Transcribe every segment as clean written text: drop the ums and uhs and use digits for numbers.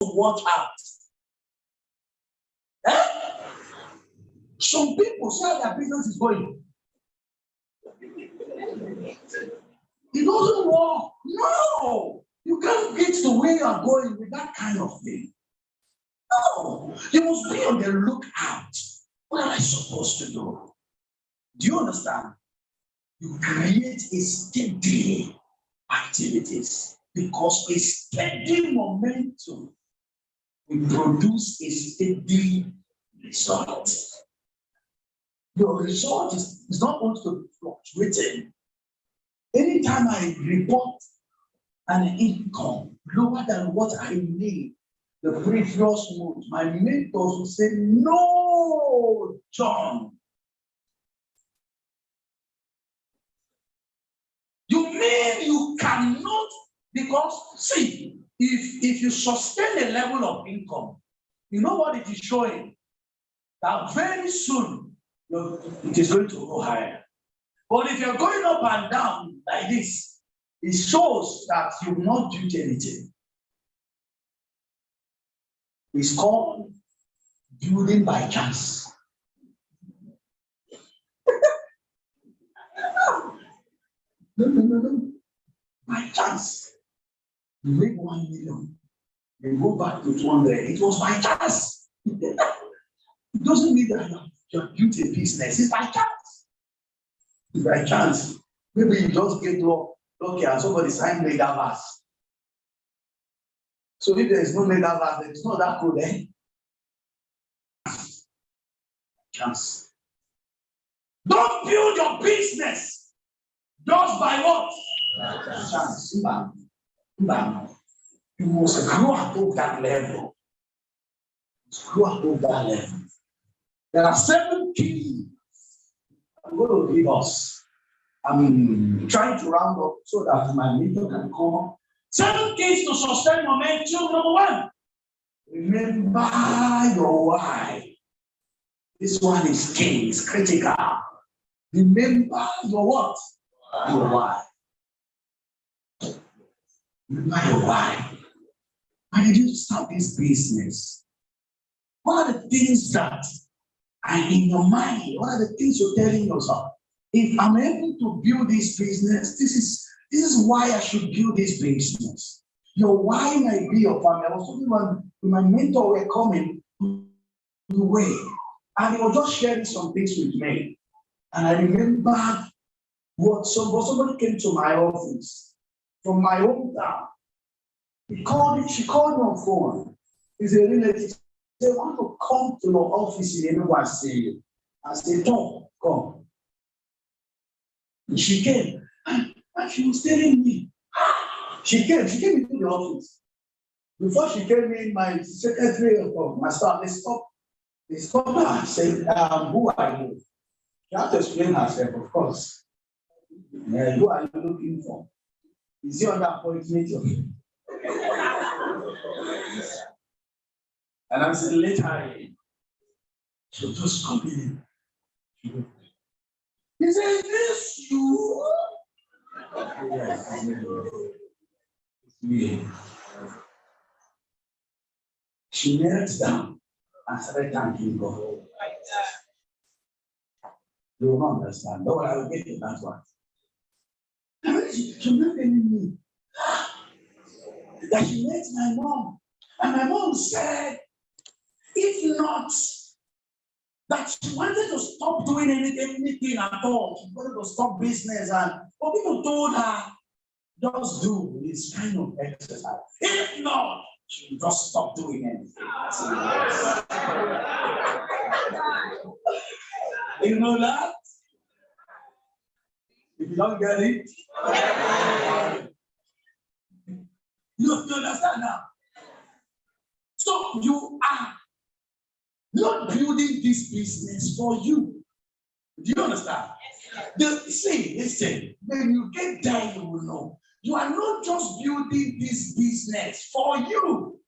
watch out. Eh? Some people see how their business is going. It doesn't work. No, you can't get to where you are going with that kind of thing. No, you must be on the lookout. What am I supposed to do? Do you understand? You create a steady activities because a steady momentum will produce a steady result. Your result is not going to be fluctuating. Anytime I report an income lower than what I need the previous month, my mentors will say, "No, John. You mean you cannot?" Because, see, if you sustain a level of income, you know what it is showing? That very soon, it is going to go higher. But if you're going up and down like this, it shows that you've not done anything. It's called building by chance. No. By chance. You make 1 million. You go back to 200. It was by chance. It doesn't mean that you have built a business. It's by chance. It's by chance. Maybe you just get lucky and somebody signed megaverse. So if there is no megaverse, there is not that code, eh? Chance. Don't build your business just by what? Chance. You must grow above that level. Grow above that level. There are 7 keys I'm going to give us. I'm trying to round up so that my mentor can come up. 7 keys to sustain momentum. Number 1, remember your why. This one is key, it's critical. Remember your what? Your why. Remember your why. Why did you start this business? What are the things that are in your mind? What are the things you're telling yourself? If I'm able to build this business, this is why I should build this business. Your why might be your family. I was talking when my mentor were coming the way, and he was just sharing some things with me. And I remember somebody came to my office from my hometown. She called me on phone. He's a relative. They want to come to your office in Enugu and see you. I said, "Tom, come." And she came, and she was telling me. She came into the office. Before she came in, my secretary of my staff, they stopped her and said, "Who are you?" She had to explain herself, of course. Who are you looking for? Is he on the appointment? And I said, "Later, she'll just come in." He said, "Is this you?" Yes, it's me. She knelt down and started thanking God. You will not understand. No, I will get to that one. She not telling me that she met my mom. And my mom said, if not, that she wanted to stop doing anything at all. She wanted to stop business. But people told her, just do this kind of exercise. If not, she will just stop doing anything. You know that? If you don't get it, you understand now. So you are not building this business for you. Do you understand? Listen, when you get there, you will know. You are not just building this business for you.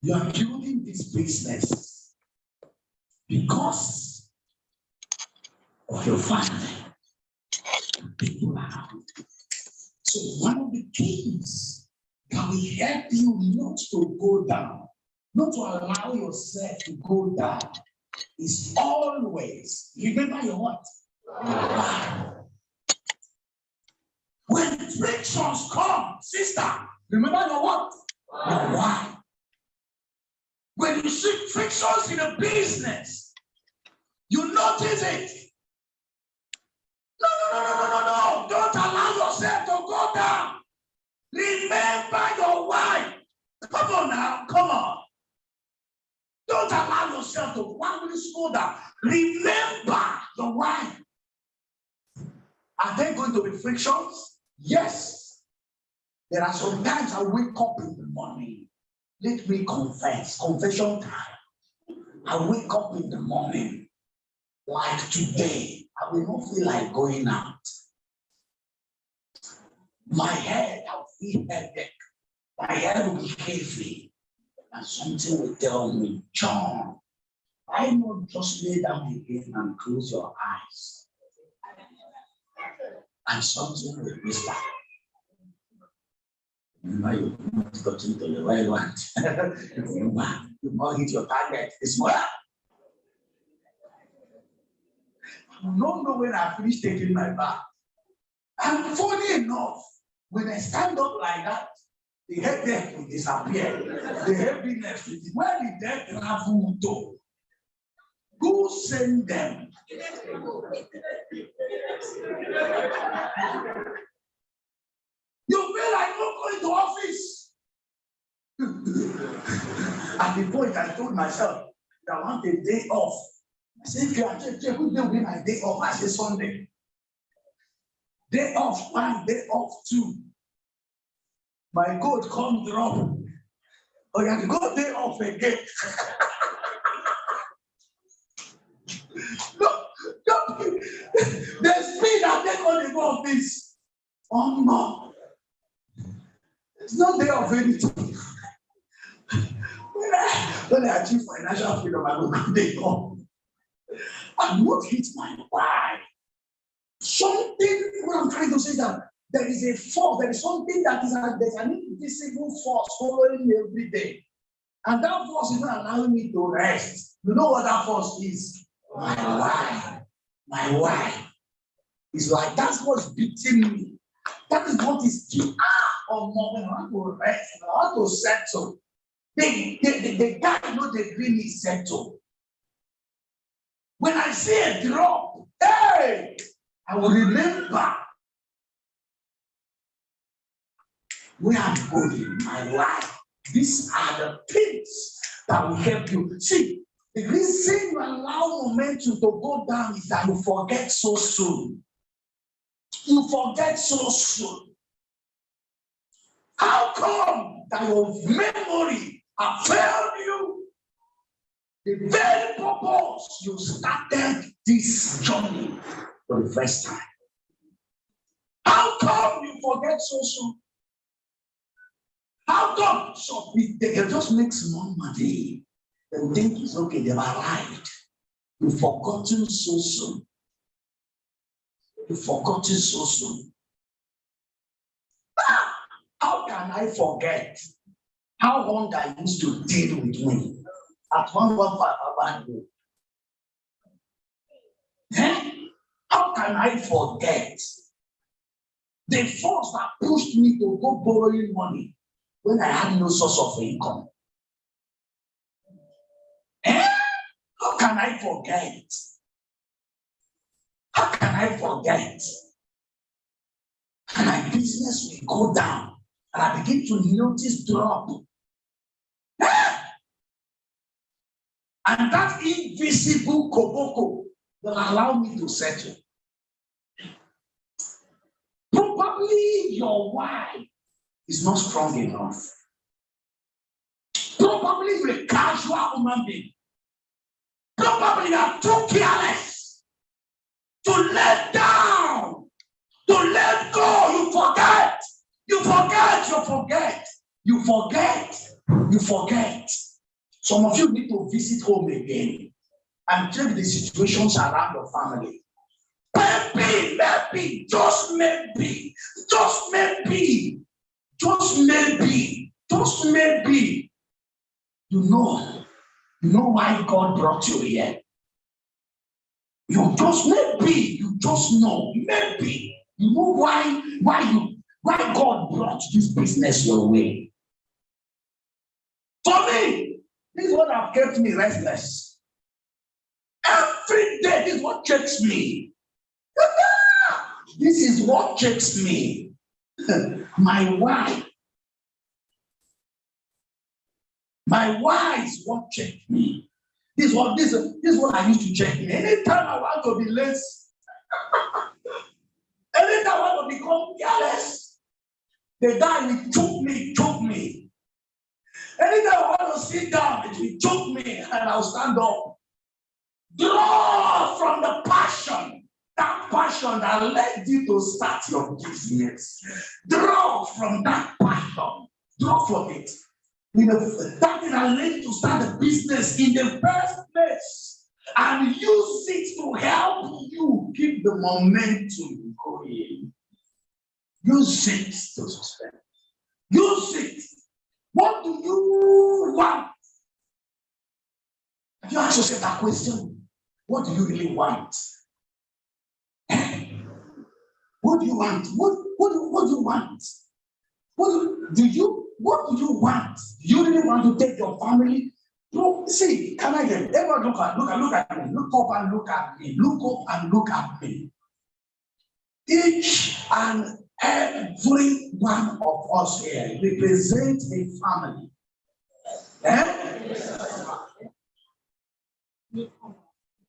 You are building this business because of your family, people around. So one of the keys that will help you not to go down, not to allow yourself to go down, is always remember your what? Why. When frictions come, sister, remember your what? Your why. When you see frictions in a business, you notice it. No. Don't allow yourself to go down. Remember your why. Come on now. Come on. Don't allow yourself to one minute slow down. Remember your why. Are there going to be frictions? Yes. There are some times I wake up in the morning. Let me confess. Confession time. I wake up in the morning. Like today, I will not feel like going out. My head, I'll feel headache. My head will be heavy. And something will tell me, John, why not just lay down again and close your eyes? And something will whisper. Remember, you must got into the right one. You must hit your target. It's more. I don't know when I finish taking my bath. And funny enough, when I stand up like that, the headache will disappear. The heaviness will disappear. Where did they travel to? Who send them? You feel like not going to office. At the point I told myself that I want a day off. I said, who day will be my day off? I said Sunday. Day off one, day off two. My coach come drop. Oh, you have to go day off again. No. The speed I take on the go office. Oh no. It's not day of anything. When I achieve financial freedom, I will go day off. I'm not hit my why. Something, what I'm trying to say is that there is a force, there is something that is there's an invisible force following me every day. And that force is not allowing me to rest. You know what that force is? My why. My why. It's like that's what's beating me. That is what is keeping on moment. I want to rest. I want to settle. The guy know the dream is settled. When I see a drop, hey, I will remember where I'm going, my life. These are the things that will help you. See, the reason you allow momentum to go down is that you forget so soon. You forget so soon. How come that your memory has failed you? The very purpose you started this journey for the first time. How come you forget so soon? How come? So they can just make small money. They think it's okay, they've arrived. You've forgotten so soon. You've forgotten so soon. How can I forget how long I used to deal with me at 115 How can I forget the force that pushed me to go borrowing money when I had no source of income? How can I forget? How can I forget? And my business will go down, and I begin to notice drop. And that invisible koboko will allow me to settle. Probably your why is not strong enough. Probably you're a casual human being. Probably you are too careless to let down, to let go. You forget. You forget. You forget. You forget. You forget. Some of you need to visit home again and check the situations around your family. Maybe, just maybe, just maybe, just maybe, just maybe. You know why God brought you here. You just maybe, you just know, maybe. You know why God brought this business your way. For me, this is what has kept me restless. Every day, this is what checks me. This is what checks me. My why. My why is what checked me. This is what I used to check me. Anytime I want to be less, anytime I want to become careless, the guy will choke me. Anytime I want to sit down, it will choke me and I'll stand up. Draw from the passion, that passion that led you to start your business. Draw from that passion. Draw from it. That thing that led you to start the business in the first place. And use it to help you keep the momentum going. Use it to sustain. Use it. What do you want? Have you asked yourself that question? What do you really want? What do you want? What do you want? What do you want? Do you really want to take your family? Bro, see, can I get everyone look at me. Look up and look at me. Look up and look at me. Each and every one of us here represents a family.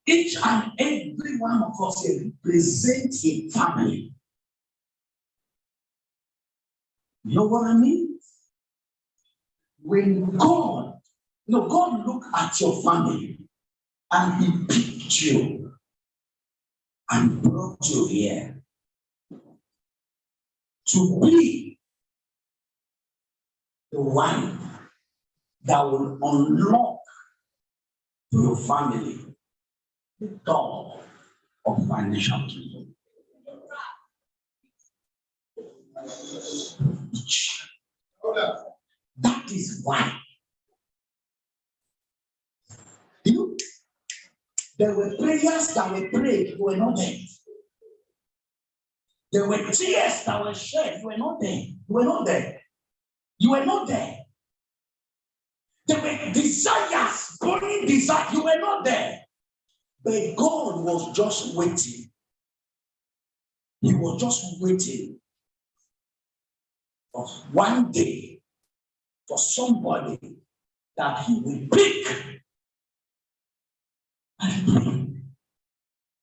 Each and every one of us here represents a family. You know what I mean? When God looked at your family and He picked you and brought you here to be the one that will unlock to your family the door of financial freedom. That is why. There were prayers that were prayed, you were not there. There were tears that were shed, you were not there. You were not there. You were not there. There were desires, burning desires, you were not there. But God was just waiting. He was just waiting for one day for somebody that He will pick and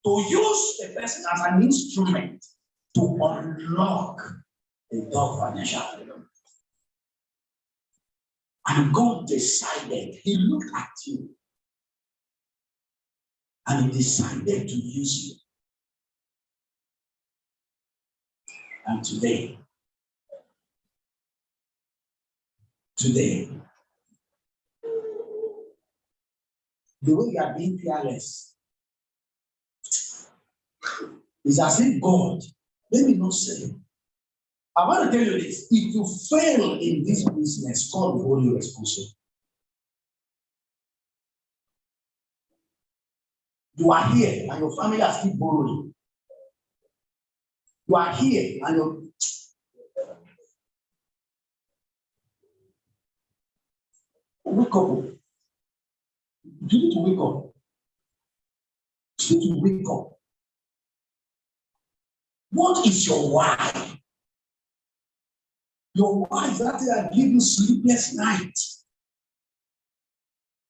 to use the person as an instrument to unlock the door of financial freedom. And God decided, He looked at you and He decided to use you. And today, the way you are being fearless is as if God, let me not say, I want to tell you this, if you fail in this business, God will hold you responsible. You are here and your family are still borrowing. You are here and your wake up. You need to wake up. You need to wake up. What is your why? Your why is that thing that gives you sleepless nights.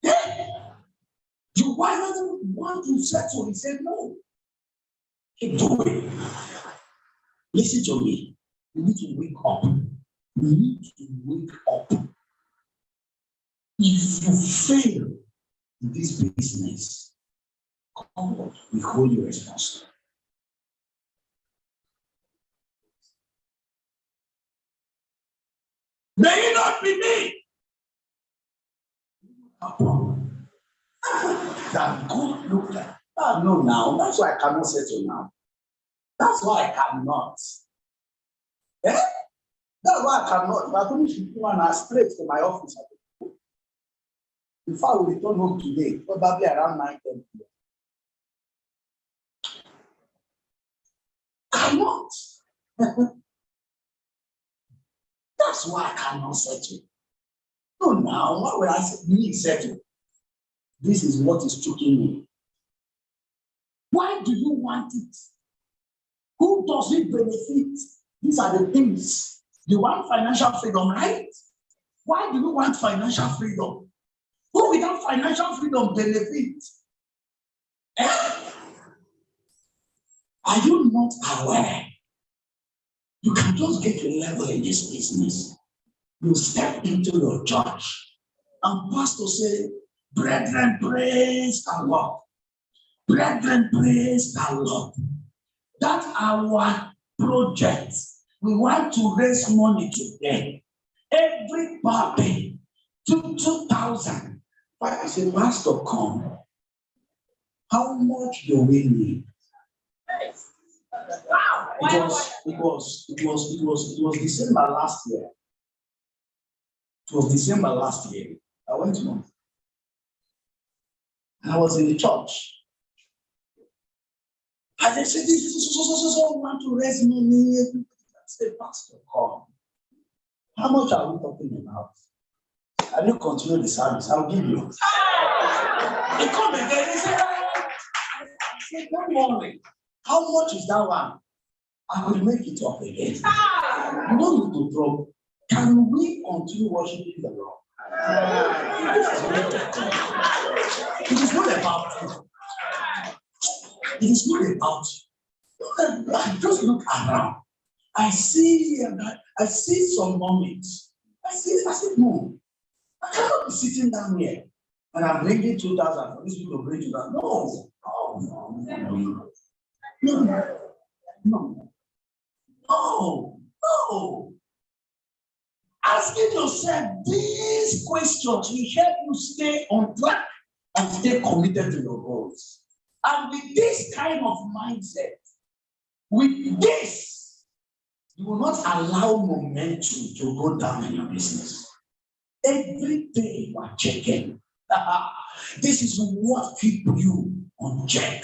Yeah. Your why doesn't want to settle. He said, no. Keep doing. Listen to me. You need to wake up. You need to wake up. If you fail in this business, God will hold you responsible. May it not be me. That God looked at. No, now. That's why I cannot settle now. That's why I cannot. Eh? That's why I cannot. If I finish with you and I straight to my office, if I will return home today, probably around 9, 10 p.m. Cannot. That's why I cannot settle. No, now, why would I say settle? This is what is choking me. Why do you want it? Who does it benefit? These are the things. You want financial freedom, right? Why do you want financial freedom? Who without financial freedom benefit? Eh? Are you not aware? You can just get a level in this business. You step into your church, and pastor say, "Brethren, praise the Lord. Brethren, praise the Lord. That's our project. We want to raise money today. Everybody, 2,000. I say, Pastor, come. How much do we need?" It was December last year. It was December last year. I went to know. I was in the church. And they said, "This is so want to raise money." I said, "Pastor, come. How much are we talking about? I will continue the service. I'll give you." He come again. He said, "Don't worry. How much is that one? I will make it up again." You don't need to drop. Can we continue worshiping the Lord? It is not about you. It is not about you. I just look around. I see some moments. I said, no, I cannot be sitting down here and I'm bringing 2,000 for these people to bring 2,000. No. Asking yourself these questions will help you stay on track and stay committed to your goals. And with this kind of mindset, with this, you will not allow momentum to go down in your business. Every day you are checking. This is what keeps you on check.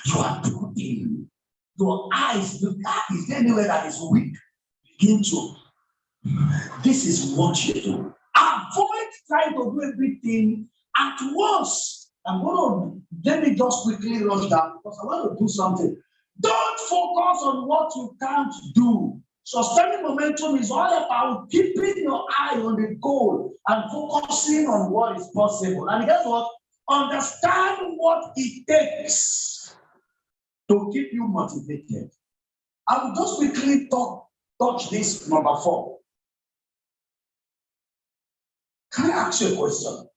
You are putting your eyes. Is there anywhere that is weak? Begin to. This is what you do. Avoid trying to do everything at once. Let me just quickly rush down because I want to do something. Don't focus on what you can't do. Sustaining momentum is all about keeping your eye on the goal and focusing on what is possible. And guess what? Understand what it takes to keep you motivated. I will just quickly touch this number 4. Can I ask you a question?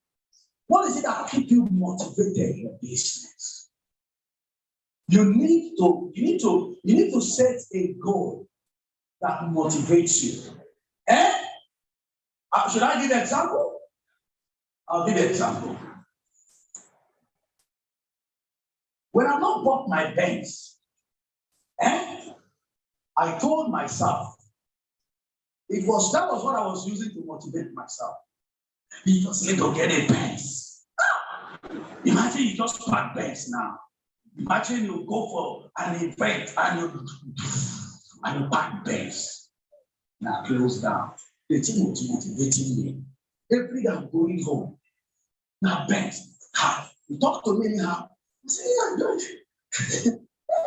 What is it that keeps you motivated in your business? You need to set a goal that motivates you. Should I give an example? I'll give an example. When I not bought my Benz, I told myself that was what I was using to motivate myself. You just need to get a Benz. Imagine you just pack Benz now. Imagine you go for an event and you pack Benz. Now close down. The thing was motivating me. Every day I'm going home. Now Benz. You talk to me anyhow. I say, yeah, don't.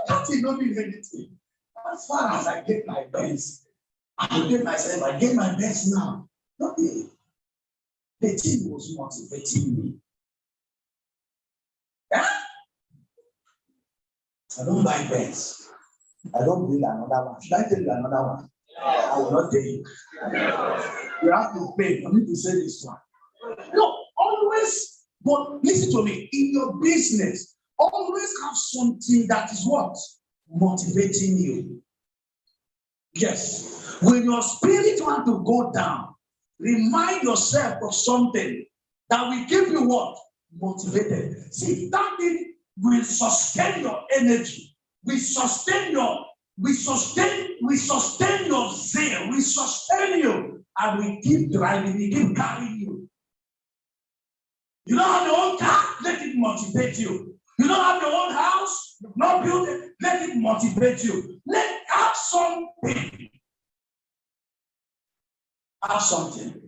That will not mean anything. As far as I get my Benz, I get my Benz now. Nothing. The thing was motivating me. I don't buy Benz. I don't build another one. Should I tell you another one? I will not tell you. You have to pay for me to say this one. No, always, but listen to me. In your business, always have something that is what? Motivating you. Yes. When your spirit wants to go down, remind yourself of something that will keep you what? Motivated. See, that thing will sustain your energy, will sustain your we sustain your zeal, we sustain you, and we keep driving, we keep carrying you. You don't have your own car, let it motivate you. You don't have your own house, you've not built it, let it motivate you. Have something. Have something.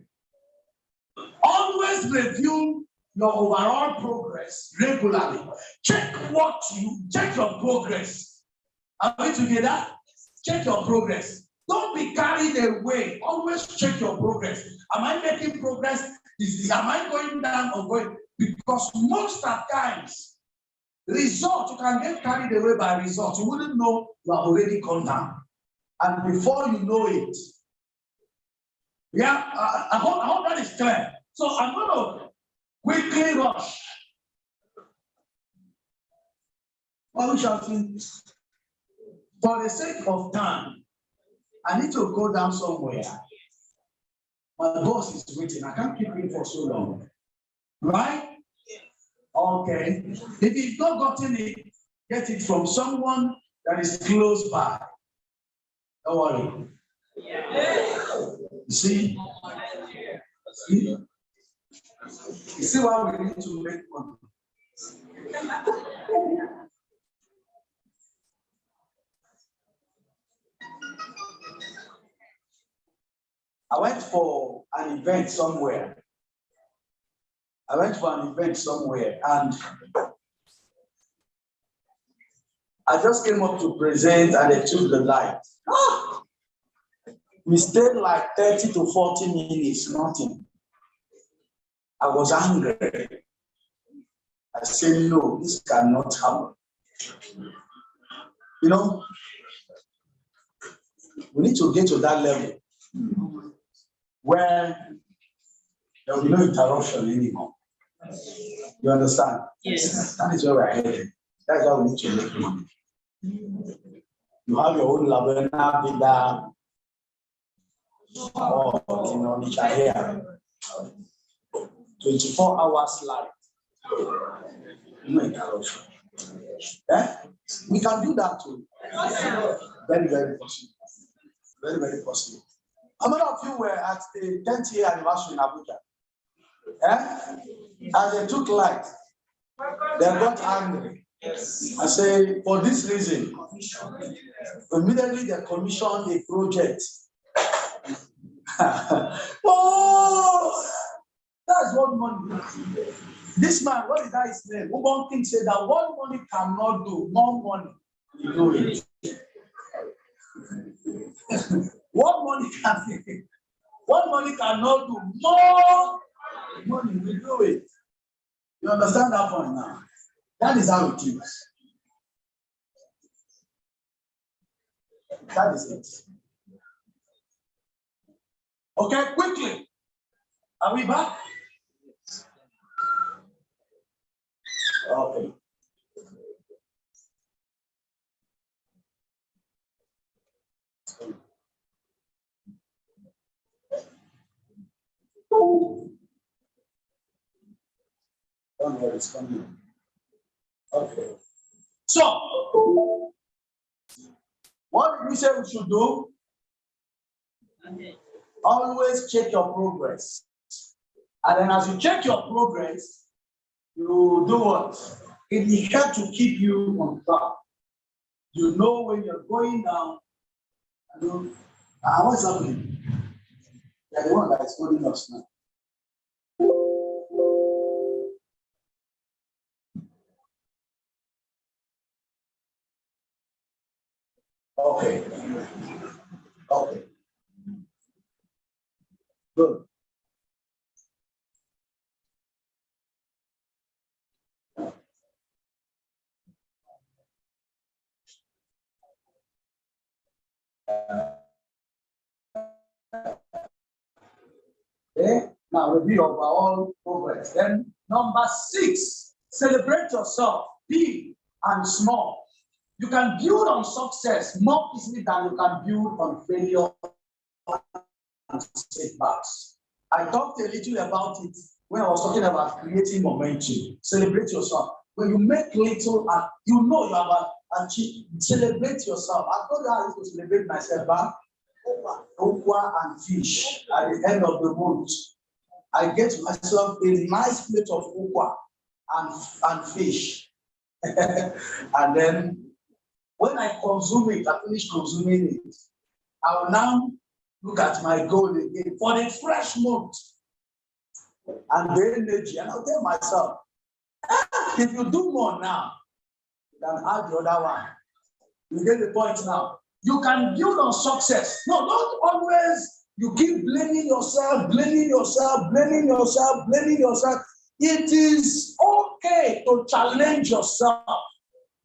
Always review your overall progress regularly. Check your progress. Are we together? Check your progress. Don't be carried away. Always check your progress. Am I making progress? Am I going down or going? Because most of times, results, you can get carried away by results. You wouldn't know you have already gone down. And before you know it, I hope that is clear. So I'm going to quickly rush. What we shall see? For the sake of time, I need to go down somewhere. My boss is waiting. I can't keep him for so long. Right? Okay. If you've not gotten it, get it from someone that is close by. Don't worry. You see? You see why we need to make money? I went for an event somewhere. And I just came up to present and they took the light. We stayed like 30 to 40 minutes, nothing. I was angry. I said, no, this cannot happen. You know, we need to get to that level where there will be no interruption anymore. You understand? Yes. That is where we're headed. That's why we need to make money. You have your own Lavena Vida or Onitsha here. 24 hours light. No interruption. We can do that too. Very, very possible. Very, very possible. How many of you were at the 10th year anniversary in Abuja? And they took light. They got angry. I say, for this reason, immediately they commissioned a project. Oh, that's what money. This man, what is that his name? One thing said that what money cannot do, more money will do it. What money cannot do, more money will do it. You understand that point now? That is how it is. That is it. Okay, quickly. Are we back? Okay. Don't worry, it's coming. Okay. So, what did we say we should do? Okay. Always check your progress. And then as you check your progress, you do what? It will help to keep you on track. You know when you're going down. What's happening? You're the one that is holding us now. Okay. Okay. Good. Okay. Now review of our own progress. Then number 6, celebrate yourself, big and small. You can build on success more easily than you can build on failure and setbacks. I talked a little about it when I was talking about creating momentum. Celebrate yourself. When you make little, you know Achieve, celebrate yourself. I told you I used to celebrate myself back. Okwa and fish at the end of the month. I get myself a nice plate of okwa and fish. And then when I consume it, I finish consuming it. I will now look at my goal again for the fresh month and the energy. And I'll tell myself, if you do more now, you can add the other one. You get the point now. You can build on success. No, don't always you keep blaming yourself, blaming yourself, blaming yourself, blaming yourself. It is okay to challenge yourself,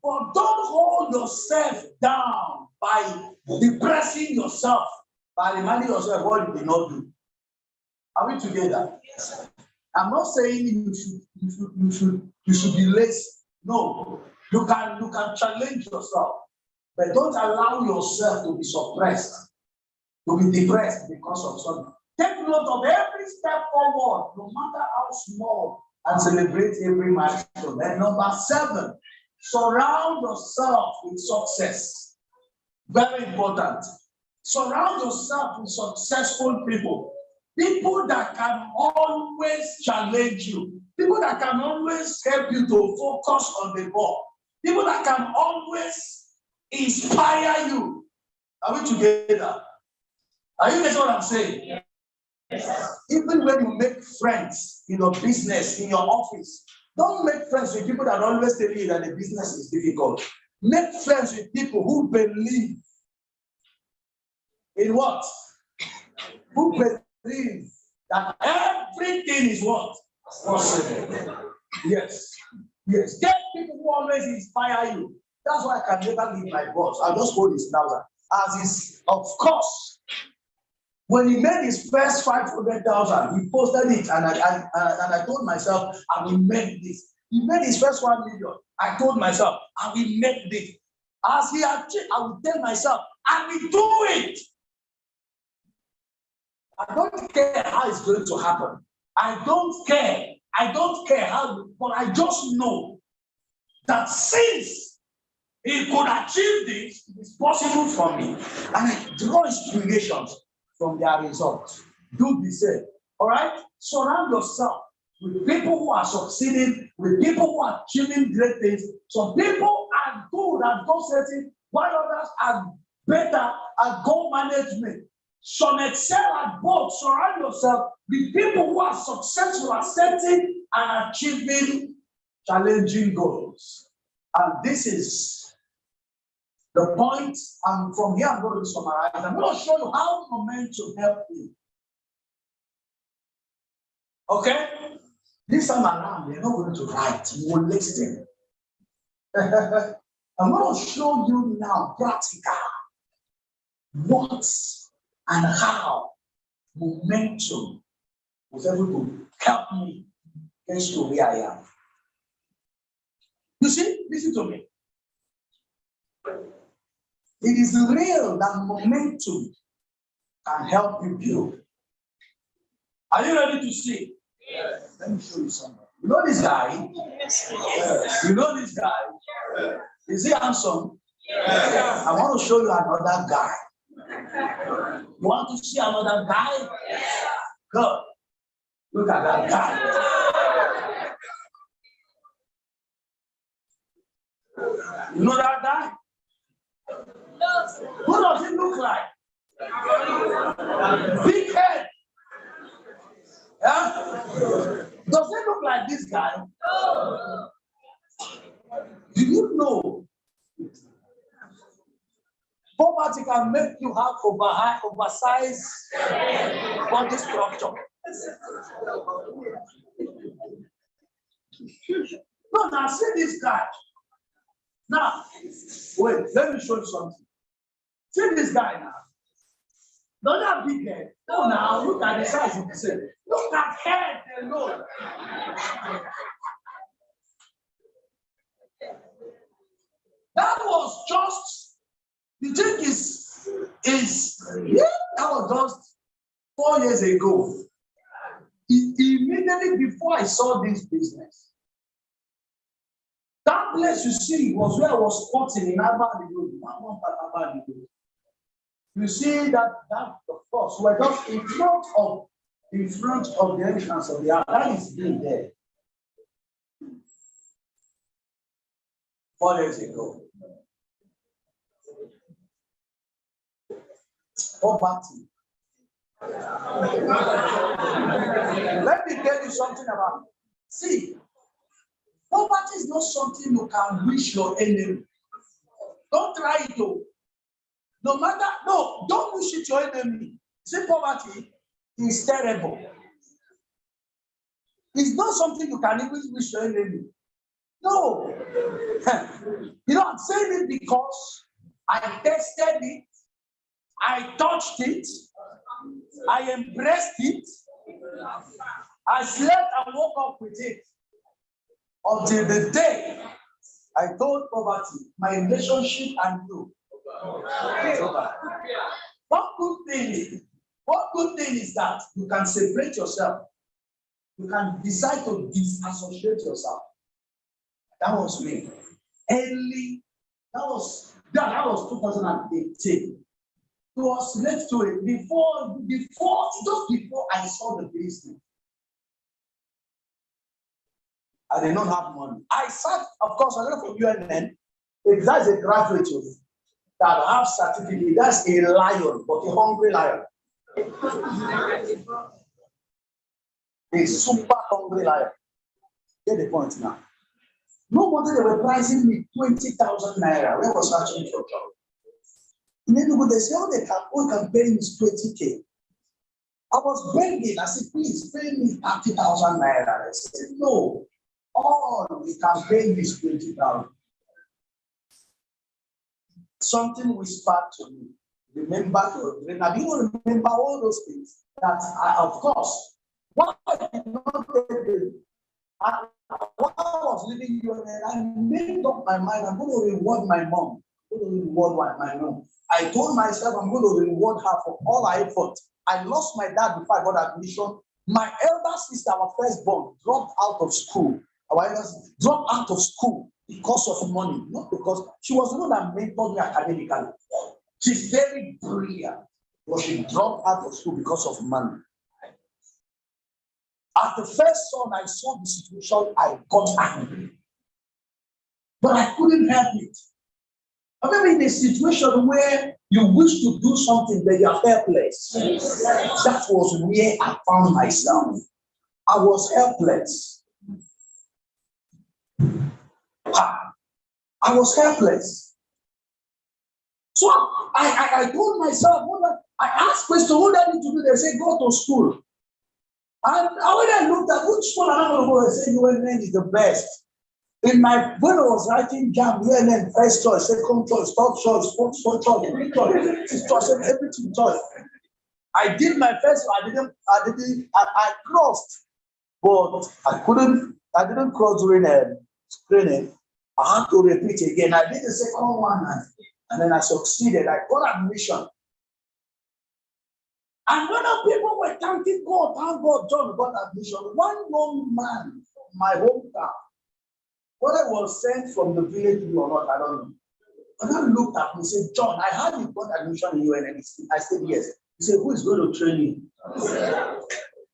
but don't hold yourself down by depressing yourself, by reminding yourself what you did not do. Are we together? Yes. I'm not saying you should be lazy. No, you can challenge yourself, but don't allow yourself to be suppressed, to be depressed because of something. Take note of every step forward, no matter how small, and celebrate every milestone. And number 7, surround yourself with success. Very important. Surround yourself with successful people. People that can always challenge you. People that can always help you to focus on the ball. People that can always inspire you. Are we together? Are you getting what I'm saying? Yes. Even when you make friends in your business, in your office, don't make friends with people that always tell you that the business is difficult. Make friends with people who believe in what? Who believe that everything is what? Possible. Yes. Yes. Get people who always inspire you. That's why I can never leave my boss. I'll just hold his trouser. As is, of course, when he made his first 500,000, he posted it, and I told myself, I will make this. He made his first 1 million. I told myself, I will make this. As he achieved, I will tell myself, I will do it. I don't care how it's going to happen. I don't care. I don't care how, but I just know that since he could achieve this, it is possible for me. And I draw inspirations from their results. Do the same. All right? Surround yourself with people who are succeeding, with people who are achieving great things. Some people are good at goal setting, while others are better at goal management. Some excel at both. Surround yourself with people who are successful at setting and achieving challenging goals. And this is the point. And from here, I'm going to summarize. I'm going to show you how momentum helps you. Okay? This time around, you're not going to write. You will listen. I'm going to show you now, practical, what and how momentum was able to help me get to where I am. You see, listen to me. It is real that momentum can help you build. Are you ready to see? Yes. Let me show you something. You know this guy? Yes. You know this guy? Yes. Is he handsome? Yes. I want to show you another guy. You want to see another guy? Yes. Good. Look at that guy. You know that guy? Who does he look like? Big head. Yeah? Does he look like this guy? No. Do you know poverty can make you have oversized body structure? No, now see this guy. Now, wait, let me show you something. See this guy now. Don't have big head. No, now look at the size of the same. Look at head alone. That was just, the thing is that was just 4 years ago. Immediately before I saw this business, That place you see was where I was squatting in Abadi Road. You see that of course, we're just in front of the entrance of the house. That is being there 4 days ago. Poverty. Let me tell you something about it. See, poverty is not something you can wish your enemy. Don't try it though. No, don't wish it your enemy. See, poverty is terrible. It's not something you can even wish your enemy. No. I'm saying it because I tested it, I touched it, I embraced it, I slept and woke up with it. Until the day I told poverty, my relationship and you. One good thing is that you can separate yourself. You can decide to disassociate yourself. That was me. That was 2018. It was left to it just before I saw the business. I did not have money. I sat, of course, I learned from UNN. If that's a graduate that have certificate, that's a lion, but a hungry lion. A super hungry lion. Get the point now. No wonder they were pricing me 20,000 naira. Where was searching for job? And then they say, all they can pay me is 20K. I was begging. I said, please pay me 30,000 naira. They said, no. All we can pay you is 20,000. Something whispered to me. Remember your dream. Now, do you remember all those things? That of course, what I did not take it. While I was living here, I made up my mind. I'm going to reward my mom. I'm going to reward my mom. I told myself I'm going to reward her for all her effort. I lost my dad before I got admission. My elder sister, our firstborn, dropped out of school. Our elder sister dropped out of school because of money, not because she was the one that mentored me academically. She's very brilliant, but she dropped out of school because of money. As the first son, I saw the situation, I got angry. But I couldn't help it. I remember in a situation where you wish to do something, but you're helpless. That was where I found myself. I was helpless. I was helpless. So I told myself, I asked questions, what I need to do? They said, go to school. And when I looked at which school I'm going to go, I said, UNN is the best. When I was writing JAM, UNN, first choice, second choice, third choice, fourth choice, fifth choice, sixth choice, everything choice. I did my first one, I crossed, but I didn't cross during screening. I had to repeat again. I did the second one and then I succeeded. I got admission. And when people were thanking God, thank God, John got admission. One young man from my hometown, whether it was sent from the village or not, I don't know. And I looked at me and said, John, I heard you got admission in UNN. I said, yes. He said, who is going to train you?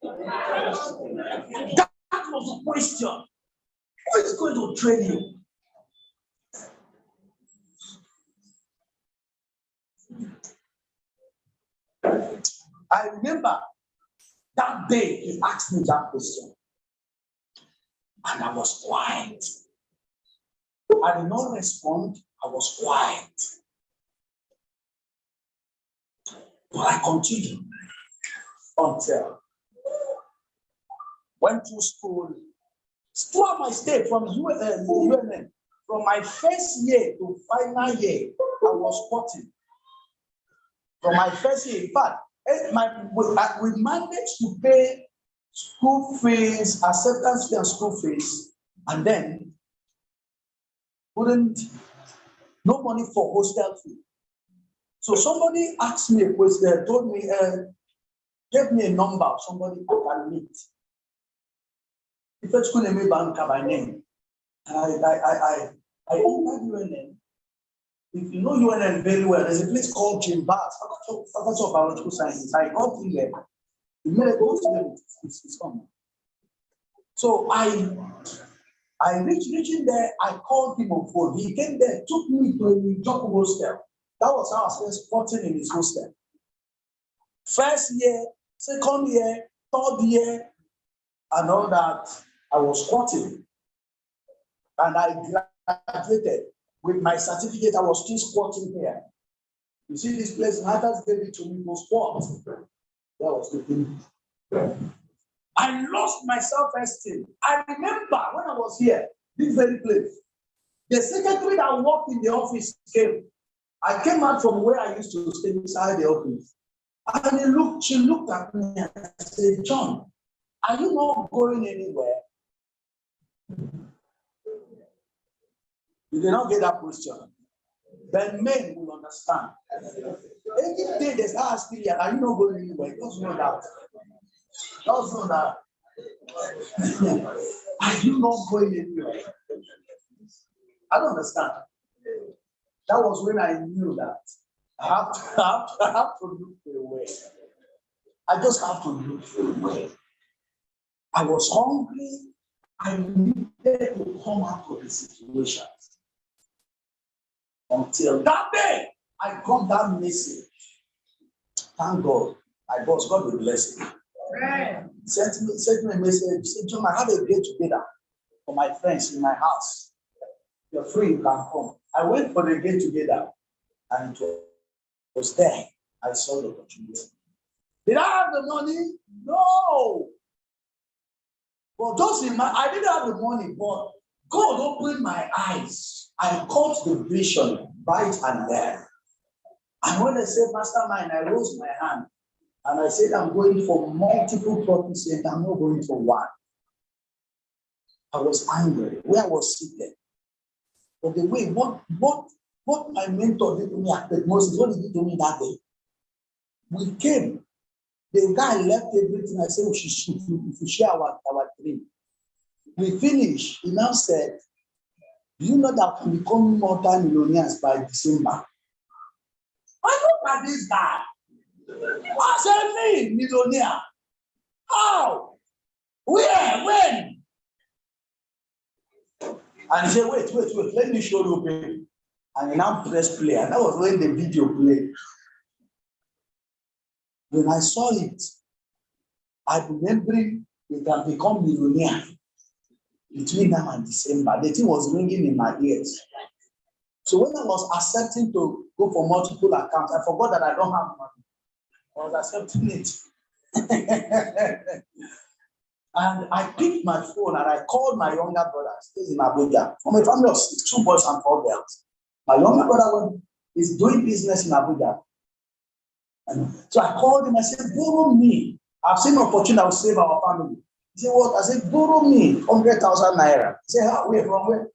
That was the question. Who is going to train you? I remember that day he asked me that question. And I was quiet. I did not respond. I was quiet. But I continued until went to school. Throughout my stay from UNN, from my first year to final year, I was sporting. From my first year, in fact, we managed to pay school fees, acceptance fee and school fees, and then no money for hostel fee. So somebody asked me a question, told me, gave me a number of somebody I can meet. If it's going to be banker by name, And I entered UNN. If you know UNN very well, there's a place called Jim Bass, Professor of Biological Sciences. I got in there. The minute most of them is coming. So reaching there, I called him on phone. He came there, took me to a job hostel. That was how I started sporting in his hostel. First year, second year, third year, and all that, I was squatting. And I graduated with my certificate. I was still squatting here. You see this place, others gave it to me to squat. That was the thing. I lost my self-esteem. I remember when I was here, this very place, the secretary that worked in the office came. I came out from where I used to stay inside the office. And she looked at me and said, John, are you not going anywhere? You did not get that question. Then men will understand. Any day they start asking you, are you not going anywhere? Just know that. Just know that. Are you not going anywhere? I don't understand. That was when I knew that I have to look for a way. I just have to look for a way. I was hungry. I needed to come out of the situation. Until that day, I got that message. Thank God. My boss, God will bless him. Sent me a message. Said, John, I have a get together for my friends in my house. You're free, you can come. I went for the get together, and it was there. I saw the opportunity. Did I have the money? No. But just I didn't have the money, but God opened my eyes. I caught the vision right and there. And when I said mastermind, I raised my hand and I said, I'm going for multiple properties, I'm not going for one. I was angry where I was seated. But the way, what my mentor did to me at the most is what he did to me that day. We came. The guy left everything. I said, we should share our dream. We finished. He now said, do you know that we become multi-millionaires by December? I look at this guy. I said, me, millionaire. How? Where? When? And he said, wait, let me show you, baby. And he now pressed play. And that was when the video played. When I saw it, I remembered we can become millionaire between now and December. The thing was ringing in my ears. So when I was accepting to go for multiple accounts, I forgot that I don't have money. I was accepting it. And I picked my phone and I called my younger brother, stays in Abuja, from a family of 2 boys and 4 girls. My younger brother is doing business in Abuja. And so I called him. I said, borrow me. I've seen an opportunity that will save our family. He said, what? I said, borrow me 100,000 naira. He said, how? Where? From where?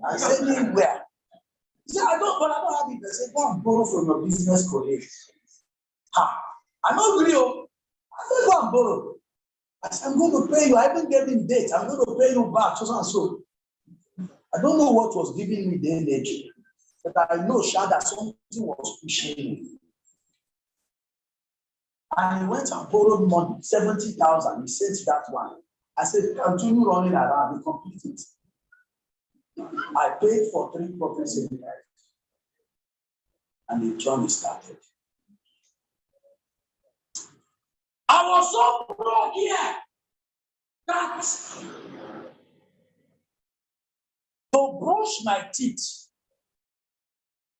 I said, where? He said, I don't have it. I said, go and borrow from your business colleague. I'm not real. I said, go and borrow. I said, I'm going to pay you. I haven't given date. I'm going to pay you back. So and so. I don't know what was giving me the energy, but I know that something was pushing me. And he went and borrowed money, 70,000. He said that one. I said, continue running around, we complete it. I paid for 3 properties in the night. And the journey started. I was so broke here that to brush my teeth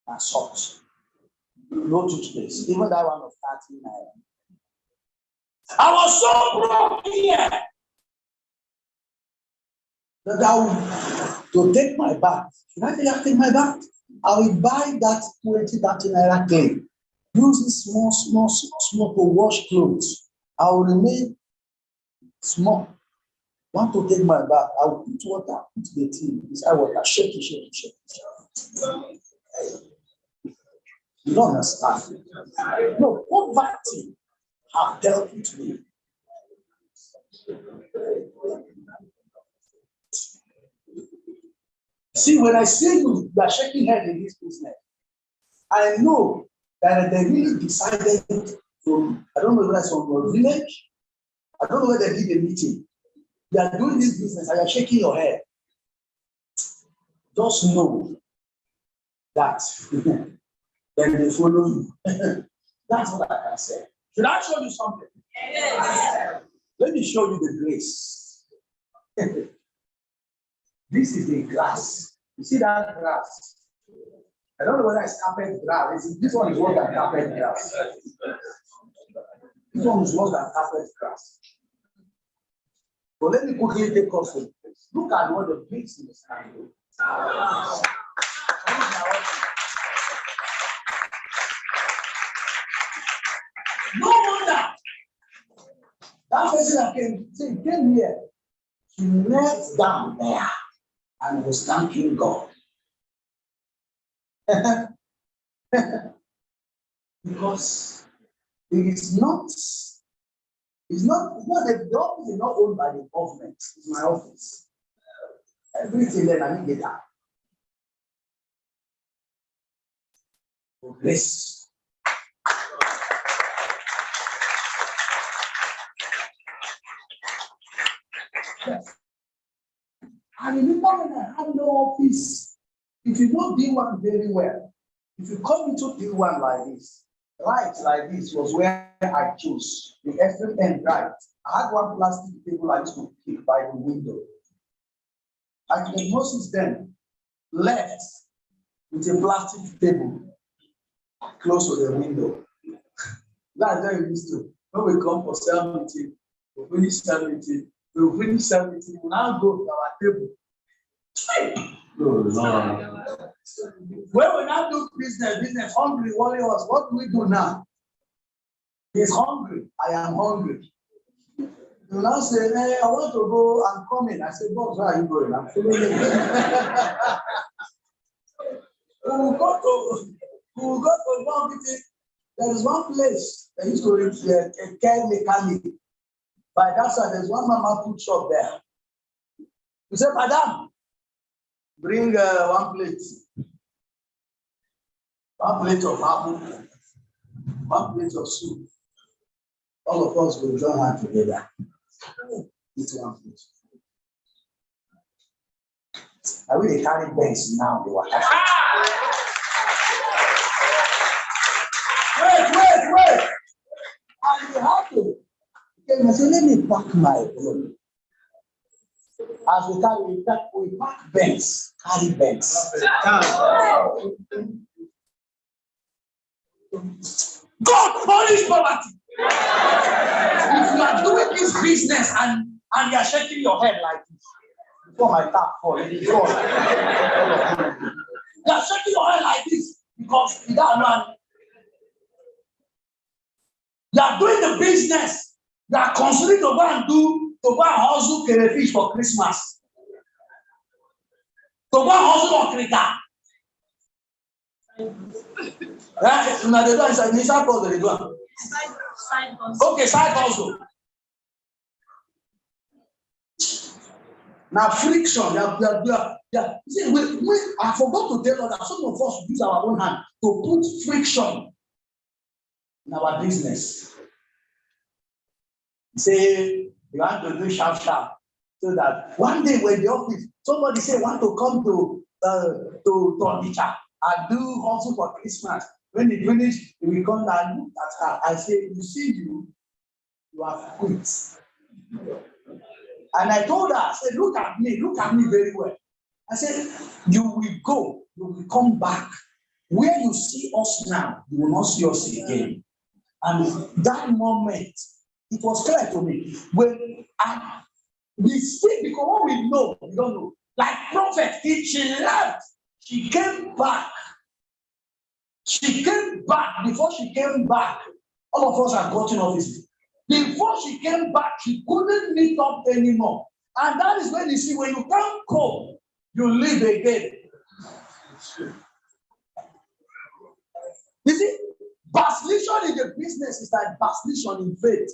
and salt. No toothpaste, even that one of 30 naira. I was so broke here that I would to take my bath. Should I take my bath? I will buy that 20, 30 naira clay. Use this small to wash clothes. I will remain small. Want to take my bath? I will put water, put the tea inside water, shake it. You don't understand. No, poverty have dealt with me. See, when I see you are shaking head in this business, I know that they really decided from, I don't know whether it's from your village, I don't know whether they did a meeting. You are doing this business and you're shaking your head. Just know that then they follow you. That's what I can say. Should I show you something? Yes. Let me show you the grace. This is the grass. You see that grass? I don't know whether it's carpet grass. This one is worse than carpet grass. This one is worse than carpet grass. But let me quickly take us to the place. Look at what the business can do. No wonder that person that came here, she knelt down there and was thanking God. Because the office is not owned by the government. It's my office. Everything then I need that. Grace. Yes. I remember when I had no office. If you know D1 very well, if you come into D1 like this, right like this was where I chose the extreme end right. I had one plastic table I used to keep by the window. I can notice them left with a plastic table close to the window. That's very used to. When we come for cell meeting, we finish cell meeting, we now go to our table. When we now do business, hungry warriors, what do we do now? He's hungry, I am hungry. You now say, hey, I want to go, I'm coming. I say, boss, where are you going? I'm following you. We will go to one meeting. There is one place that used to reach a care mechanic. By that side, there's one mama food shop there. You say, Madam, bring one plate. One plate of apple, one plate of soup. All of us will join hands together. Eat one plate. I really carry banks now. Wait. And you have to. Okay, so let me pack my own. As we pack banks, carry banks. God punish poverty. If you are doing this business and you are shaking your head like this, before my tap falls, you are shaking your head like this because that man, you are doing the business. You are considering to go and hustle crayfish for Christmas. To go and hustle on Krita. Right? Now they do inside hustle, they do. Side hustle. Okay, side hustle. Now friction, yeah. See, I forgot to tell us that some of us use our own hand to put friction in our business. Say you want to do sharp, so that one day when the office, somebody say want to come to Onitsha and do hustle for Christmas. When they finish, we come and look at her. I say, you see, you have quit. And I told her, I said, look at me very well. I said, you will go, you will come back. Where you see us now, you will not see us again. And that moment, it was clear to me. When we speak, because what we know, we don't know. Like prophet, she left, she came back. She came back. Before she came back, all of us had gotten office. Before she came back, she couldn't meet up anymore. And that is when you see, when you can't cope, you live again. You see, backsliding in the business is like backsliding in faith.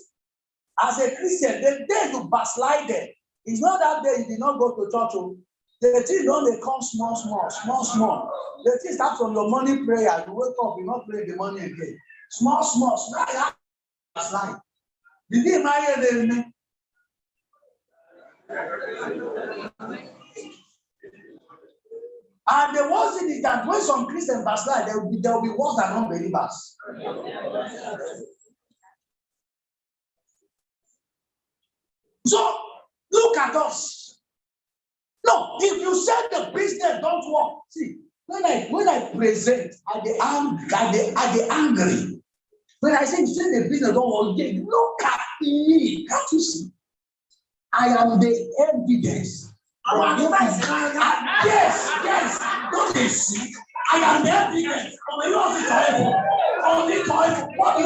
As a Christian, the day you backslided, it's not that day you did not go to church. The thing don't come small. The thing start from your morning prayer. You wake up, you not pray the morning again. Small. Slide. Did he marry the And the worst thing is that when some Christians backslide, there will be worse than unbelievers. So look at us. No, if you said the business don't work, see, when I present, I get angry. When I say the business don't work, look at me. Can't you see? I am the evidence. Yes. Don't they see? I am the evidence. What do you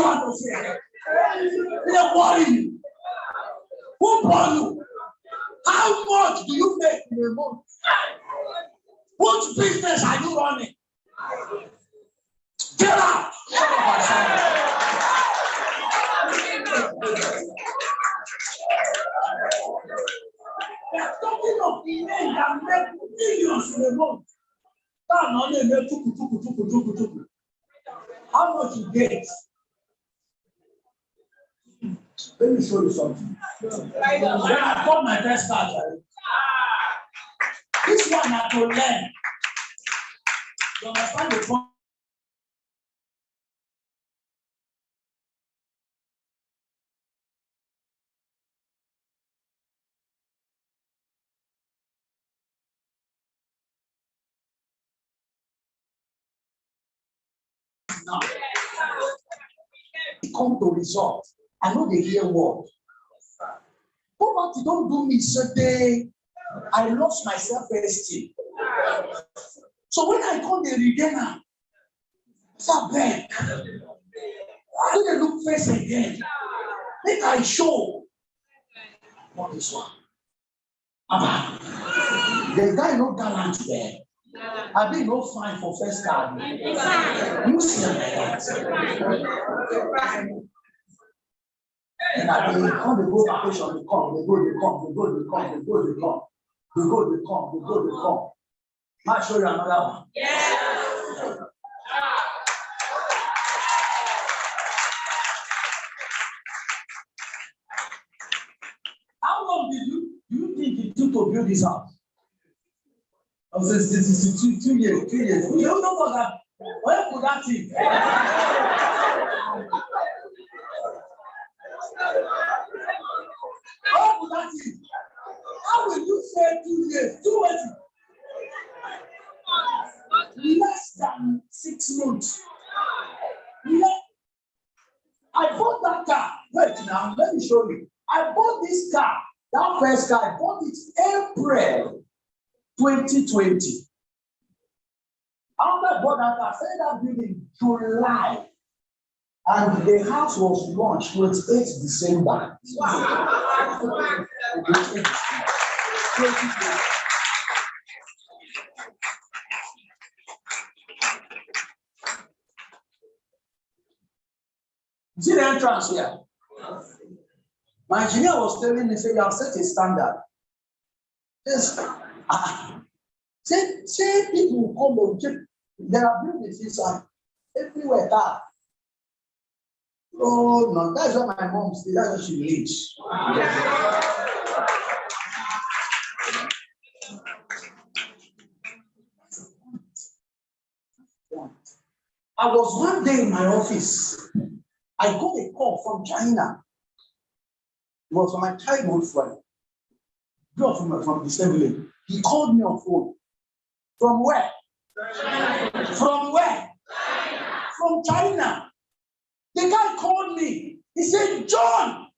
want to say? They worry you. Who born you? How much do you make in a month? What business are you running? Get out! They are talking of the men that make millions in a month. That money make tuku. How much you get? Let me show you something. When I got my first card, this one I have to learn. You understand the point? Now, come to result. I know they hear word. Poverty don't do me so day. I lost my self-esteem. So when I call the regainer, it's a beg. Why do they look face again? Make I show. What is one? The guy no gallant there. I think no fine for first card. You see him like that. And I think how they go vacation, they come. Might show you another one. Yeah. How long do you think it took to build this house? I said, this is 2 years. 2 years. You don't know what that. Where could that be? Where could that be? How will you say 2 years? 2 years? Less than 6 months. I bought that car. Wait now, let me show you. I bought this car. That first car, I bought it April 2020. After I bought that car, I started that building July. And the house was launched 28 December. Wow. See the entrance here? My engineer was telling me, say, you have set a standard. Yes. Say people will come and check. There are buildings inside. Everywhere that. Oh no, that's why my mom said that's what she believes. I was one day in my office. I got a call from China. It was my childhood friend. Girl from the same village. He called me on phone. From where? From where? From China. The guy called me. He said, John.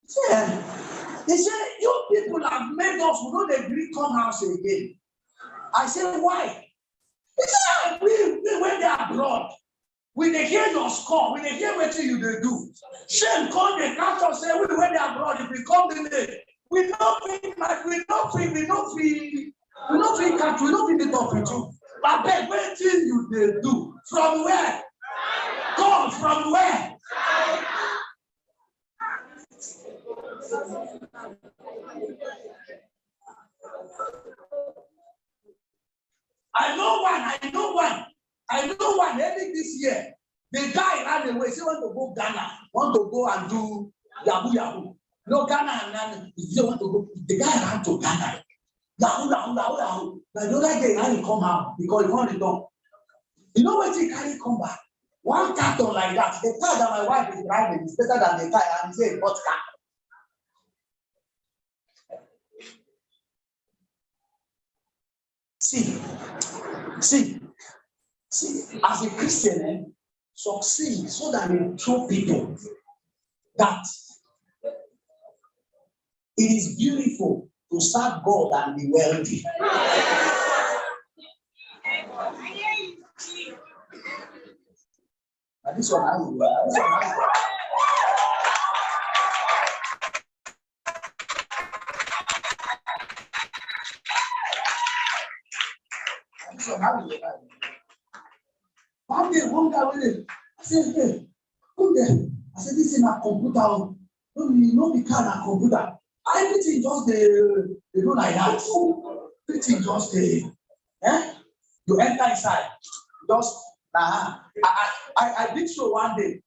He said, you people have made us, we don't agree come house again. I said, why? He said, we went there abroad. We dey hear your score, we dey hear what you dey do. Shame call the pastor say we went there abroad, if we come in there. We not fit catch, we not fit meet up with you. But beg, what you dey do? From where? Come from where? I know one. Early this year, the guy ran away. He want to go Ghana, want to go and do Yahoo. No, Ghana and he want to go. The guy ran to Ghana. Yahoo. Now the other day, he come out because he want to go. You know what he carry come back? One carton like that. The car that my wife is driving is better than the car, and he say, "What car?" See, as a Christian, succeed so that you show people that it is beautiful to serve God and be wealthy. And this one, I will. One day, one guy went in. I said, "Hey, come there." I said, "This is my computer. No, be car na computer. Everything just they do like that. Everything just they. You enter inside. Just I did show one day.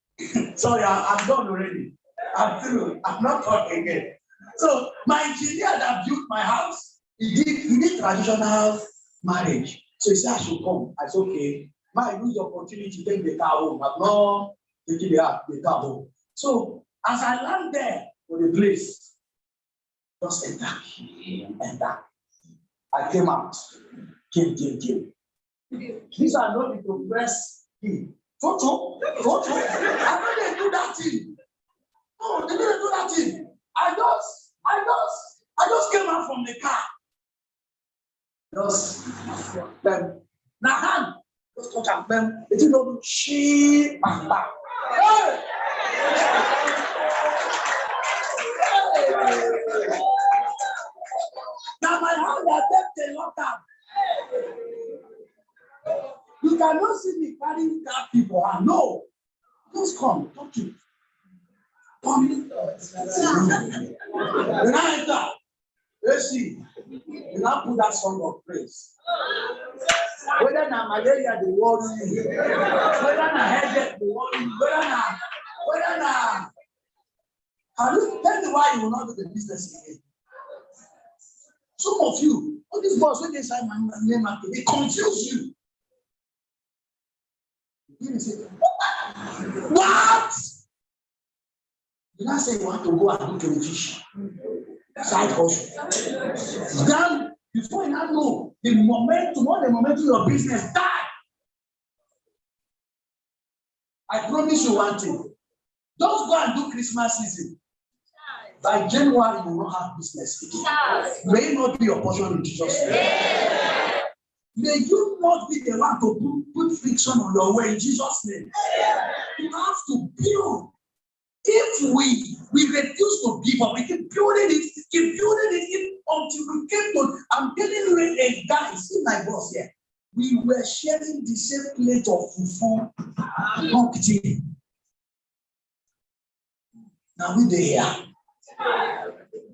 Sorry, I'm done already. I'm through. I'm not talking again. So my engineer that built my house, he did traditional marriage. So he said I should come. I said, okay. I use the opportunity to take the car home. I'm not taking the car home. So as I land there for the place, just enter. I came out. Came. These are not the progress key. Toto. I know they do that thing. No, they didn't do that thing. I just came out from the car. Just them. Now hand. Just touch and them. It didn't know she and back. Hey! Now my hand are left a lot up. You cannot see me carrying that people. No. Just come, talk to me. Come in. When I enter, let's see. You now put that song of praise. Whether na malaria they worry you, whether na headache they worry you, whether na can you tell me why you will not do the business again? Some of you, all these boys when they sign my name, they confuse you. You say, what? You now say you want to go and do television. Side hustle. Then before you now know the momentum your business die. I promise you one thing. Just go and do Christmas season. By January, you will not have business again. May not be your portion in Jesus' name. May you not be the one to put friction on your way in Jesus' name. You have to build. If we refuse to give up, we keep building it until we came to. I'm telling you, a guy, see my boss here. We were sharing the same plate of fufu and pumpkin. Now we there.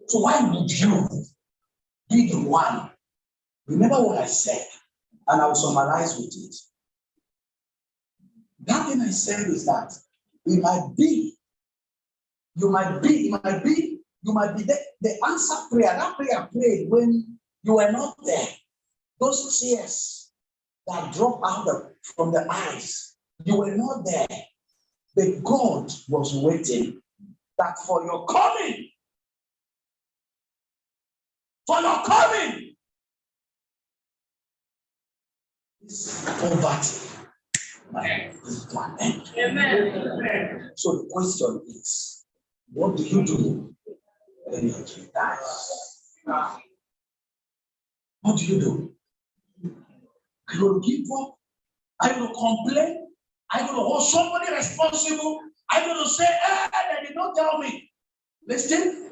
So why would you be the one? Remember what I said, and I will summarize with it. That thing I said is that it might be. You might be the answer prayer. That prayer prayed when you were not there. Those tears that drop out from the eyes, you were not there. But God was waiting that for your coming, this poverty is to an end. Amen. So the question is, what do you do when your kid dies? What do you do? Are you going to give up? Are you going to complain? Are you going to hold somebody responsible? Are you going to say, they did not tell me? Listen.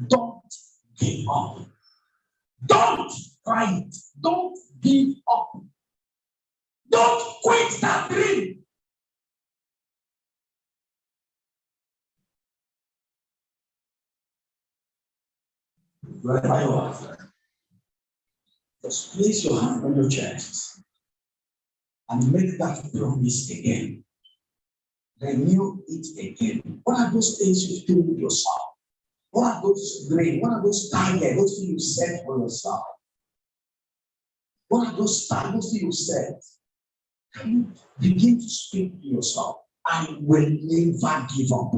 Don't give up. Don't fight. Don't give up. Don't quit that dream. Wherever you are, just place your hand on your chest and make that promise again. Renew it again. What are those things you do with yourself? What are those dreams? What are those targets? Those things you set for yourself? What are those targets you set? Can you begin to speak to yourself? I will never give up.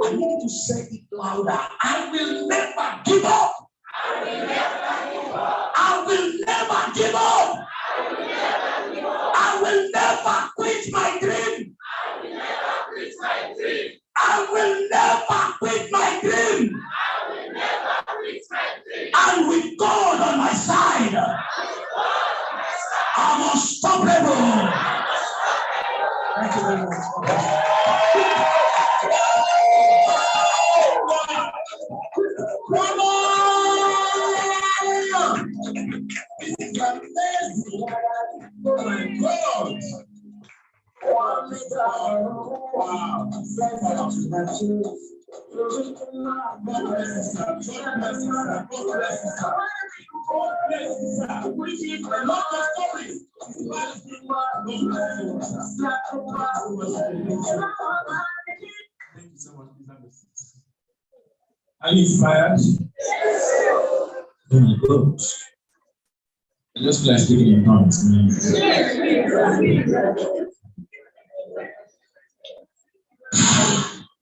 I need to say it louder. I will never give up. I will never give up. I will never give up. I will never quit my dream. I will never quit my dream. I will never quit my dream. I will never quit my dream. And with God on my side, I'm unstoppable. Thank you very much. Come on! This is amazing. Oh my God! Wow. Thank you so much. Are you inspired? Oh my God. I just feel like speaking in tongues.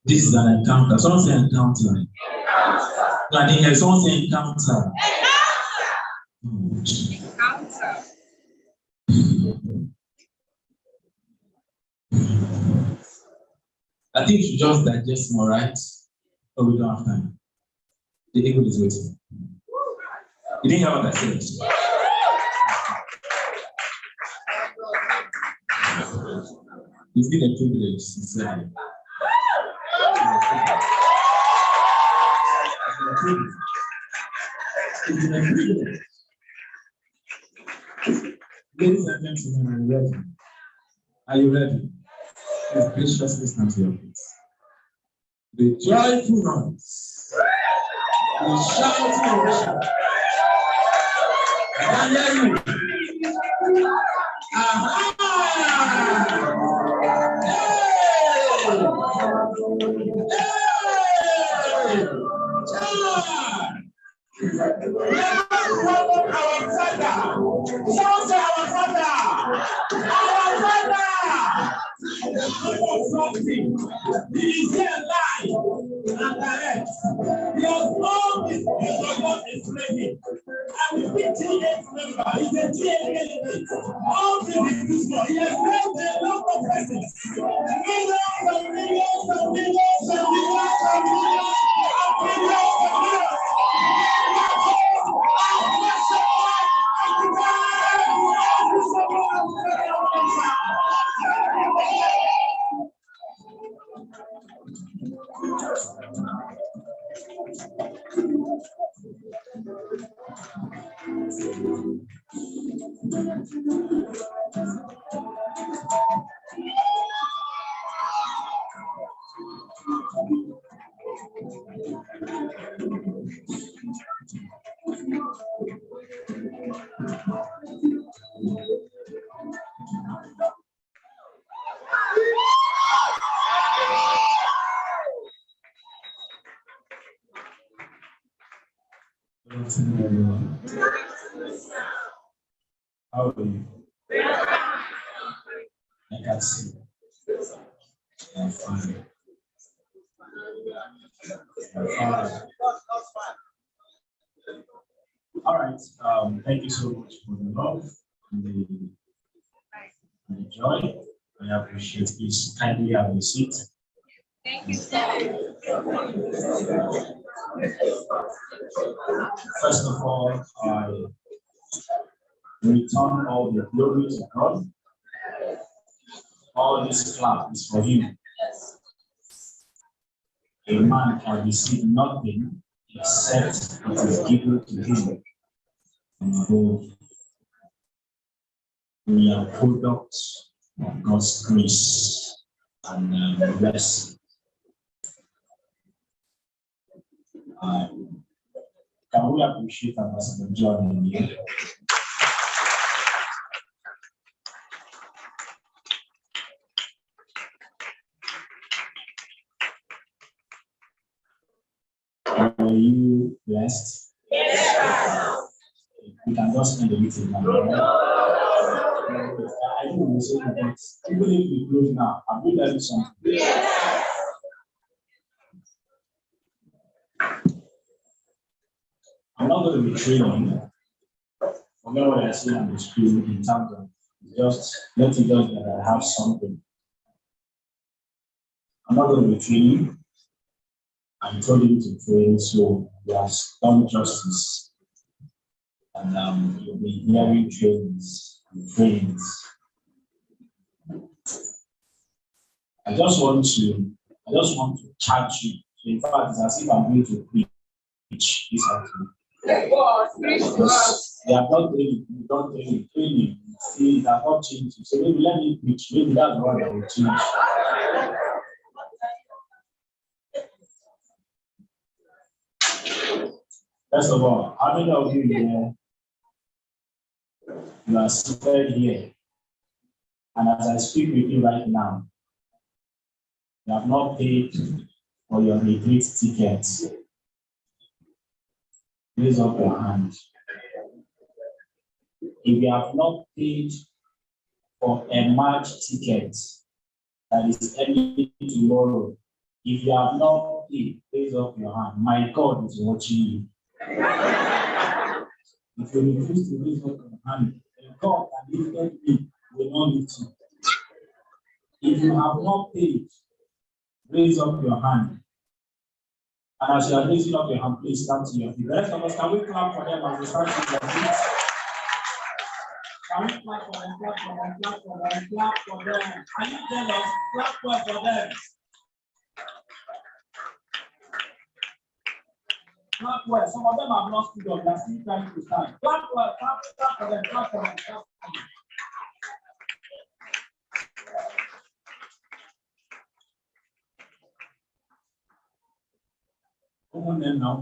This is an encounter. Someone say encounter. No, I didn't hear someone say encounter. Encounter. I think you should just digest more, right? But we don't have time. The eagle is waiting. You didn't hear what I said. It's been a privilege, sincerely. It's been a privilege. Ladies and gentlemen, are you ready? Are you ready? Please graciously stand to your feet. The joyful noise, the shouting of worship. I hear you. Aha! Our Father. Someone say our Father. Our Father. Something. He is here alive and direct. He has always been what is ready. And the 58th member is a DNA. All the this one. He has made a lot of presents. Millions and millions and millions and millions and millions and millions and millions. How are you? I can see. I'm fine. I'm fine. All right. Thank you so much for the love and the joy. I appreciate this. Kindly have a seat. Thank you, sir. First of all, I return all the glory to God. All this clap is for Him. A man can receive nothing except it is given to him from above. We are products of God's grace and mercy. Can we appreciate Ambassador John here? Are you blessed? Yes. We can just end the meeting now. Right? I know we say that even if we close now, have we learned something? Yes. I'm not going to be training. Forget what I say on the screen in terms of just let it just that I have something. I'm not going to be training. I'm told you to train, so we have done justice. And you'll be hearing trainings and trainings. I just want to charge you. So in fact, it's as if I'm going to preach this afternoon. They have not training, we don't training. See, it has not changed. So maybe let me preach. Maybe that's the one that will change. First of all, how many of you here, you are seated here, and as I speak with you right now, you have not paid for your retreat ticket? Raise up your hand. If you have not paid for a March ticket that is ending tomorrow, if you have not paid, raise up your hand. My God is watching you. If you refuse to raise up your hand, God that lifted me will not lift you. If you have not paid, raise up your hand. And as you are raising up your hand, please stand to your feet. The rest of us, can we clap for them as we stand to your feet? Can we clap for them, clap for them, clap for them, clap for them? Are you jealous? Clap for them. Clap well. Some of them have not stood up. They are still trying to stand. Clap well. Clap for them. Clap for them. Clap for them. Come on then now.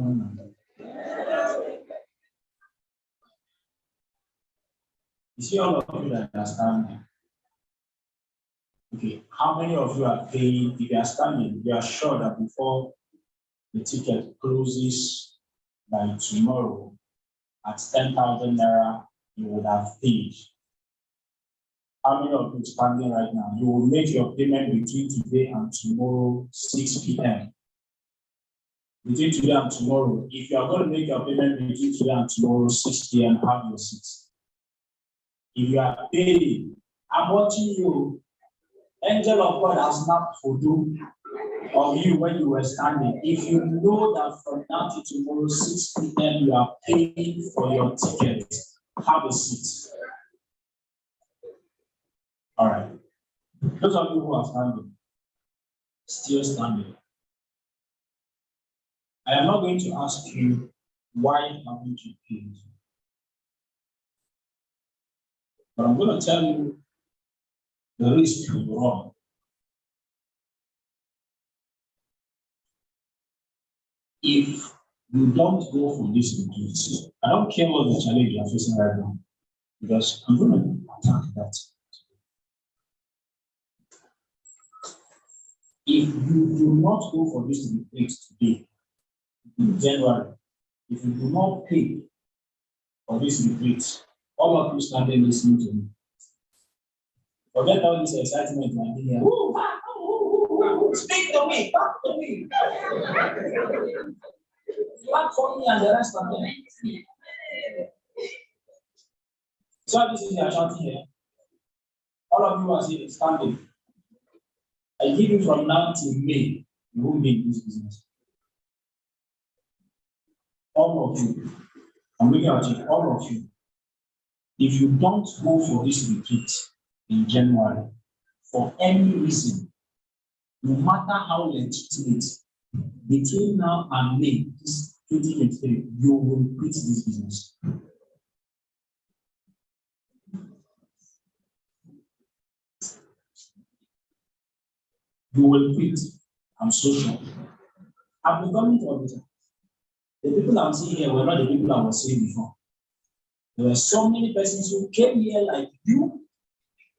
You see all of you that are standing. Okay, how many of you are paying? If you are standing, you are sure that before the ticket closes by tomorrow at 10,000 naira, you would have paid. How many of you standing right now? You will make your payment between today and tomorrow, 6 p.m. Between today and tomorrow, if you are going to make your payment between today and tomorrow, 6 p.m., have your seats. If you are paying, I'm watching you. Angel of God has snapped photo of you when you were standing. If you know that from now to tomorrow, 6 p.m., you are paying for your ticket, have a seat. All right. Those of you who are standing, still standing. I am not going to ask you why haven't you paid. But I'm going to tell you the risk you run. If you don't go for this retreat, I don't care what the challenge you are facing right now, because I'm going to attack that. If you do not go for this retreat today, in January, if you do not pay for this retreat, all of you standing listening to me, forget all this excitement like here. Speak to me, talk to me. Clap for me and the rest of them. So this is the shouting here. All of you are standing. I give you from now to May, you won't be in this business. All of you. I'm looking at you, all of you. If you don't go for this retreat in January, for any reason, no matter how legitimate, between now and May, this 2023, you will quit this business. You will quit. I'm so sure. I've been coming to all the time. The people I'm seeing here were not the people I was seeing before. There were so many persons who came here like you,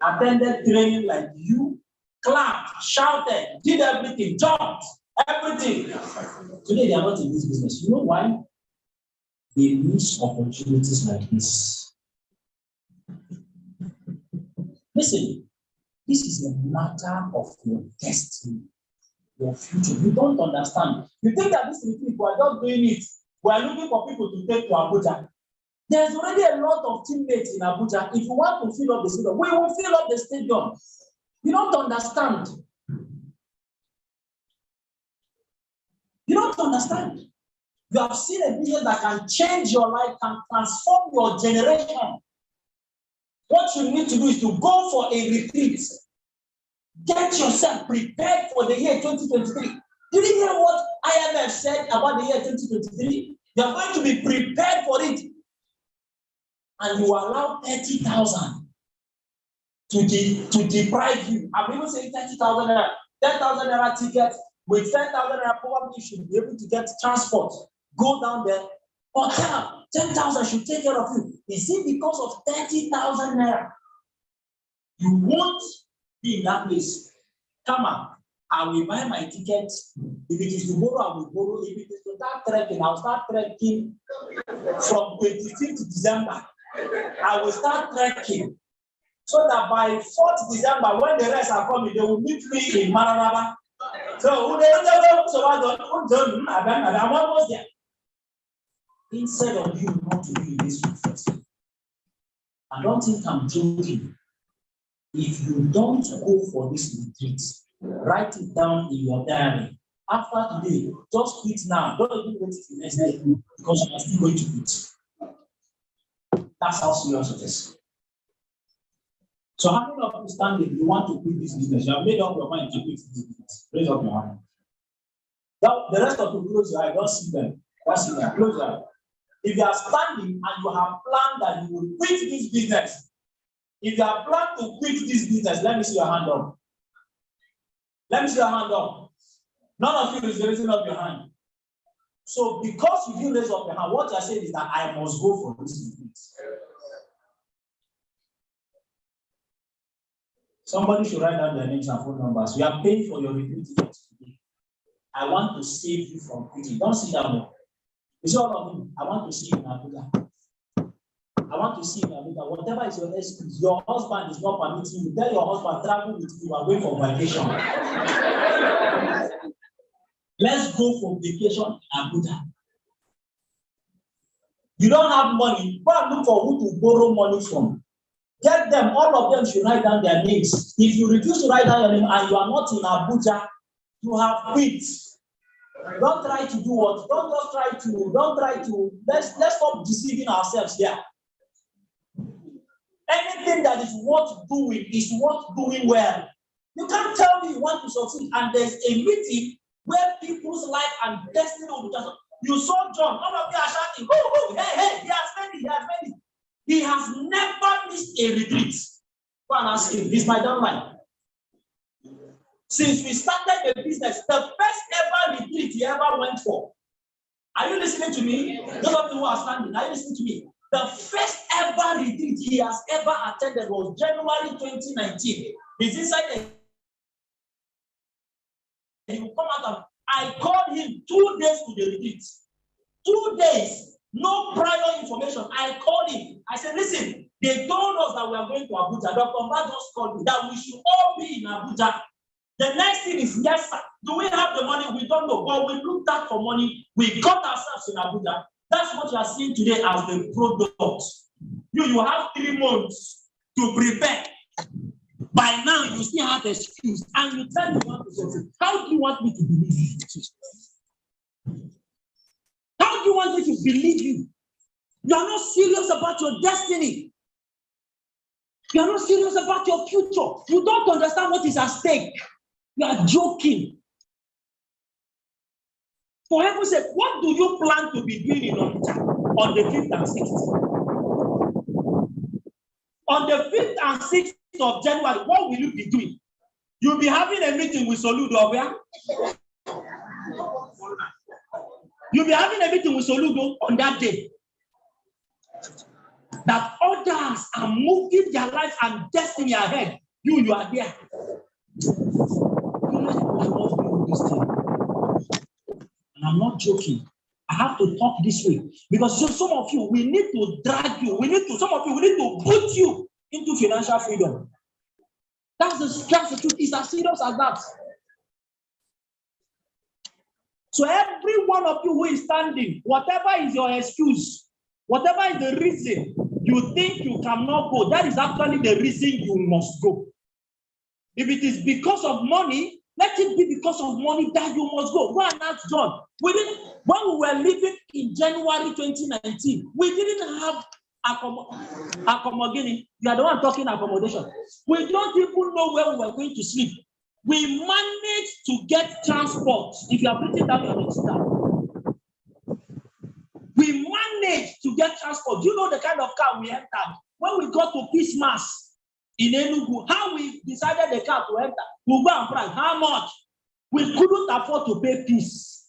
attended training like you, clapped, shouted, did everything, jumped, everything. Today they are not in this business. You know why? They miss opportunities like this. Listen, this is a matter of your destiny, your future. You don't understand. You think that these people are just doing it. We are looking for people to take to Abuja. There's already a lot of teammates in Abuja. If you want to fill up the stadium, we will fill up the stadium. You don't understand. You don't understand. You have seen a business that can change your life, can transform your generation. What you need to do is to go for a retreat. Get yourself prepared for the year 2023. Did you hear what IMF said about the year 2023? You are going to be prepared for it. And you allow 30,000 to deprive you. I'm even saying 30,000 naira, 10,000 naira ticket. With 10,000 naira, probably you should be able to get transport. Go down there. Hotel, 10,000 should take care of you. Is it because of 30,000 naira? You won't be in that place. Come on. I will buy my ticket. If it is to borrow, I will borrow. If it is to start trekking, I'll start trekking from 25th December. I will start trekking. So that by 4th December, when the rest are coming, they will meet me in Mararaba. So I'm almost there. Instead of you not to be in this first, I don't think I'm joking. If you don't go for this retreat, write it down in your diary. After today, just quit now. Don't even wait till next day because you are still going to quit. That's how serious it is. So how many of you standing, you want to quit this business? You have made up your mind to quit this business. Raise up your hand. Now, the rest of you close your eyes. Don't see them. Don't see them. Close your eyes. If you are standing and you have planned that you will quit this business, if you have planned to quit this business, let me see your hand up. Let me see your hand up. None of you is raising up your hand. So because you didn't raise up your hand, what you are saying is that I must go for this business. Somebody should write down their names and phone numbers. We are paying for your retreat today. I want to save you from quitting. Don't sit down. You see all of you. I want to see you in Abuja. I want to see you in Abuja. Whatever is your excuse, your husband is not permitting you. Tell your husband, travel with you away from vacation. Let's go for vacation in Abuja. You don't have money, go and look for who to borrow money from. Get them, all of them should write down their names. If you refuse to write down your name and you are not in Abuja, you have quit. Don't try to do what? Don't try to, let's stop deceiving ourselves here. Anything that is worth doing is worth doing well. You can't tell me you want to succeed and there's a meeting where people's life and destiny will be transformed. You saw John, all of you are shouting, oh, hey, he has made it. He has never missed a retreat. Go and ask him, this is my downline. Since we started the business, the first ever retreat he ever went for. Are you listening to me? Those of you who are standing, are you listening to me? The first ever retreat he has ever attended was January 2019. He's inside the. He will come out and I called him 2 days to the retreat. 2 days, no prior information. I called him. I said, listen, they told us that we are going to Abuja. Dr. Mba just called me that we should all be in Abuja. The next thing is, yes, sir. Do we have the money? We don't know. But we looked out for money. We got ourselves in Abuja. That's what you are seeing today as the product. You have 3 months to prepare. By now, you still have excuse. And you tell me what to say. How do you want me to believe you? How do you want me to believe you? You are not serious about your destiny. You are not serious about your future. You don't understand what is at stake. You are joking. For heaven's sake, what do you plan to be doing in Onitsha on the 5th and 6th? On the 5th and 6th of January, what will you be doing? You'll be having a meeting with Soludo. You'll be having a meeting with Soludo on that day. That others are moving their life and destiny ahead. You are there. You cannot do this thing. And I'm not joking. I have to talk this way because some of you, we need to drag you. Some of you, we need to put you into financial freedom. That's the truth. It's as serious as that. So every one of you who is standing, whatever is your excuse, whatever is the reason you think you cannot go, that is actually the reason you must go. If it is because of money, let it be because of money that you must go. Go and ask John. When we were living in January 2019, we didn't have accommodation. You are the one talking accommodation. We don't even know where we were going to sleep. We managed to get transport. If you are written down your notes down, we managed to get transport. Do you know the kind of car we entered? When we got to Peace Mass in Enugu, how we decided the car to enter? We go and price. How much? We couldn't afford to pay Peace.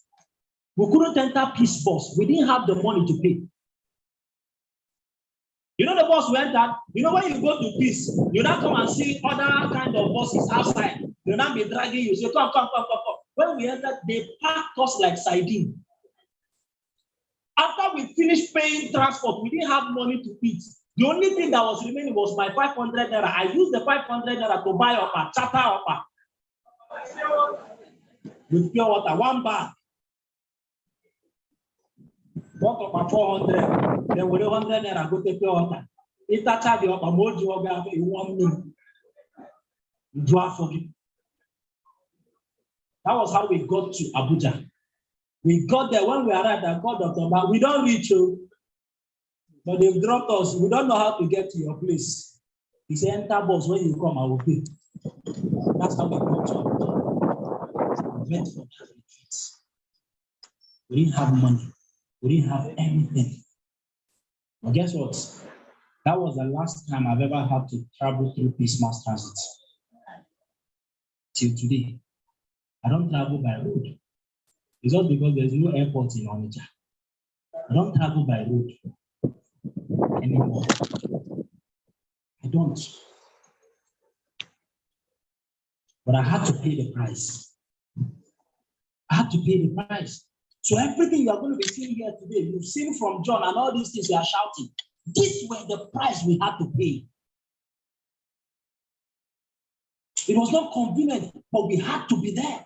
We couldn't enter Peace bus. We didn't have the money to pay. You know the bus we entered? You know when you go to Peace, you now come and see other kind of buses outside. They'll not be dragging you. Say, come. When we entered, they packed us like sardine. After we finished paying transport, we didn't have money to eat. The only thing that was remaining was my 500 naira. I used the 500 naira to buy up a charter upper with pure water, one bag. Walk up at 400. Then with 100 naira, go to pure water. If that charge the upper, more you have in 1 minute. Draw for you. That was how we got to Abuja. We got there when we arrived at God of Tomba. We don't reach you, but they've dropped us. We don't know how to get to your place. He said, enter bus, when you come, I will pay. That's how we got to Abuja. We went for that retreat. We didn't have money. We didn't have anything. But guess what? That was the last time I've ever had to travel through Peace Mass Transit. Till today. I don't travel by road. It's just because there's no airport in Onitsha. I don't travel by road anymore. I don't. But I had to pay the price. I had to pay the price. So everything you are going to be seeing here today, you've seen from John and all these things you are shouting. These were the price we had to pay. It was not convenient, but we had to be there.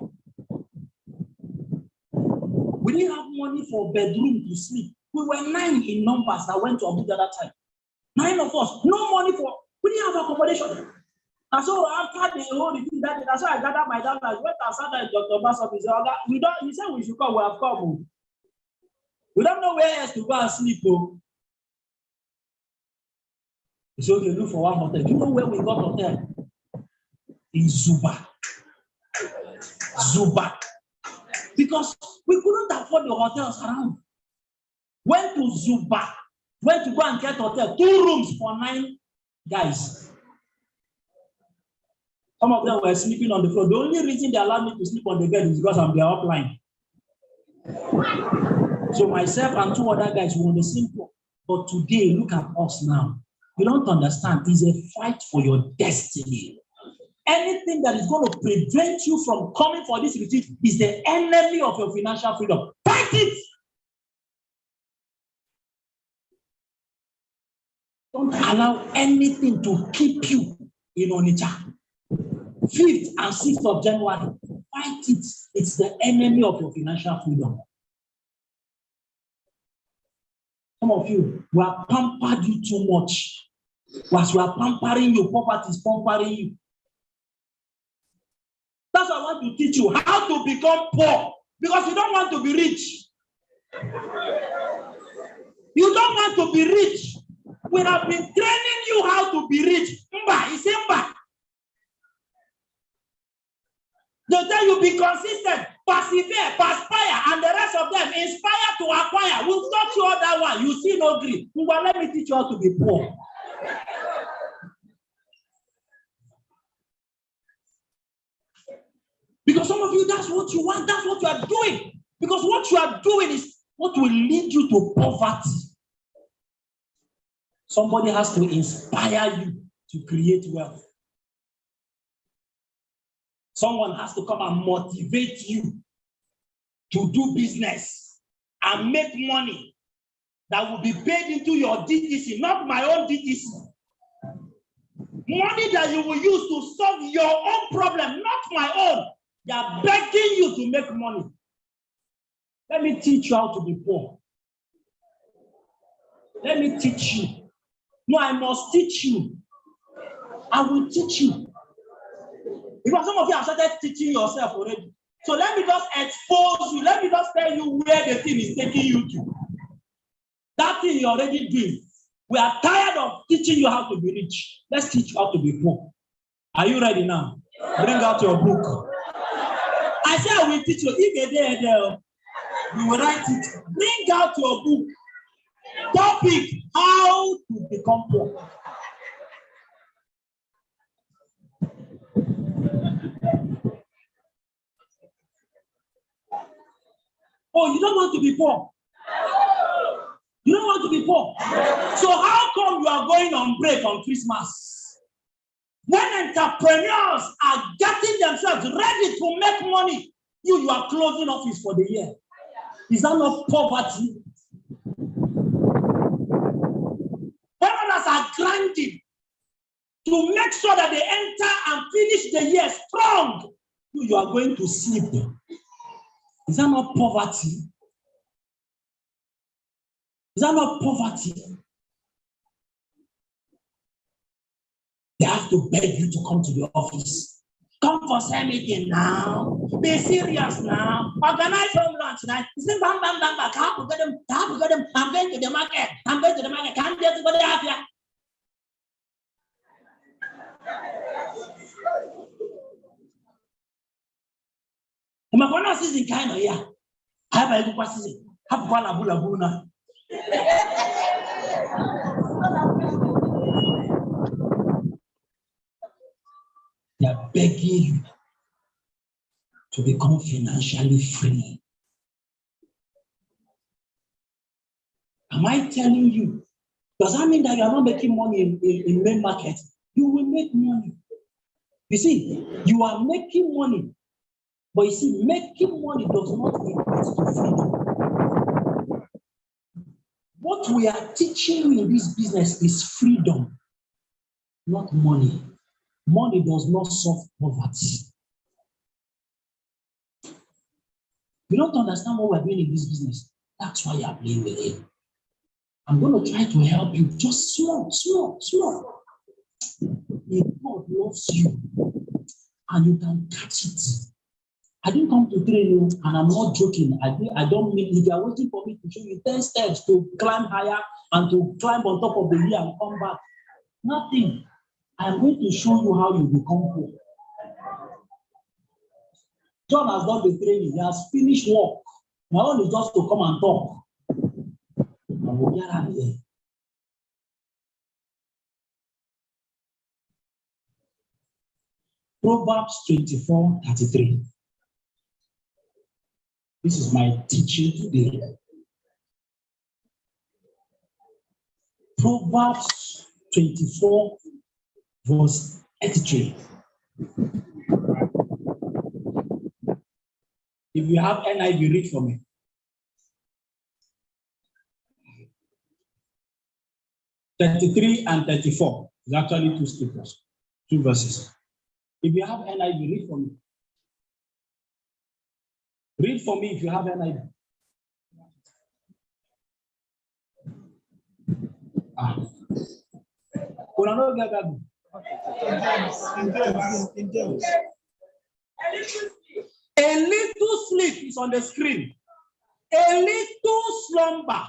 We didn't have money for a bedroom to sleep. We were 9 in numbers that went to Abuja that time. 9 of us, no money for, we didn't have accommodation. And so after the whole thing, that's why I gathered my dad. I went and sat down in Dr. Bass office. He said we should come, we have come. We don't know where else to go and sleep. He said, okay, look for one hotel. Do you know where we got hotel? In Zuba. Because we couldn't afford the hotels around. Went to Zuba. Went to go and get hotel. 2 rooms for 9 guys. Some of them were sleeping on the floor. The only reason they allowed me to sleep on the bed is because I'm their upline. So myself and 2 other guys were on the same floor. But today, look at us now. You don't understand. It's a fight for your destiny. Anything that is going to prevent you from coming for this retreat is the enemy of your financial freedom. Fight it! Don't allow anything to keep you in Onitsha. 5th and 6th of January. Fight it. It's the enemy of your financial freedom. Some of you, we have pampered you too much. Whilst we are pampering you, poverty is pampering you. That's why I want to teach you how to become poor. Because you don't want to be rich. You don't want to be rich. We have been training you how to be rich. It's Mba. They tell you be consistent, persevere, perspire, and the rest of them inspire to acquire. We'll taught you all that one. You see no greed. But let me teach you how to be poor. Because some of you, that's what you want, that's what you are doing. Because what you are doing is What will lead you to poverty? Somebody has to inspire you to create wealth. Someone has to come and motivate you to do business and make money that will be paid into your DTC, not my own DTC. Money that you will use to solve your own problem, not my own. They are begging you to make money. Let me teach you how to be poor. Let me teach you. No, I must teach you. I will teach you. Because some of you have started teaching yourself already. So let me just expose you. Let me just tell you where the thing is taking you to. That thing you're already doing. We are tired of teaching you how to be rich. Let's teach you how to be poor. Are you ready now? Bring out your book. I say I will teach you. If you're there, you will write it. Bring out your book. Topic: how to become poor. Oh, you don't want to be poor. You don't want to be poor. So how come you are going on break on Christmas? When entrepreneurs are getting themselves ready to make money, you are closing office for the year. Is that not poverty? When others are grinding to make sure that they enter and finish the year strong, you are going to sleep. Is that not poverty? Is that not poverty? They have to beg you to come to the office. Come for sale meeting now. Be serious now. Organize home lunch now. Bam, bam, bam, bam. How to get them? How to get them? I'm going to the market. I'm going to the market. Can't get to go there here. My corner season kind of here. I have a good season. Have one abula buna. They are begging you to become financially free. Am I telling you? Does that mean that you are not making money in main market? You will make money. You see, you are making money. But you see, making money does not equate to freedom. What we are teaching you in this business is freedom, not money. Money does not solve poverty. You don't understand what we're doing in this business. That's why you are playing with it. I'm going to try to help you just small. If God loves you and you can catch it. I didn't come to train you, and I'm not joking. I don't mean if you are waiting for me to show you 10 steps to climb higher and to climb on top of the hill and come back. Nothing. I am going to show you how you become poor. John has done the training. He has finished work. My own is just to come and talk. And we'll get out of here. Proverbs 24:33. This is my teaching today. Proverbs 24, verse 83. If you have NIV, read for me. 33 and 34 is actually two scriptures, two verses. If you have NIV, read for me. Read for me if you have NIV. A little sleep is on the screen. A little slumber.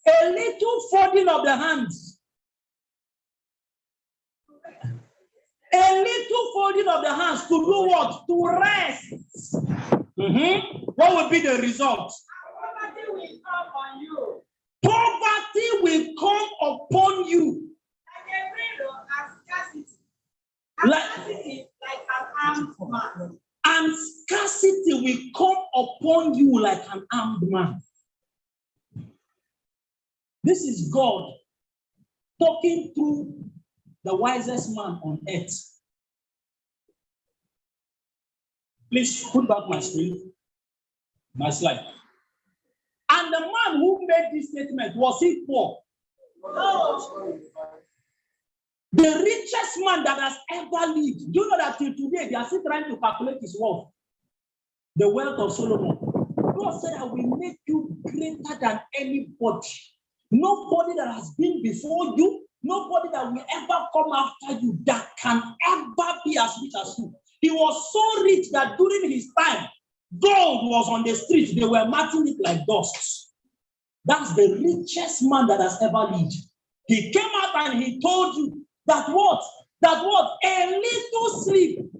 A little folding of the hands. A little folding of the hands to do what? To rest. What will be the result? Poverty will come on you. Poverty will come upon you. Like an armed man. and scarcity will come upon you like an armed man. This is God talking through the wisest man on earth. Please put back my screen, my slide. And the man who made this statement, was he poor? No. The richest man that has ever lived. Do you know that till today they are still trying to calculate his wealth? The wealth of Solomon. God said, I will make you greater than anybody. Nobody that has been before you, nobody that will ever come after you that can ever be as rich as you. He was so rich that during his time, gold was on the streets. They were marking it like dust. That's the richest man that has ever lived. He came out and he told you that what? That what? A little sleep,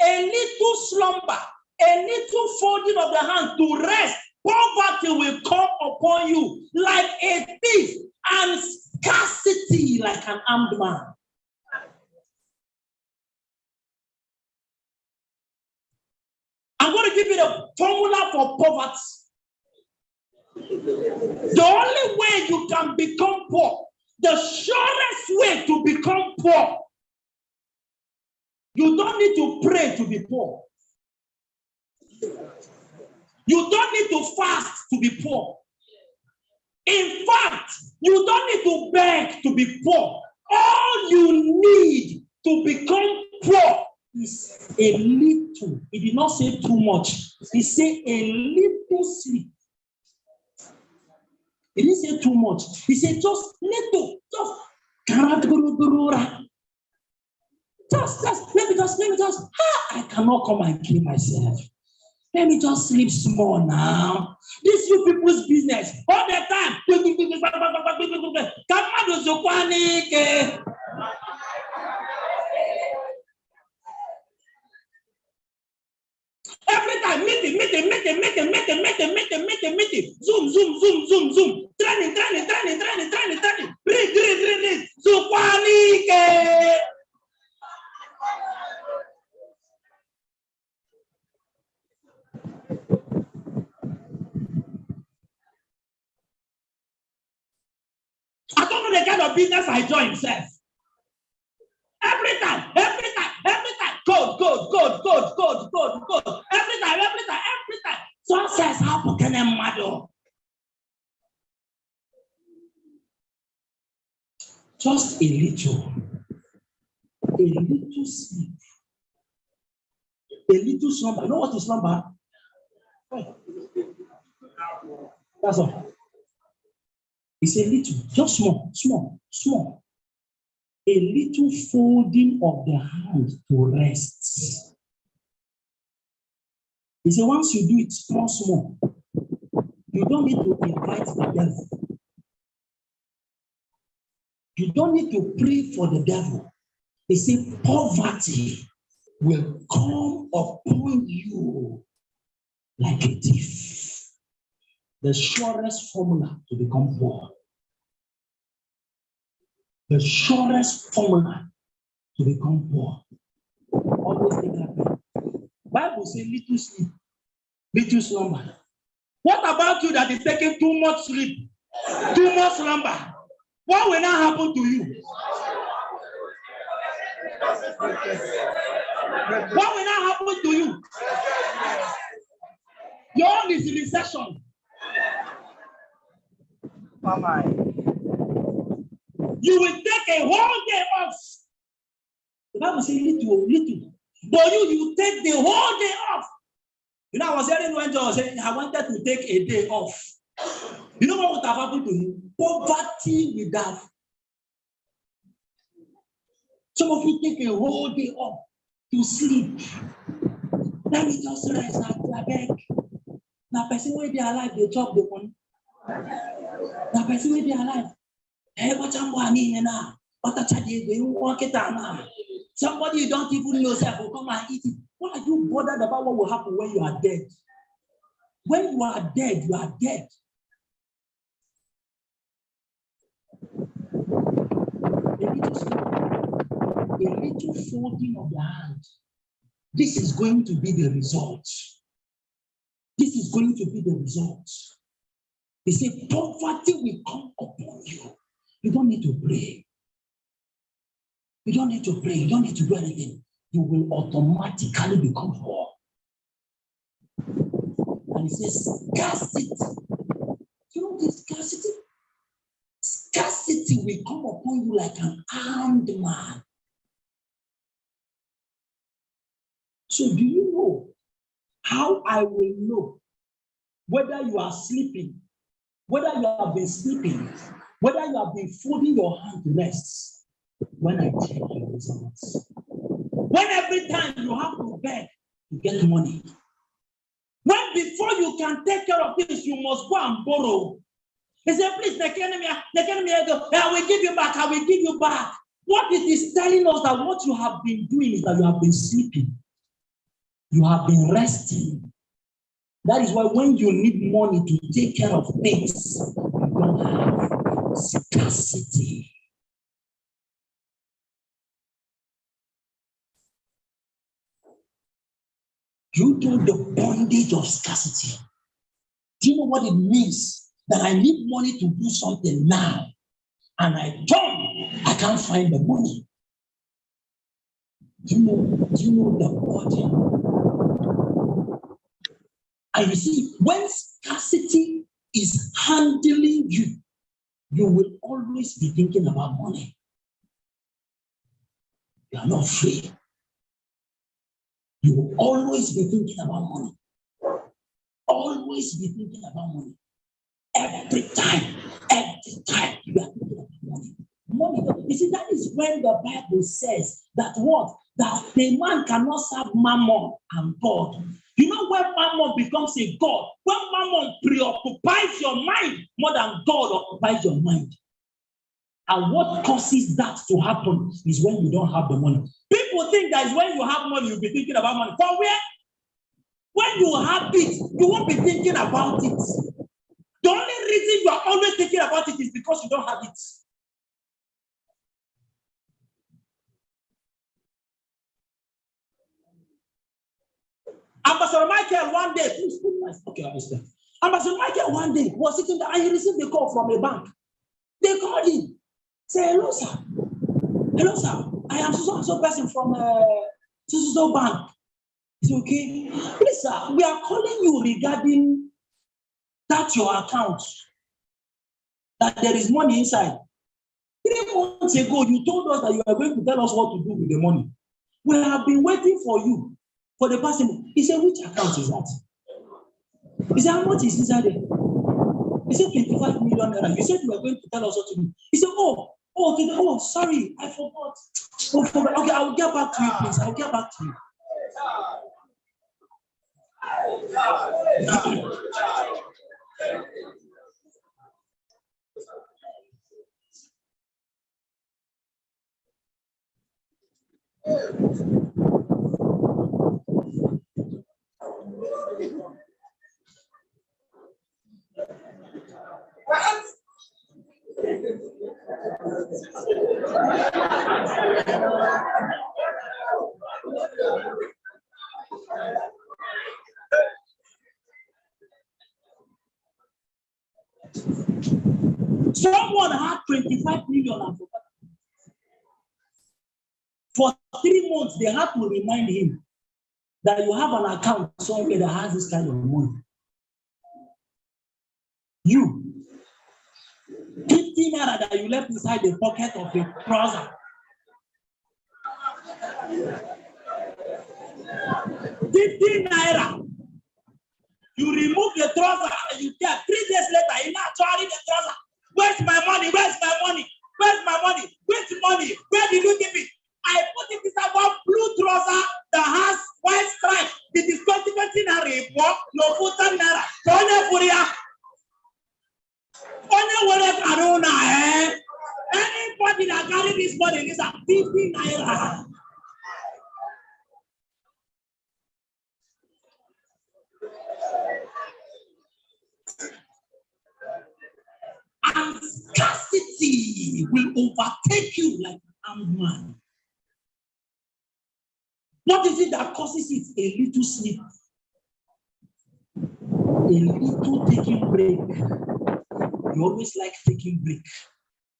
a little slumber, a little folding of the hand to rest. Poverty will come upon you like a thief, and scarcity like an armed man. I'm going to give you the formula for poverty. The only way you can become poor, the surest way to become poor, you don't need to pray to be poor. You don't need to fast to be poor. In fact, you don't need to beg to be poor. All you need to become poor is a little. He did not say too much. He said a little sleep. He didn't say too much. He said just little. Let me just. I cannot come and kill myself. Let me just sleep small now. This you people's business. All the time. Every time, meeting. Zoom. Training. Read. Zukwanike. I don't know the kind of business I join, sir. Every time. Code. Every time. Success happen can matter. Just a little sleep, a little slumber. You know what is slumber? That's all. It's a little, just small. A little folding of the hand to rest. He said, once you do it small, you don't need to invite the devil. You don't need to pray for the devil. He said, poverty will come upon you like a thief. The surest formula to become poor. The surest formula to become poor. Always take that pen. Bible says little sleep, little slumber. What about you that is taking too much sleep, too much slumber? What will not happen to you? What will not happen to you? Your own is in recession. You will take a whole day off. The Bible says little. But you take the whole day off. You know, I was hearing one John saying, I wanted to take a day off. You know what would have happened to him? Poverty would have. Some of you take a whole day off to sleep. Let me just rest at the bed. Now, person will be alive, they chop the money. Now, person will be alive. Hey, what's happening now? What a child you walk it down now. Somebody you don't even know yourself will come and eat it. Why are you bothered about what will happen when you are dead? When you are dead, you are dead. A little folding of the hand This is going to be the result. This is going to be the result. They say poverty will come upon you. You don't need to pray. You don't need to pray. You don't need to do anything. You will automatically become poor. And it says scarcity. You know this scarcity? Scarcity will come upon you like an armed man. So do you know how I will know whether you are sleeping, whether you have been sleeping, whether you have been folding your hand to rest? When I check your results. When every time you have to beg to get money. When before you can take care of this, you must go and borrow. He said, please, I will give you back, I will give you back. What it is telling us that what you have been doing is that you have been sleeping. You have been resting. That is why when you need money to take care of things, you don't have scarcity. You know the bondage of scarcity. Do you know what it means? That I need money to do something now, and I can't find the money. Do you know the burden? And you see, when scarcity is handling you, you will always be thinking about money. You are not free. You will always be thinking about money. Always be thinking about money. Every time you are thinking about money. Money. You see, that is when the Bible says that what? That the man cannot serve mammon and God. You know when mammon becomes a God? When mammon preoccupies your mind more than God occupies your mind. And what causes that to happen is when you don't have the money. People think that is when you have money, you'll be thinking about money. For where? When you have it, you won't be thinking about it. The only reason you are always thinking about it is because you don't have it. Ambassador Michael one day, okay, I understand. Ambassador Michael one day was sitting there and he received a call from a bank. They called him, say, hello, sir. Hello, sir. I am so person from so bank. It's okay. Please, sir, we are calling you regarding that your account, that there is money inside. 3 months ago, you told us that you are going to tell us what to do with the money. We have been waiting for you for the person. He said, which account is that? He said, how much is inside there? He said, 25 million naira. You said you were going to tell us what to do. He said, oh, sorry, I forgot. Okay, I will get back to you, please. I will get back to you. Someone had 25 million and forgot. For 3 months, they had to remind him that you have an account somewhere that has this kind of money. You, 50 naira that you left inside the pocket of a trouser. 15 naira. You remove the trouser and you get 3 days later, you're not trying the trouser. Where's my money? Where's my money? Where's my money? Where's the money? Where did you give it? I put it inside one blue trouser that has white stripe. It is 20 naira. No 40 naira. Anybody that carry this money is at 50 naira. And scarcity will overtake you like an armed man. What is it that causes it? A little sleep. A little taking break. You always like taking break.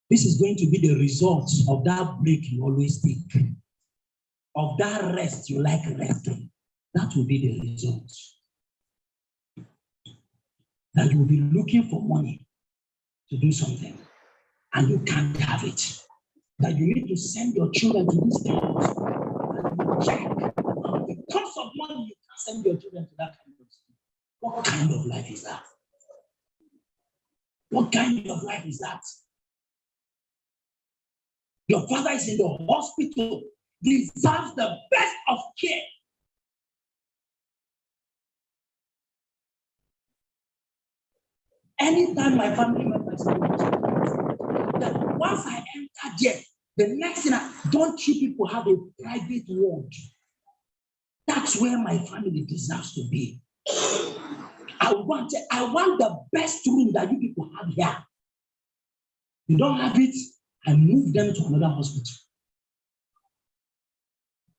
This is going to be the result of that break you always take. Of that rest you like resting. That will be the result. That you will be looking for money to do something and you can't have it. That you need to send your children to this kind of school and you check. Because of money, you can't send your children to that kind of school. What kind of life is that? What kind of life is that? Your father is in the hospital, deserves the best of care. Anytime my family members say that once I enter there, the next thing don't you people have a private ward? That's where my family deserves to be. I want the best room that you people have here. You don't have it, I move them to another hospital.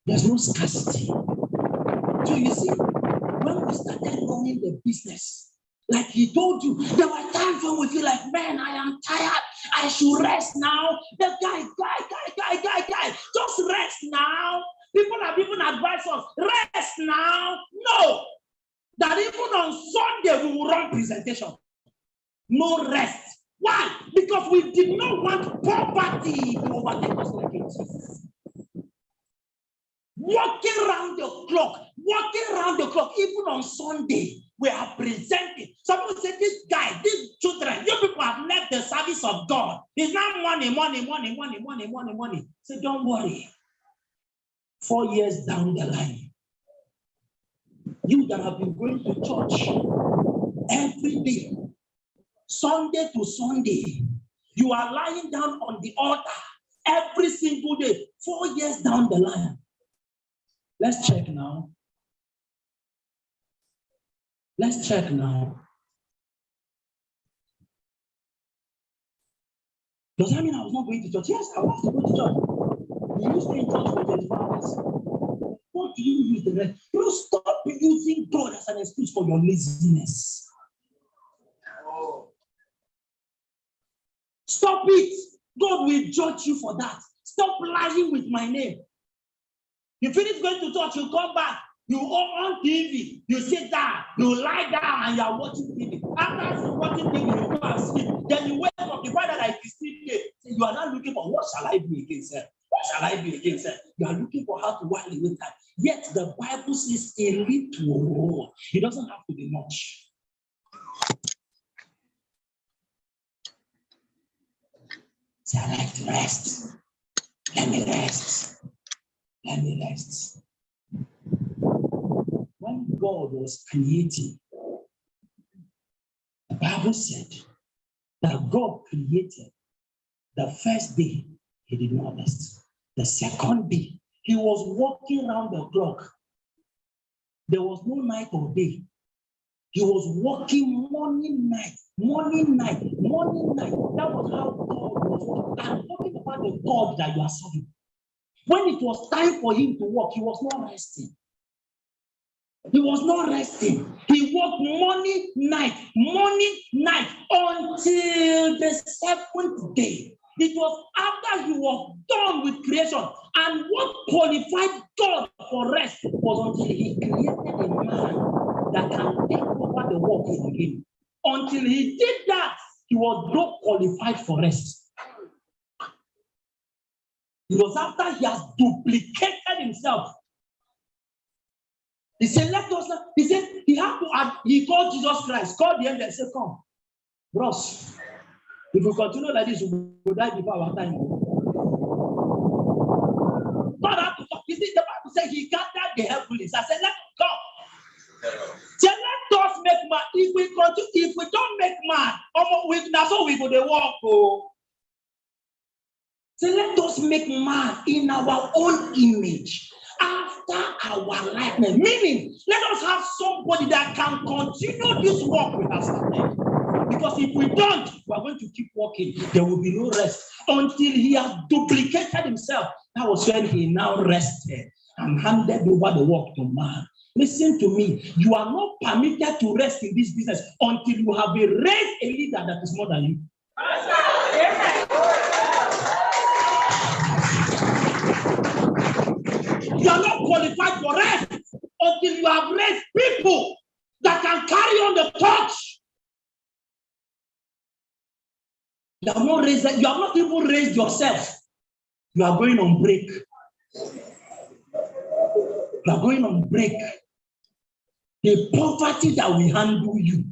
There's no scarcity. So you see, when we started running the business, like he told you, there were times when we feel like, man, I am tired. I should rest now. The guy, just rest now. People have even advised us, rest now. No. That even on Sunday we will run presentation. No rest. Why? Because we did not want poverty to overtake us like it is. Walking around the clock, even on Sunday, we are presenting. Some people say, this guy, these children, you people have left the service of God. It's not money. So don't worry. 4 years down the line, you that have been going to church every day, Sunday to Sunday, you are lying down on the altar every single day, 4 years down the line. Let's check now. Does that mean I was not going to church? Yes, I was to go to church. You used to in church for 24 hours. What do you use the rest? You stop using God as an excuse for your laziness. Stop it. God will judge you for that. Stop lying with my name. You finish going to church, you come back, you go on TV, you sit down, you lie down, and you are watching TV. After watching TV, you go and sleep. Then you wake up, you find out that it's still there. So you are not looking for what shall I do again, sir? What shall I do again, sir? You are looking for how to while away time. Yet the Bible says a little. It doesn't have to be much. So I like to rest. Let me rest. When God was creating, the Bible said that God created the first day, he did not rest. The second day, he was walking around the clock. There was no night or day. He was walking morning, night. That was how God was walking. I'm talking about the God that you are serving. When it was time for him to walk, he was not resting. He walked morning, night, until the seventh day. It was after he was done with creation. And what qualified God for rest was until he created a man that can take over the work again. Until he did that, he was not qualified for rest. It was after he has duplicated himself. He said, he had to add, he called Jesus Christ, called the angel and said, come, bros, if we continue like this, we will die before our time. God had to come. You see, the Bible said he gathered the heavenlies. I said, let us come. Say, let us make man. If we don't make man, that's how we go to walk. Oh. So let us make man in our own image, after our likeness. Meaning, let us have somebody that can continue this work we have started. Because if we don't, we are going to keep working. There will be no rest until he has duplicated himself. That was when he now rested. and handed over the work to man. Listen to me. You are not permitted to rest in this business until you have raised a leader that is more than you. You are not qualified for rest until you have raised people that can carry on the torch. You have not raised that. You have not even raised yourself. You are going on break. You are going on break. The poverty that will handle you.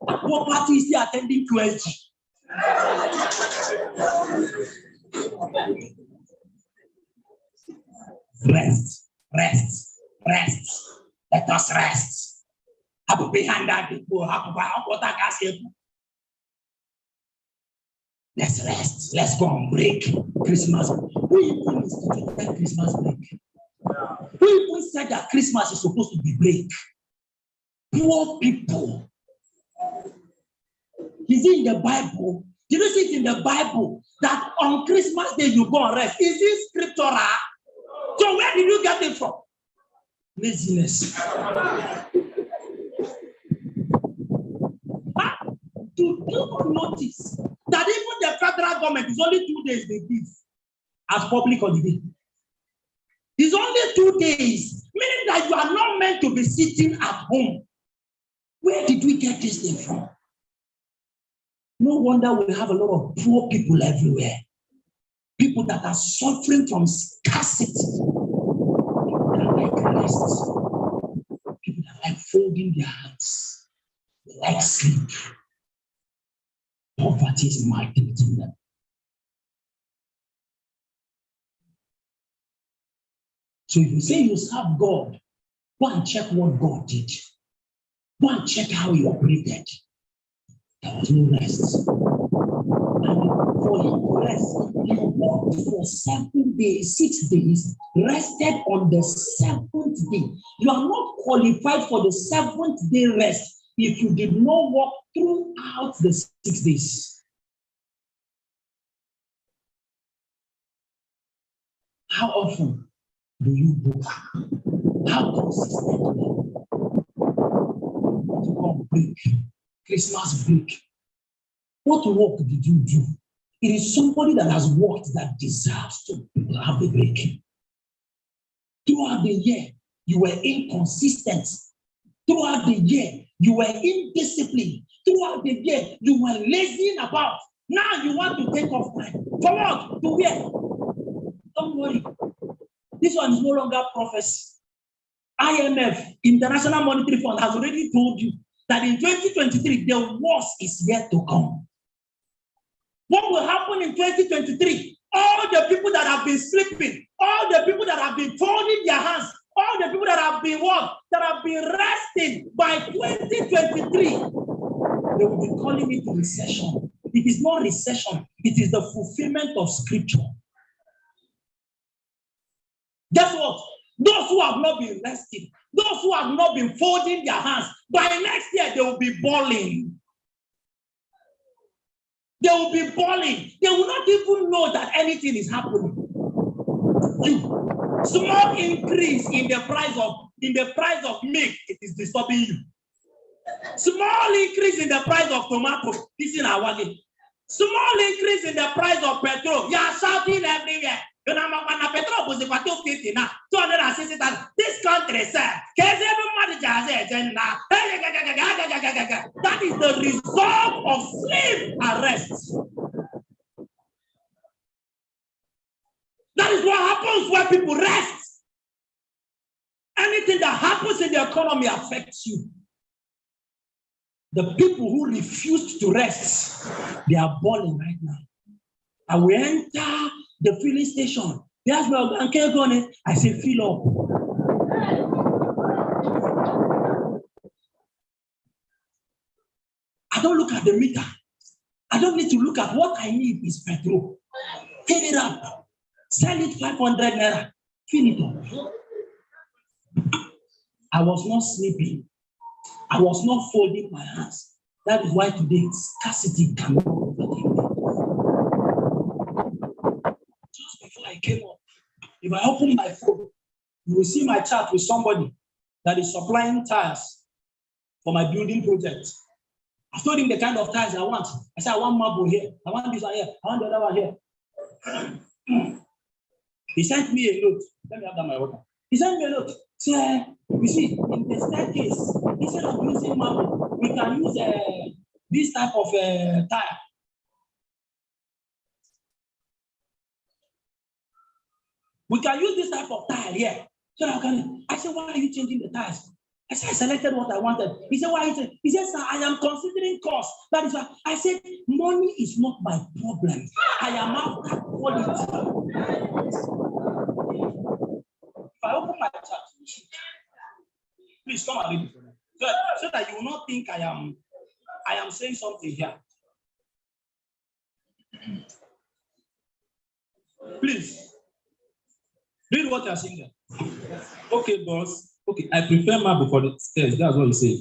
That poverty is still attending to SG. Rest, rest, rest. Let us rest. Let's rest. Let's go on break. Christmas. Who even instituted Christmas break? Who even said that Christmas is supposed to be break? Poor people. Is it in the Bible? Did you see it in the Bible that on Christmas Day you go and rest? Is it scriptural? So where did you get it from? Laziness. Do you notice that even the federal government is only 2 days they give as public holiday? It's only 2 days, meaning that you are not meant to be sitting at home. Where did we get this thing from? No wonder we have a lot of poor people everywhere. People that are suffering from scarcity. People that like rest. People that like folding their hands. They like sleep. Poverty is maltreating them. So if you say you serve God, go and check what God did. Go and check how he operated. There was no rest. And for him to rest, he worked for 7 days, 6 days, rested on the 7th day. You are not qualified for the 7th day rest if you did not work throughout the 6 days. How often do you book? How consistently? To come break, Christmas break. What work did you do? It is somebody that has worked that deserves to have a break. Throughout the year, you were inconsistent. Throughout the year, you were indisciplined. Throughout the year, you were lazying about. Now you want to take off time. For what? To where? Don't worry. This one is no longer prophecy. IMF, International Monetary Fund, has already told you that in 2023, the worst is yet to come. What will happen in 2023? All the people that have been sleeping, all the people that have been folding their hands, all the people that have been what? That have been resting by 2023, they will be calling it recession. It is not recession, it is the fulfillment of scripture. Guess what? Those who have not been resting, those who have not been folding their hands, by next year they will be bawling. They will be bawling. They will not even know that anything is happening. Small increase in the price of milk, it is disturbing you. Small increase in the price of tomato, this is our wagon. Small increase in the price of petrol, you are shouting everywhere. This country, sir. That is the result of slave arrest. That is what happens when people rest. Anything that happens in the economy affects you. The people who refused to rest, they are balling right now. And we enter the filling station. They ask me, I say, fill up. I don't look at the meter. I don't need to look at what I need is petrol. Fill it up. Sell it 500 naira. Fill it up. I was not sleeping. I was not folding my hands. That is why today scarcity cannot overtake me. came up. If I open my phone, you will see my chat with somebody that is supplying tires for my building project. I told him the kind of tires I want. I said, I want marble here. I want this one here. I want the other one here. He sent me a note. Let me have that my water. He sent me a note. Say, you see, in the staircase, instead of using marble, we can use this type of tire. We can use this type of tire here. So I said, why are you changing the tires? I said, I selected what I wanted. He said, why? He said, sir, I am considering cost. That is why I said, money is not my problem. I am after quality. If I open my chat, please come and read it for me. So that you will not think I am saying something here. Please read what you are saying there. Okay, boss. Okay, I prefer marble for the stairs. That's what he said.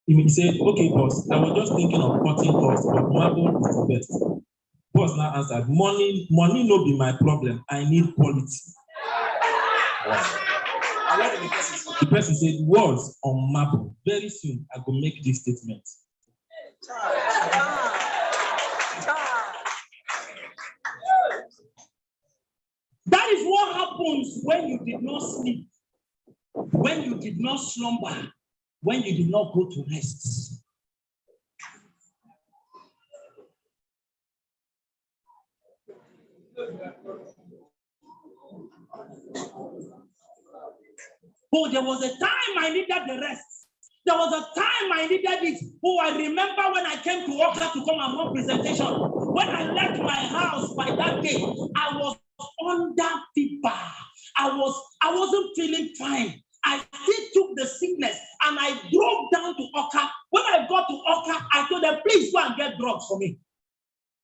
He said, okay, boss, I was just thinking of cutting costs, but marble is the best. Boss now answered, money no be my problem. I need quality. The person said, words on marble. Very soon, I will make this statement. That is what happens when you did not sleep, when you did not slumber, when you did not go to rest. Oh, there was a time I needed the rest. There was a time I needed it. Oh, I remember when I came to Oka to come and run presentation. When I left my house by that day, I was under fever. I wasn't feeling fine. I still took the sickness and I drove down to Oka. When I got to Oka, I told them, please go and get drugs for me.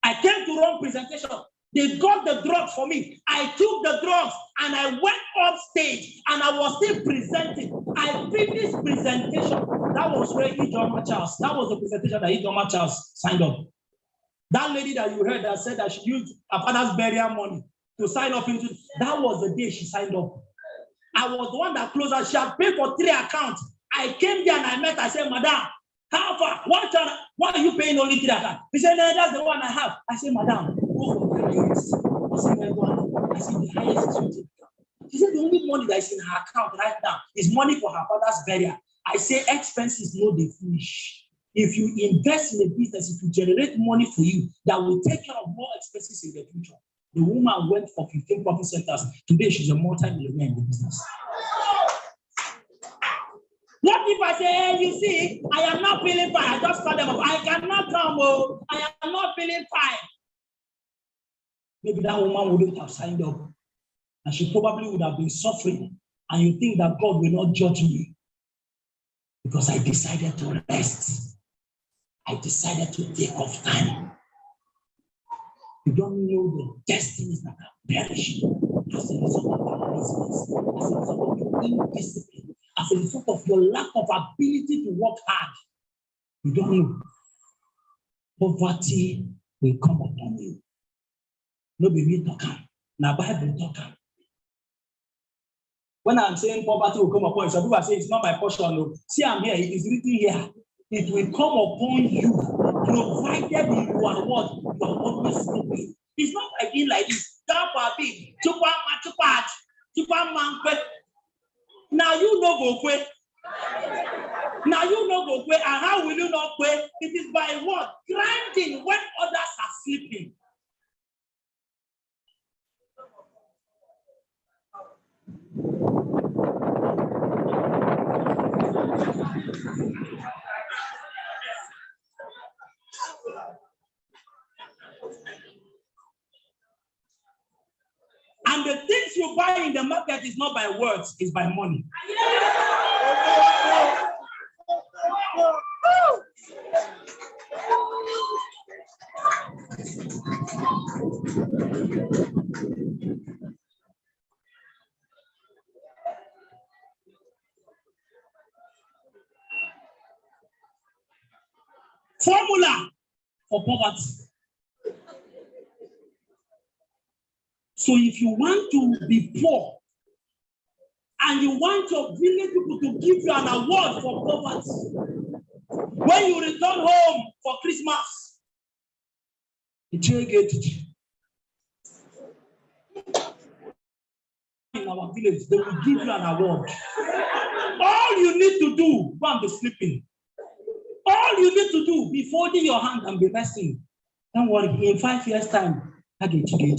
I came to run presentation. They got the drugs for me. I took the drugs and I went off stage and I was still presenting. I finished presentation. That was where Ijoma Charles, that was the presentation that Ijoma Charles signed up. That lady that you heard that said that she used her father's burial money to sign up into, that was the day she signed up. I was the one that closed her. She had paid for 3 accounts. I came there and I met her. I said, Madam, how far? Why are you paying only 3 accounts? He said, no, that's the one I have. I said, Madam, go for the highest. I said, I said, the highest is 20 accounts. She said, the only money that is in her account right now is money for her father's burial. I say, expenses, no, they finish. If you invest in a business, if you generate money for you, that will take care of more expenses in the future. The woman went for 15 profit centers. Today, she's a multi-millionaire in the business. What if I say, hey, you see, I am not feeling fine. I just call them up. I cannot come. Oh, I am not feeling fine. Maybe that woman wouldn't have signed up. And she probably would have been suffering. And you think that God will not judge me. Because I decided to rest. I decided to take off time. You don't know the destinies that are perishing as a result of our laziness, as a result of your indiscipline, as a result of your lack of ability to work hard. You don't know. Poverty will come upon you. No be me talking. Now Bible talking. When I'm saying poverty will come upon you, some people say it's not my portion. No. See, I'm here. It is written here. It will come upon you, provided you are what? You are always moving. It's not like being like this. Now you know go quick. Now you know go quick. And how will you not quick? It is by what? Grinding when others are sleeping. And the things you buy in the market is not by words, it's by money. Formula for poverty. So if you want to be poor, and you want your village people to give you an award for poverty, when you return home for Christmas, in our village, they will give you an award. All you need to do, go and be sleeping. All you need to do, be folding your hand and be resting. Don't worry, in 5 years' time, I get you.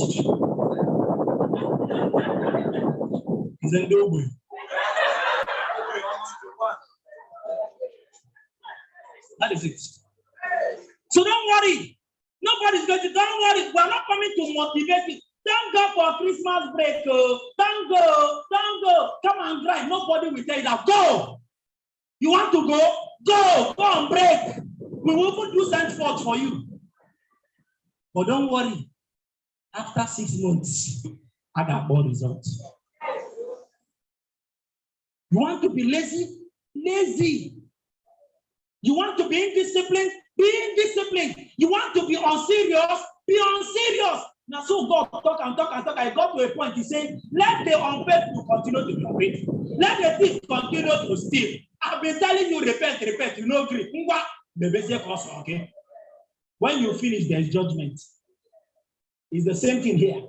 That is it. So don't worry. Nobody's going to, don't worry. We're not coming to motivate you. Don't go for Christmas break. Don't go. Come and drive. Nobody will tell you that. Go. You want to go? Go on break. We will even do send forth for you. But don't worry. After 6 months, I got more results. You want to be lazy? Lazy. You want to be indisciplined? Be indisciplined. You want to be unserious? Be unserious. Now, so God talk. I got to a point, he said, let the unfaithful continue to be unfaithful. Let the thief continue to steal. I've been telling you, repent, you know, agree. Okay? When you finish, there's judgment. It's the same thing here.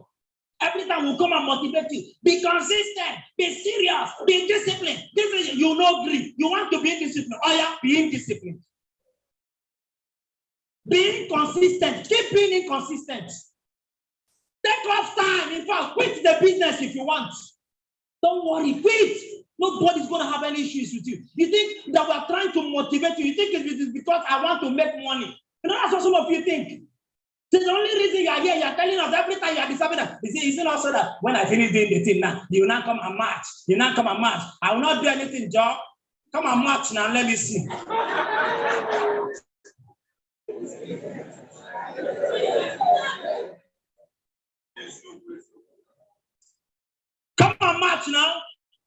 Every time we come and motivate you, be consistent, be serious, be disciplined. You know, agree. You want to be indisciplined. Oh yeah, be indisciplined. Be inconsistent. Keep being inconsistent. Take off time. In fact, quit the business if you want. Don't worry, quit. Nobody's going to have any issues with you. You think that we're trying to motivate you. You think it's because I want to make money. You know, that's what some of you think. The only reason you are here, you are telling us every time you are disturbing us. Is it also that when I finish doing the thing now, you will not come and march. You will not come and march. I will not do anything, Joe. Come and march now, let me see. Come and march now.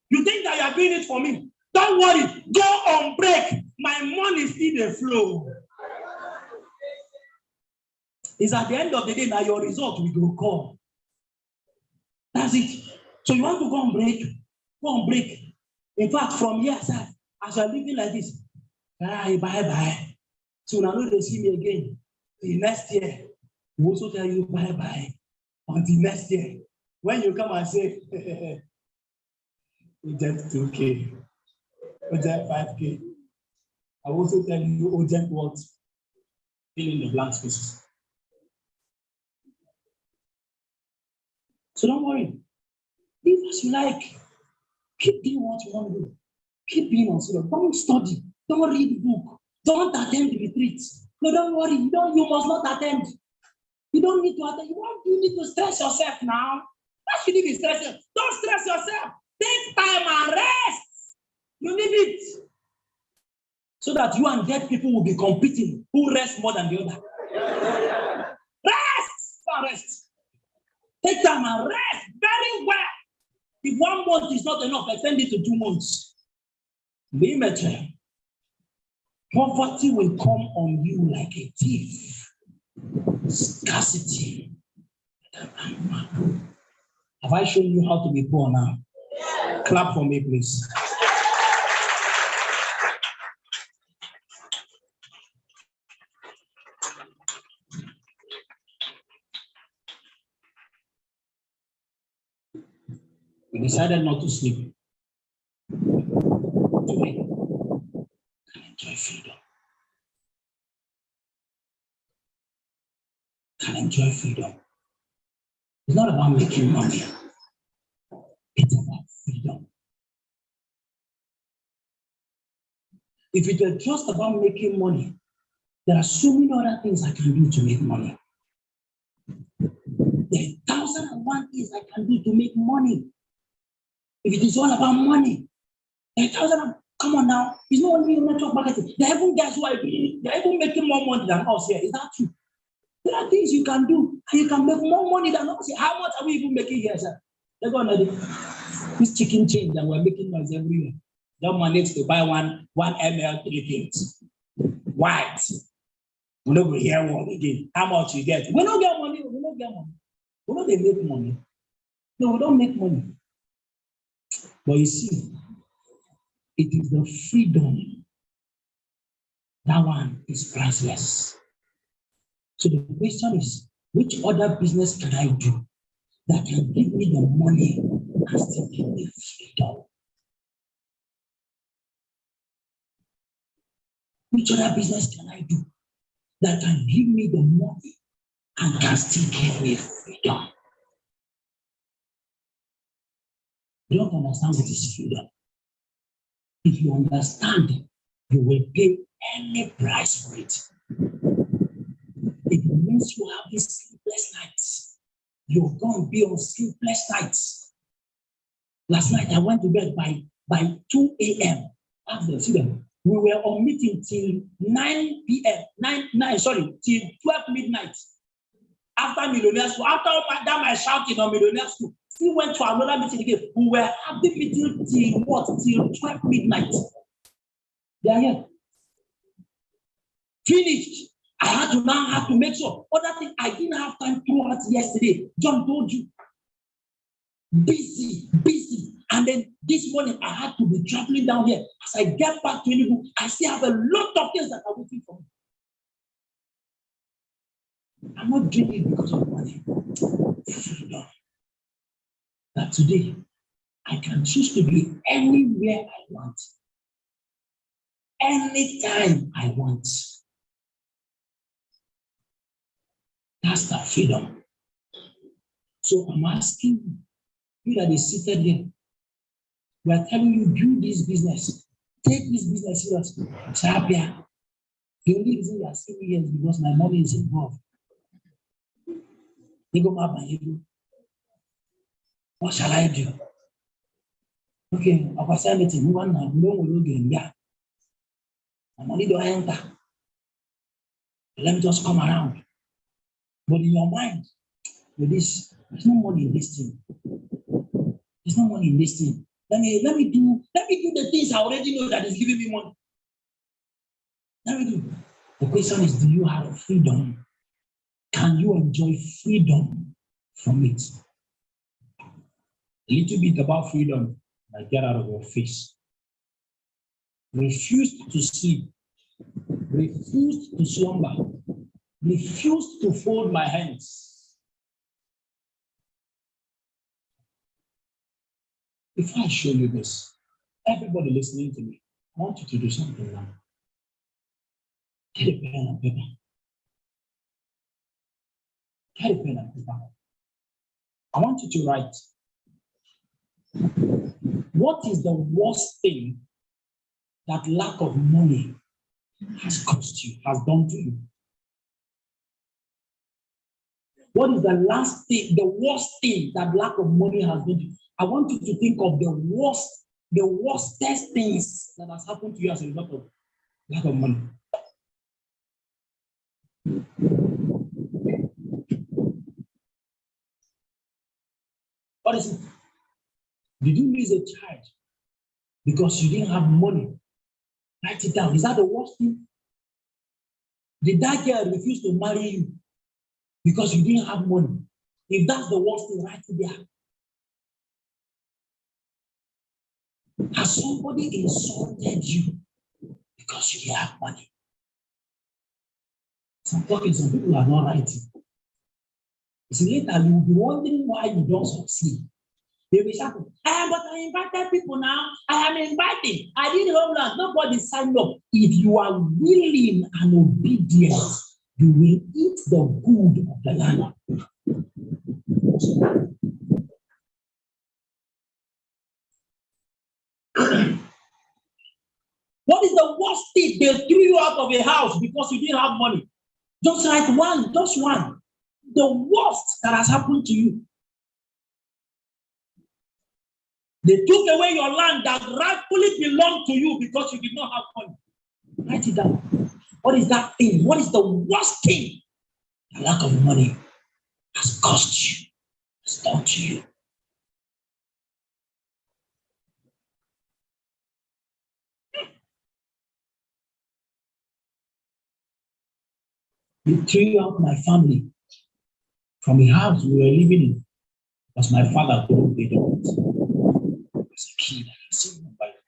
You think that you are doing it for me? Don't worry. Go on break. My money still the flow. It's at the end of the day that your result will come. That's it. So you want to go on break? Go on break. In fact, from here, sir, as you are living like this, bye. So now they see me again. The next year, we also tell you bye. Until next year. When you come and say, Ojent 2K, Ojent 5K, I also tell you Ojent what? Fill in the blank spaces. So don't worry. Live as you like. Keep doing what you want to do. Keep being on serious. Don't study. Don't read book. Don't attend the retreats. No, don't worry. You must not attend. You don't need to attend. You need to stress yourself now. Why should you be stressing? Don't stress yourself. Take time and rest. You need it. So that you and dead people will be competing. Who rests more than the other? Rest. Take time and rest very well. If 1 month is not enough, extend it to 2 months. Limited. Poverty will come on you like a thief. Scarcity. Have I shown you how to be poor now? Clap for me, please. We decided not to sleep. Today, can enjoy freedom. Can enjoy freedom. It's not about making money. It's about freedom. If it were just about making money, there are so many other things I can do to make money. There are 1,001 things I can do to make money. If it is all about money, there are come on now. It's not only network marketing. There are even guys who are even making more money than us here. Is that true? There are things you can do, and you can make more money than us. How much are we even making here, sir? They're going to this chicken change that we're making noise everywhere. Don't manage to buy one ml 3 things. White. We don't go hear one again. How much you get? We don't get money. We don't get money. We don't make money. No, we don't make money. But you see, it is the freedom. That one is priceless. So the question is, which other business can I do that can give me the money and still give me freedom? Which other business can I do that can give me the money and can still give me freedom? You don't understand what is freedom. If you understand, you will pay any price for it. It means you have these sleepless nights. You're going to be on sleepless nights. Last night I went to bed by 2 a.m. See them. We were on meeting till 9 p.m. Till 12 midnight. After Millionaire School, after that my shouting on Millionaire School, still went to another meeting again. We were having meeting till what? Till 12 midnight. They are here. Finished. I had to now have to make sure. Other thing, I didn't have time throughout yesterday. John told you. Busy. And then this morning, I had to be traveling down here. As I get back to Enugu, I still have a lot of things that are waiting for me. I'm not doing it because of money. Freedom. That today, I can choose to be anywhere I want. Anytime I want. That's the freedom. So I'm asking you that is seated here. We are telling you, do this business. Take this business seriously. Sabia. The only reason you are seeing me here is because my money is involved. What shall I do? Okay, I'll say anything. One now, no one will get. My money don't enter. Let me just come around. But in your mind, with this, there's no money in this thing. There's no money in this thing. Let me do the things I already know that is giving me money. Let me do. The question is, do you have freedom? Can you enjoy freedom from it? A little bit about freedom might get out of your face. Refuse to sleep. Refuse to slumber. Refuse to fold my hands. If I show you this, everybody listening to me, I want you to do something now. Get a pen and paper. Get a pen and paper. I want you to write. What is the worst thing that lack of money has cost you, has done to you? What is the worst thing that lack of money has done to you? I want you to think of the worstest things that has happened to you as a result of lack of money. What is it? Did you lose a child because you didn't have money? Write it down. Is that the worst thing? Did that girl refuse to marry you because you didn't have money? If that's the worst thing, write it there. Has somebody insulted you because you didn't have money? Some people are not writing. See, later you will be wondering why you don't succeed. They will shout, but I invited people now. I am inviting. I did homeland. Nobody signed up. If you are willing and obedient, you will eat the good of the land. What is the worst thing? They threw you out of a house because you didn't have money. Just write one, just one. The worst that has happened to you. They took away your land that rightfully belonged to you because you did not have money. Write it down. What is that thing? What is the worst thing? The lack of money has cost you, has done to you. You threw out my family from the house we were living in Because my father couldn't pay the rent. As a kid, I can still remember it.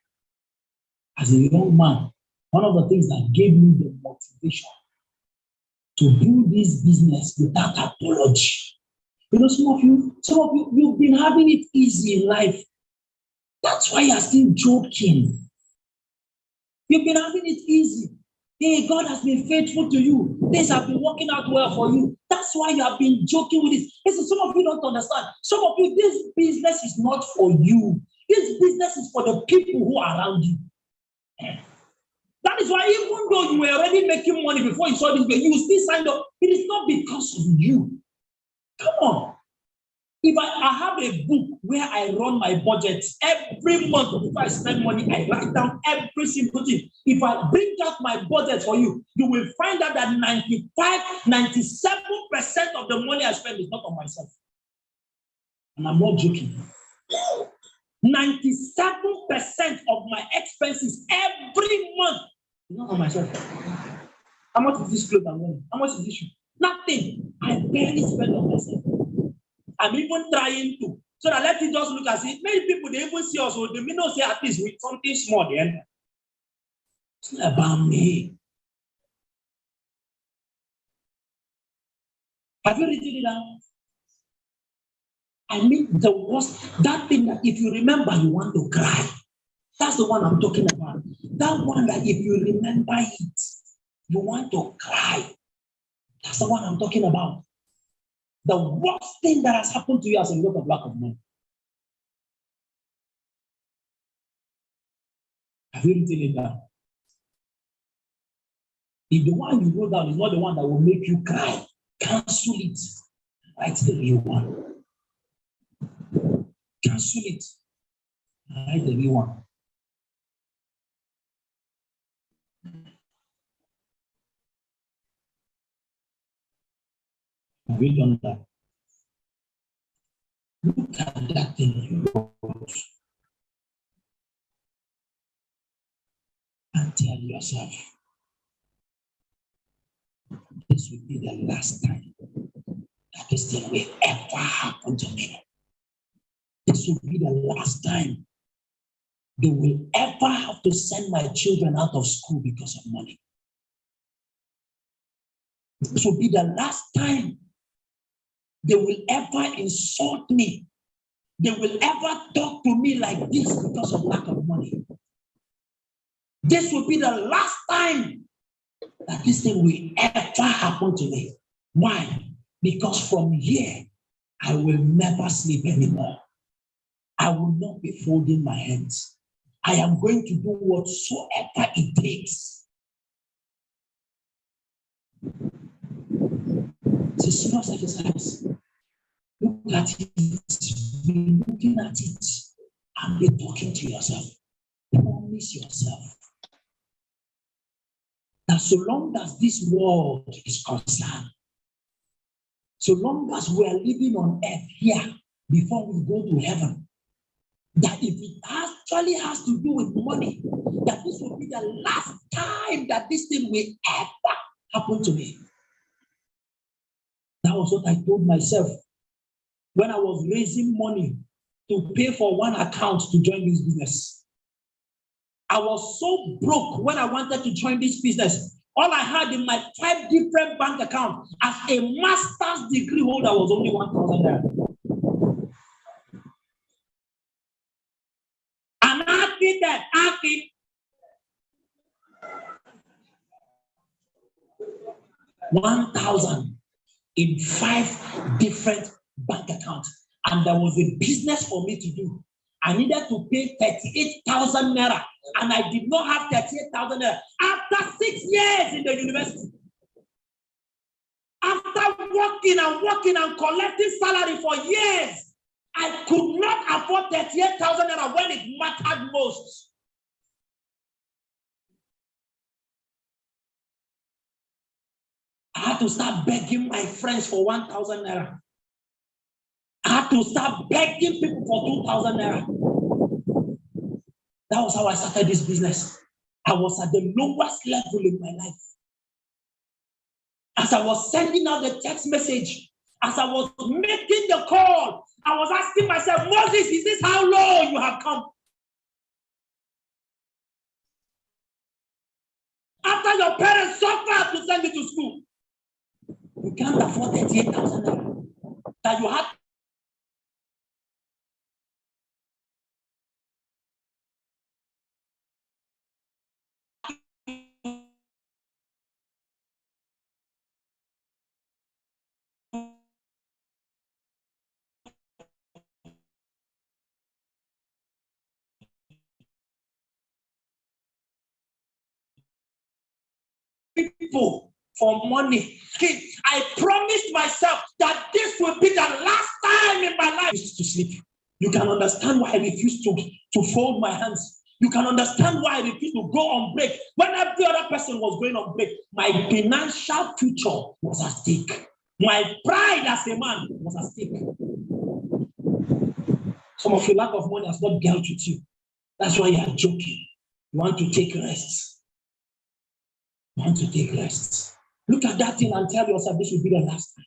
As a young man, one of the things that gave me the motivation to do this business without apology. You know, some of you, you've been having it easy in life. That's why you're still joking. You've been having it easy. Hey, God has been faithful to you. Things have been working out well for you. That's why you have been joking with this. Listen, some of you don't understand. Some of you, this business is not for you. This business is for the people who are around you. That is why even though you were already making money before you saw this, you still signed up. It is not because of you. Come on. If I have a book where I run my budget every month before I spend money, I write down every single thing. If I bring out my budget for you, you will find out that 97% of the money I spend is not on myself. And I'm not joking. 97% of my expenses every month is not on myself. How much is this clothes I'm wearing? How much is this shoe? Nothing. I barely spend on myself. I'm even trying to. So that let it just look as if many people, they even see us, so they may not say at least with something small then. It's not about me. Have you written it down? I mean, the worst, that thing that if you remember, you want to cry. That's the one I'm talking about. That one that if you remember it, you want to cry. That's the one I'm talking about. The worst thing that has happened to you as a result of lack of money. Have you written it down? If the one you wrote down is not the one that will make you cry, cancel it. Write the real one. Cancel it. Write the real one. Have you done that? Look at that thing you wrote and tell yourself, this will be the last time that this thing will ever happen to me. This will be the last time they will ever have to send my children out of school because of money. This will be the last time they will ever insult me. They will ever talk to me like this because of lack of money. This will be the last time that this thing will ever happen to me. Why? Because from here, I will never sleep anymore. I will not be folding my hands. I am going to do whatsoever it takes. It's a small exercise. Look at it, be looking at it, and be talking to yourself. Promise yourself that so long as this world is concerned, so long as we are living on earth here before we go to heaven, that if it actually has to do with money, that this will be the last time that this thing will ever happen to me. That was what I told myself when I was raising money to pay for one account to join this business. I was so broke when I wanted to join this business. All I had in my 5 different bank accounts as a master's degree holder was only 1,000 naira. And after that, 1,000 in 5 different bank accounts. And there was a business for me to do. I needed to pay 38,000 naira, and I did not have 38,000 naira after 6 years in the university. After working and collecting salary for years, I could not afford 38,000 naira when it mattered most. I had to start begging my friends for 1,000 naira. I had to start begging people for 2,000 naira. That was how I started this business. I was at the lowest level in my life. As I was sending out the text message, As I was making the call, I was asking myself, Moses, is this how low you have come? After your parents suffered to send you to school, you can't afford 38,000 naira that you had. People for money. I promised myself that this will be the last time in my life to sleep. You can understand why I refused to fold my hands. You can understand why I refused to go on break. When every other person was going on break, my financial future was at stake. My pride as a man was at stake. Some of your lack of money has not dealt with you. That's why you are joking. You want to take rest. You want to take rest. Look at that thing and tell yourself this will be the last time.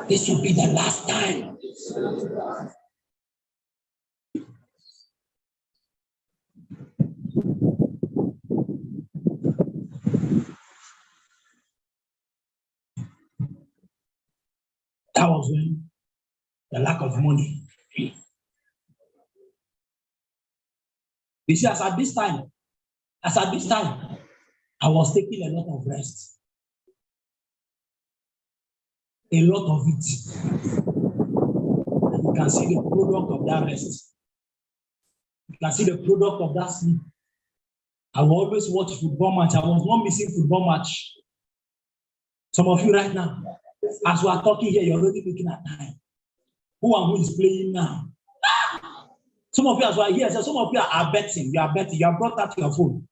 This will be the last time. That was when the lack of money. You see, as at this time, I was taking a lot of rest. A lot of it. And you can see the product of that rest. You can see the product of that sleep. I will always watch football match. I was not missing football match. Some of you right now, as we are talking here, you're already looking at time. Who is playing now? Some of you as well here, so some of you are betting. You are betting. You have brought out your phone.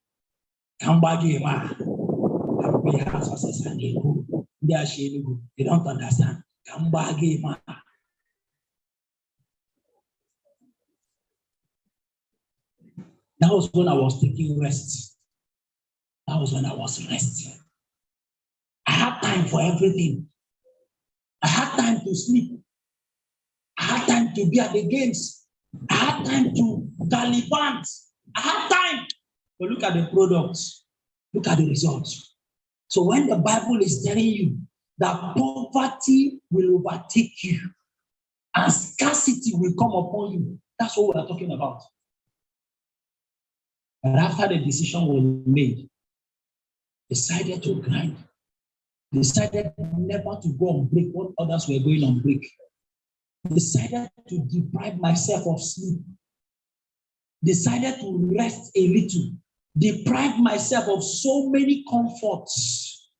Come back here, man. They don't understand. Come back here, man. That was when I was taking rest. That was when I was resting. I had time for everything. I had time to sleep. I had time to be at the games. I had time to gallivant. I had time. But look at the products. Look at the results. So when the Bible is telling you that poverty will overtake you and scarcity will come upon you, that's what we are talking about. And after the decision was made, decided to grind, decided never to go on break when others were going on break, decided to deprive myself of sleep, decided to rest a little, deprive myself of so many comforts.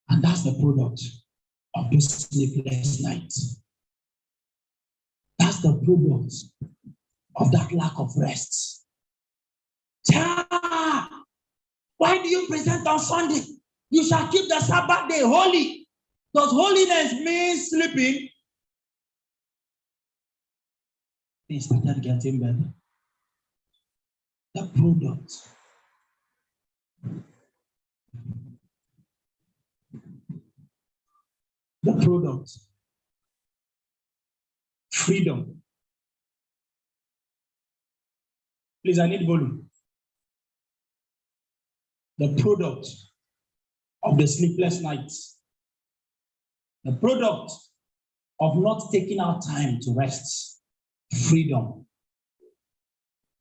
And that's the product of this sleepless night. That's the product of that lack of rest. Why do you present on Sunday? You shall keep the Sabbath day holy. Does holiness mean sleeping? Things started getting better. The product. The product. Freedom. Please, I need volume. The product of the sleepless nights. The product of not taking our time to rest. Freedom.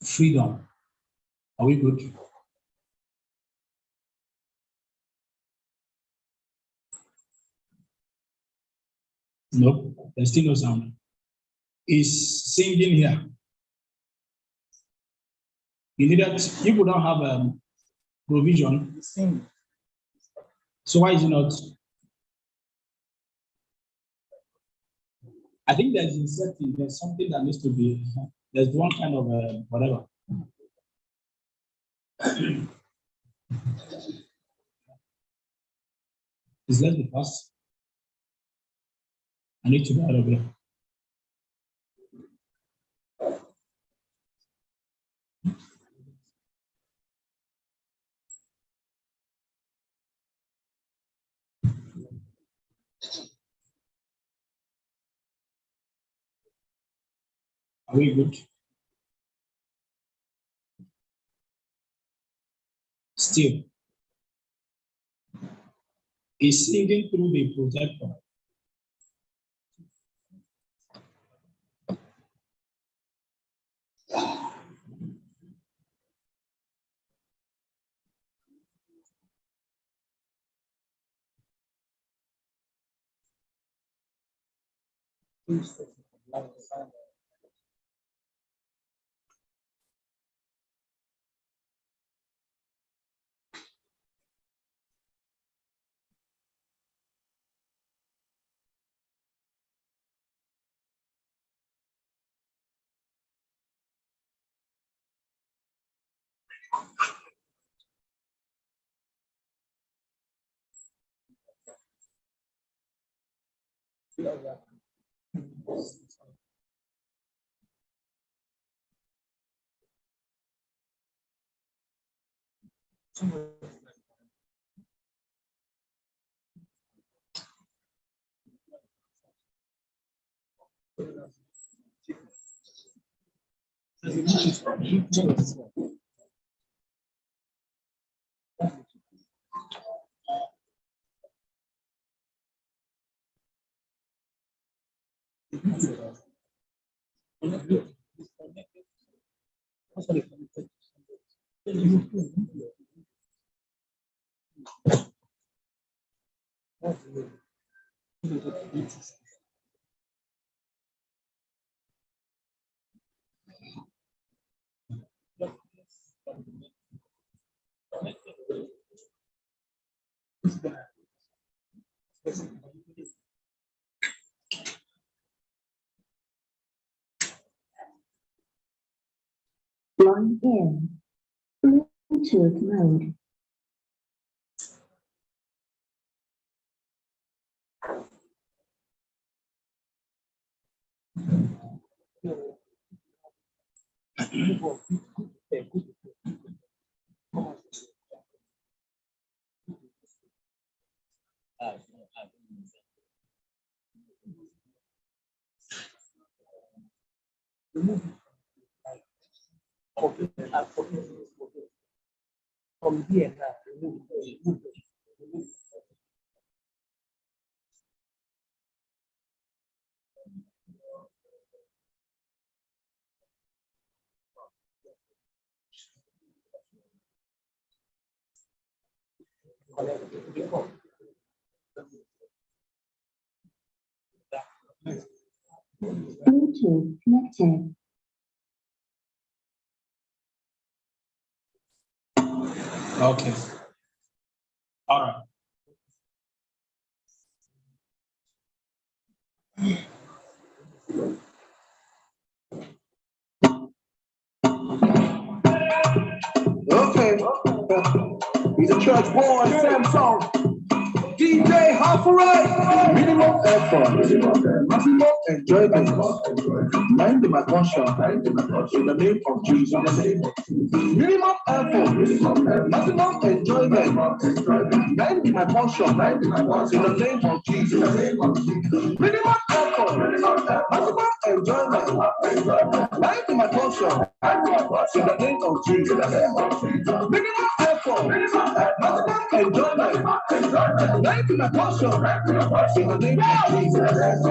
Freedom. Are we good? No, there's still no sound. Is singing here. You need that. People don't have provision. So why is it not? I think there's inserting. There's something that needs to be. There's one kind of whatever. Is that the first? I need to go out of here. Are we good? Still, is singing through the projector. Line in. Bluetooth mode. From here now, Bluetooth connected. okay. All right. Okay. He's a church boy, Samsung. DJ Halfray. Minimum effort. Maximum enjoyment. Mind my conscience. In the name of Jesus. Minimum effort. Maximum enjoyment. Mind my conscience. In the name of Jesus. Minimum effort. Maximum enjoyment. Mind my conscience. In the name of Jesus. Minimum effort. Maximum enjoyment. Life in a portion. In the name of Jesus.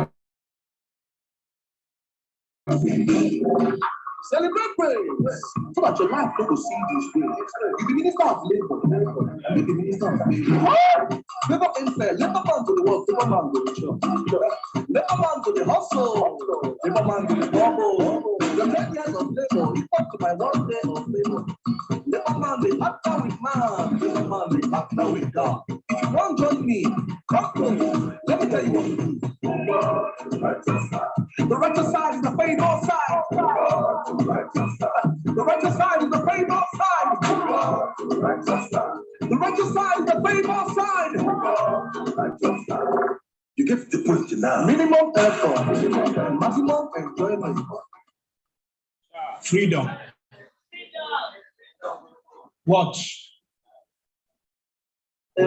Celebrate praise. So that your life don't go see these things. You be minister of labor. You be minister of labor. Never inside. Let a man to the work. Never man to the church. Let a man to the hustle. Never man to the bubble. The 10 years of labor. You come to my 1 day of labor. Never man may partner with man. Never man may partner with God. If you want to join me, come to me. Let me tell you what to do. The righteous side is the favor side. The righteous side is the favor side. The righteous side is the favor side. You get the point now. Minimum effort, maximum enjoyment. Freedom. Watch. He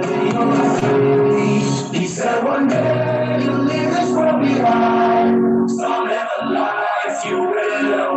said one day you'll leave this world behind. Some never lies you will.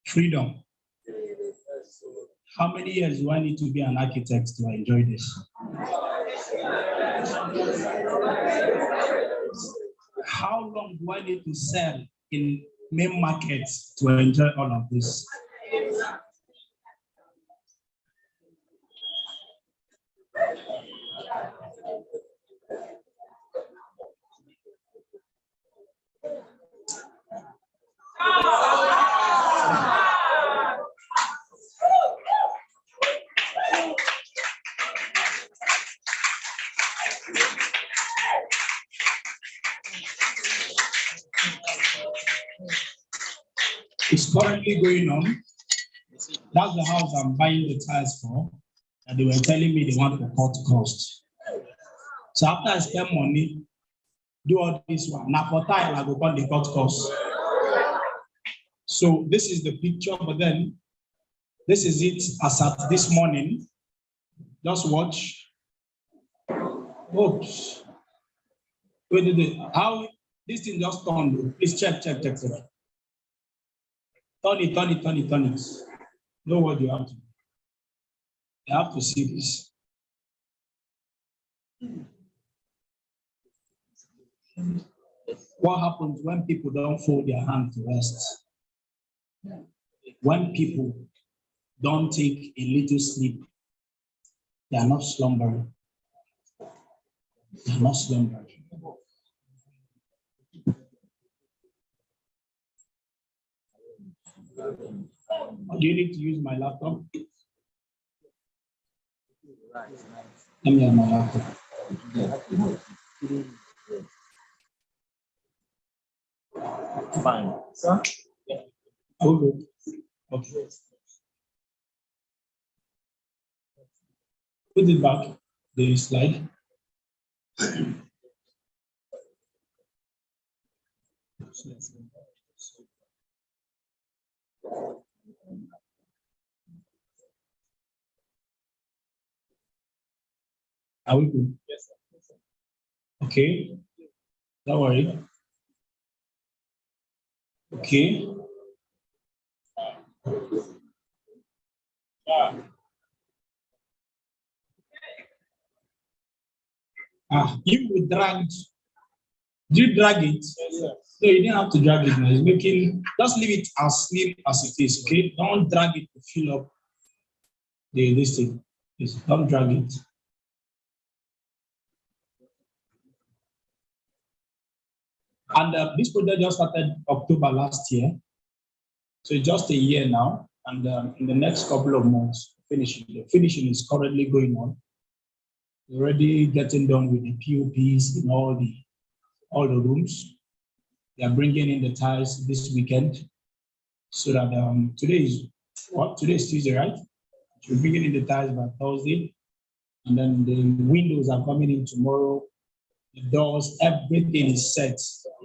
Freedom. How many years do I need to be an architect to enjoy this? How long do I need to sell in main markets to enjoy all of this? It's currently going on. That's the house I'm buying the tiles for. And they were telling me they want to cut cost. So after I spend money, do all this one. Now for tile, I go cut the cut cost. So this is the picture, but then this is it as at this morning. Just watch. Oops. Wait, how this thing just turned? Please check. Turn it. Know what you have to do. You have to see this. What happens when people don't fold their hand to rest? When people don't take a little sleep, they are not slumbering. They are not slumbering. Do you need to use my laptop? Let me have my laptop. Fine. Sir? Yeah. Oh, good. Okay. Put it back, the slide. Are we good? Yes, sir. Okay. Don't worry. Okay. You dragged. Do you drag it? Yes, sir. No, you didn't have to drag it. It's making. Just leave it as slim as it is. Okay. Don't drag it to fill up this thing. Yes, don't drag it. And this project just started October last year. So it's just a year now. And in the next couple of months, finishing. The finishing is currently going on. We're already getting done with the POPs in all the rooms. They are bringing in the tiles this weekend. So that today is Tuesday, right? We're bringing in the tiles by Thursday. And then the windows are coming in tomorrow. The doors, everything is set.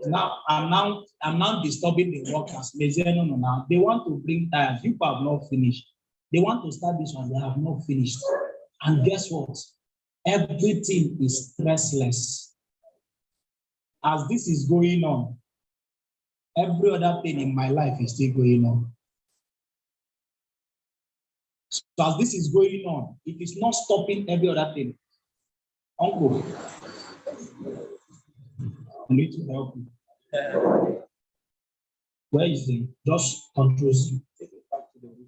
Now I'm now disturbing the workers. They say, no, now they want to bring tiles. People have not finished. They want to start this one, they have not finished. And guess what? Everything is stressless. As this is going on, every other thing in my life is still going on. So as this is going on, it is not stopping every other thing. Uncle, I need to help you. Where is the just control Z? Take it back to the original.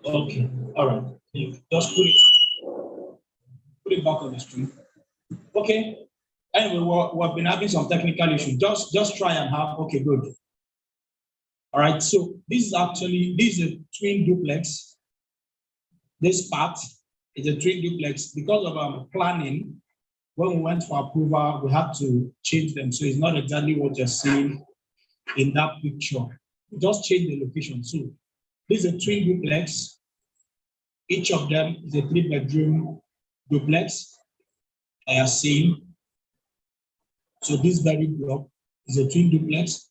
Okay, all right. You just put it back on the screen. Okay. Anyway, we've been having some technical issues. Just try and have, okay, good. All right, so this is a twin duplex. This part is a twin duplex. Because of our planning, when we went for approval, we had to change them. So it's not exactly what you're seeing in that picture. Just change the location. So this is a twin duplex. Each of them is a 3-bedroom duplex. I have seen. So this very block is a twin duplex.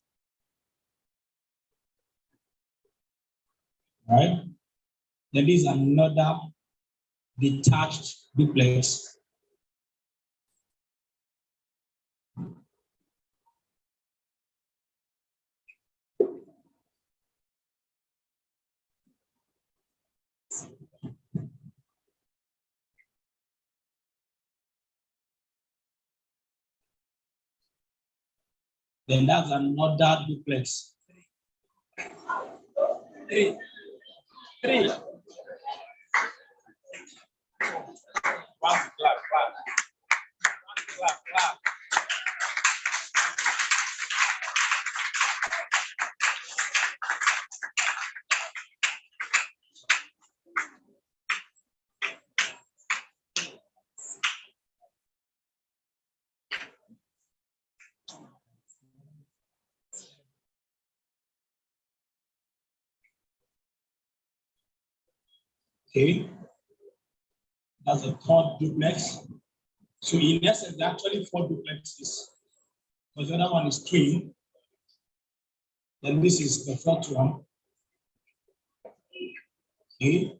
Right? Then this is another detached duplex. Then that's another duplex. Three. Clap. Okay, that's a third duplex. So in essence, there are actually 4 duplexes. Because the other one is twin. Then this is the 4th one. Okay.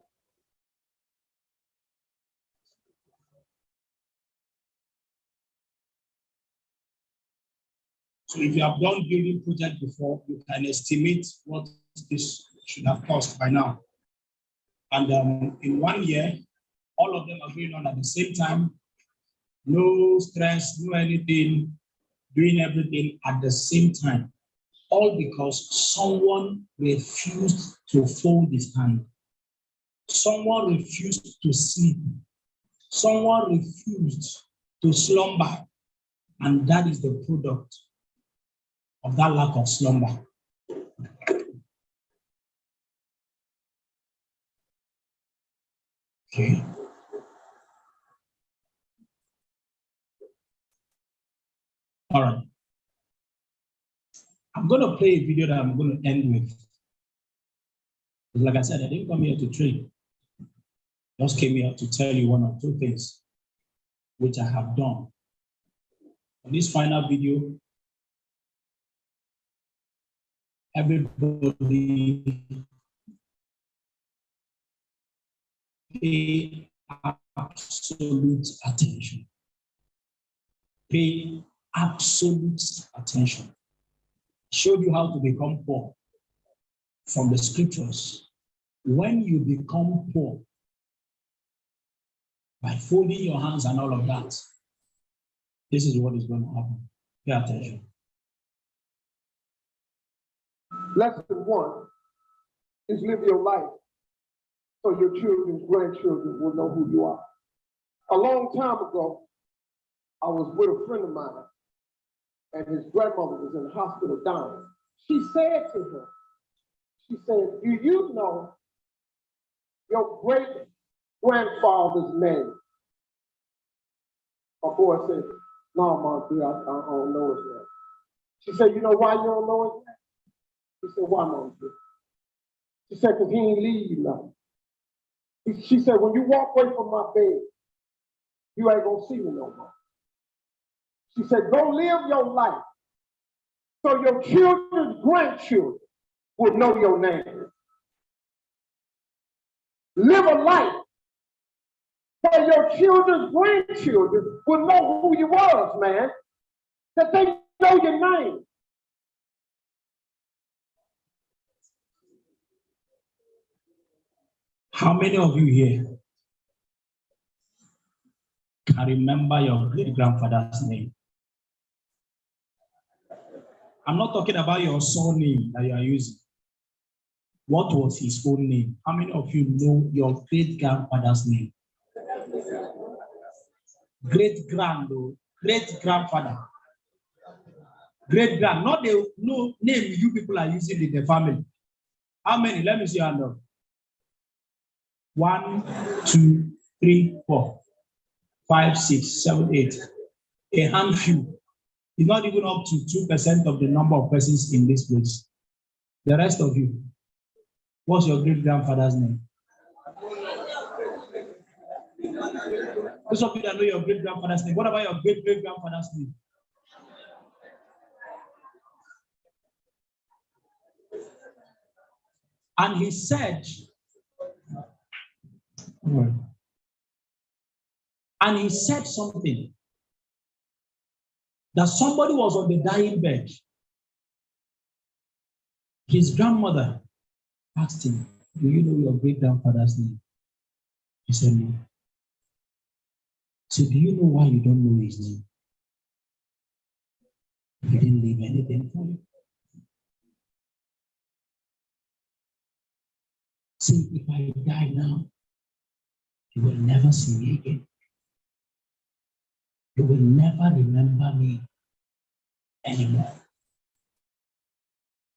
So if you have done building project before, you can estimate what this should have cost by now. And in 1 year, all of them are going on at the same time. No stress, no anything, doing everything at the same time. All because someone refused to fold his hand. Someone refused to sleep. Someone refused to slumber. And that is the product of that lack of slumber. Okay. All right. I'm going to play a video that I'm going to end with. Like I said, I didn't come here to trade. I just came here to tell you 1 or 2 things which I have done. In this final video, everybody pay absolute attention. Pay absolute attention. Showed you how to become poor from the scriptures. When you become poor, by folding your hands and all of that, this is what is going to happen. Pay attention. Lesson 1 is live your life so your children's grandchildren will know who you are. A long time ago, I was with a friend of mine, and his grandmother was in the hospital dying. She said to him, she said, do you know your great-grandfather's name? My boy said, no, Mom, dear, I don't know his name. She said, you know why you don't know his name? He said, why, Mom, dear? She said, because he ain't leave you nothing. She said, when you walk away from my bed, you ain't gonna see me no more. She said, go live your life so your children's grandchildren will know your name. Live a life where your children's grandchildren will know who you was, man. That they know your name. How many of you here can remember your great-grandfather's name? I'm not talking about your surname that you are using. What was his own name? How many of you know your great-grandfather's name? Great-grandfather. Great-grand, not the no name you people are using in the family. How many? Let me see your hand up. 1, 2, 3, 4, 5, 6, 7, 8. A handful. It's not even up to 2% of the number of persons in this place. The rest of you, what's your great-grandfather's name? Those of you that know your great-grandfather's name, what about your great-great-grandfather's name? And he said, something, that somebody was on the dying bed. His grandmother asked him, do you know your great-grandfather's name? He said, no. So do you know why you don't know his name? He didn't leave anything for you. See, if I die now, you will never see me again. You will never remember me anymore.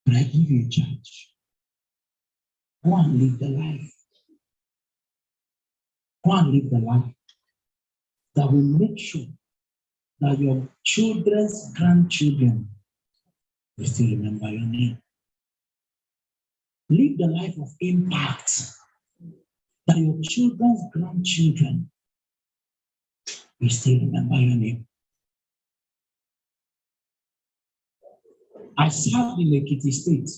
But I give you a chance. Go and live the life. Go and live the life that will make sure that your children's grandchildren will still remember your name. Live the life of impact that your children's grandchildren will still remember your name. I served in Ekiti State.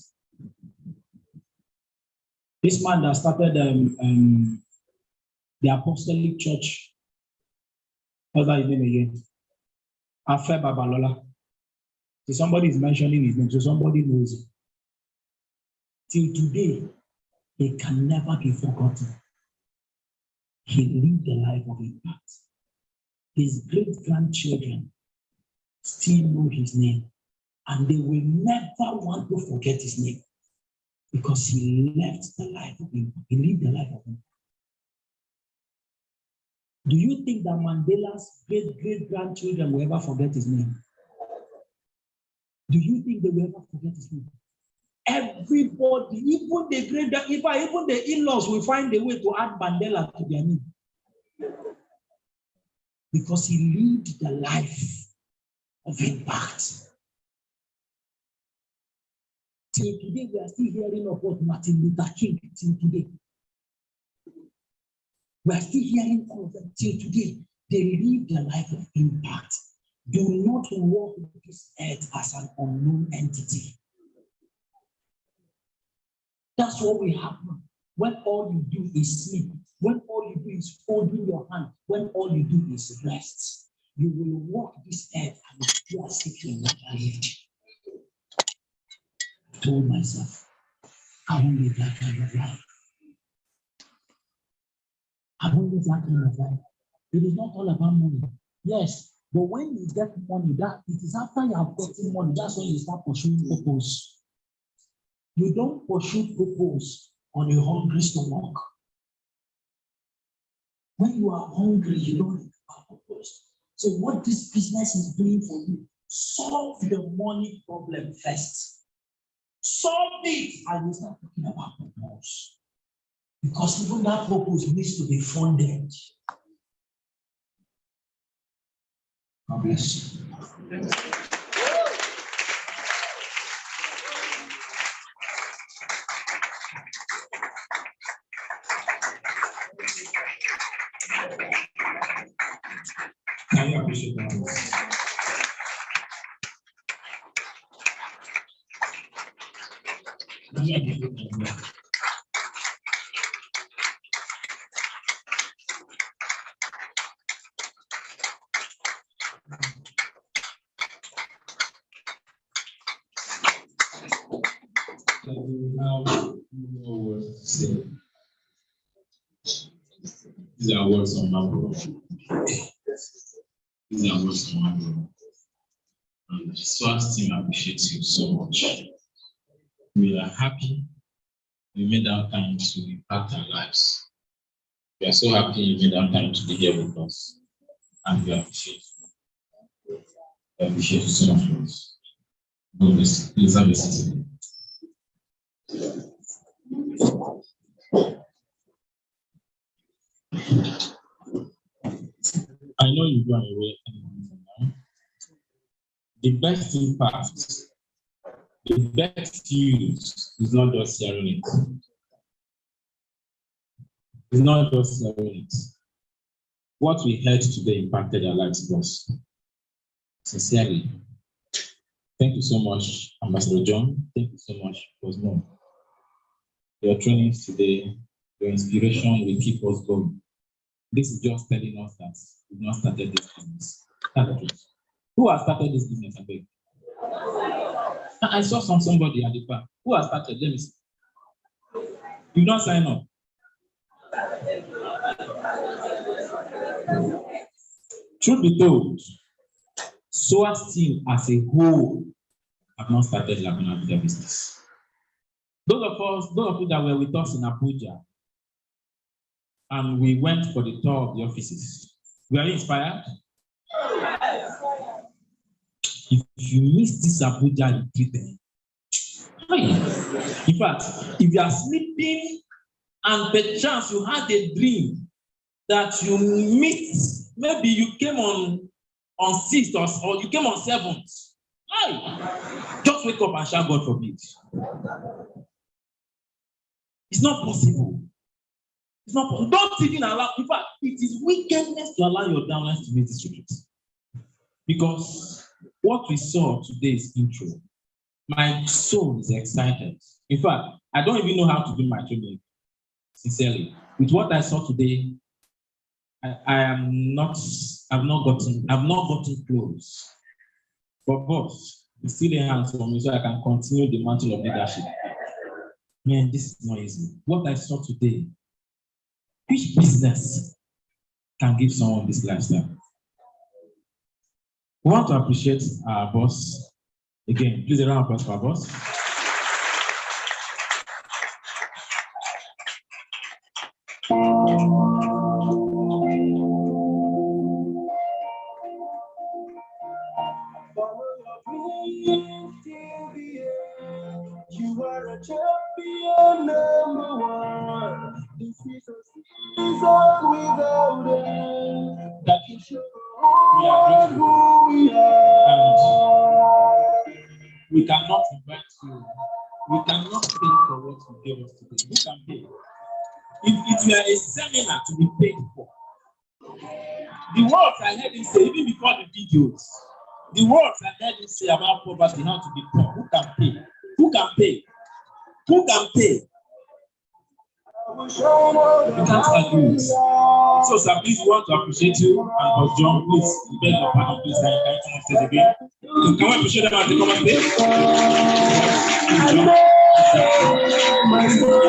This man that started the Apostolic Church, what's that his name again? Afe Babalola. So somebody is mentioning his name, so somebody knows it. Till today, he can never be forgotten. He lived a life of impact. His great-grandchildren still know his name, and they will never want to forget his name because he left the life of impact. He lived the life of impact. Do you think that Mandela's great-great-grandchildren will ever forget his name? Do you think they will ever forget his name? Everybody, even the in-laws will find a way to add Mandela to their name. Because he lived the life of impact. Till today, we are still hearing of what Martin Luther King, till today. We are still hearing of them till today. They live the life of impact. Do not walk this earth as an unknown entity. That's what will happen when all you do is sleep, when all you do is folding your hand, when all you do is rest. You will walk this earth and you are sick in what I lived. I told myself, I won't live that kind of life. I won't live that kind of life. It is not all about money. Yes, but when you get money, that it is after you have gotten money, that's when you start pursuing purpose. You don't pursue purpose on a hungry stomach. When you are hungry, you don't have purpose. So what this business is doing for you, solve the money problem first. Solve it and you start talking about purpose. Because even that purpose needs to be funded. God bless you. Can you appreciate that? These are words on my bro. These are words on my bro. And the SWAT team appreciates you so much. We are happy you made our time to impact our lives. We are so happy you made our time to be here with us. And we appreciate you. We appreciate you so much. Please have a seat. I know you're going away now. The best impact, the best use is not just hearing it. It's not just hearing it. What we heard today impacted our lives, boss. Sincerely. Thank you so much, Ambassador John. Thank you so much, Cosmo. Your trainings today, your inspiration will keep us going. This is just telling us that we've not started this business. Who has started this business? I beg. I saw somebody at the back. Who has started? Let me see. You don't sign up. Truth be told, SWAT team as a whole have not started Laguna with their business. Those of you that were with us in Abuja, and we went for the tour of the offices. Were you inspired? If you miss this Abuja retreat, in fact, if you are sleeping and perchance you had a dream that you missed, maybe you came on 6th or you came on 7th, just wake up and shout God forbid. It's not possible. It's not possible. Don't even allow, in fact, it is wickedness to allow your downlines to miss this retreat. Because what we saw today is intro. My soul is excited. In fact, I don't even know how to do my training. Sincerely. With what I saw today, I've not gotten close. But boss, it's still a hand for me so I can continue the mantle of leadership. Man, this is not easy. What I saw today, which business can give someone this lifestyle? We want to appreciate our boss. Again, please a round of applause for our boss. You are a champion #1. This is a season without end. That You show we are grateful. who we are. And we cannot invite you. We cannot pay for what you gave us today. Who can pay? If you are a seminar to be paid for, the words I heard him say, even before the videos, the words I heard him say about poverty, how to be poor, who can pay? Who can pay? Who can pay? You can't argue. So, sir, please, we want to appreciate you. And Boss John, please, beg your pardon, please, and can you come upstairs again? So can we appreciate them as they come upstairs?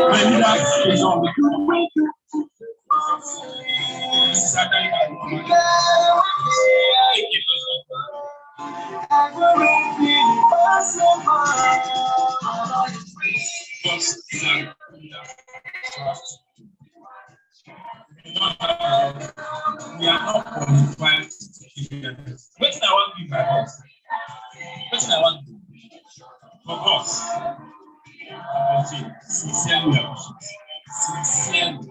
My leader is on with you. This is our time. We are not qualified to give you this. What I want to do by us? What I want to do for us? Sincerely, sincerely.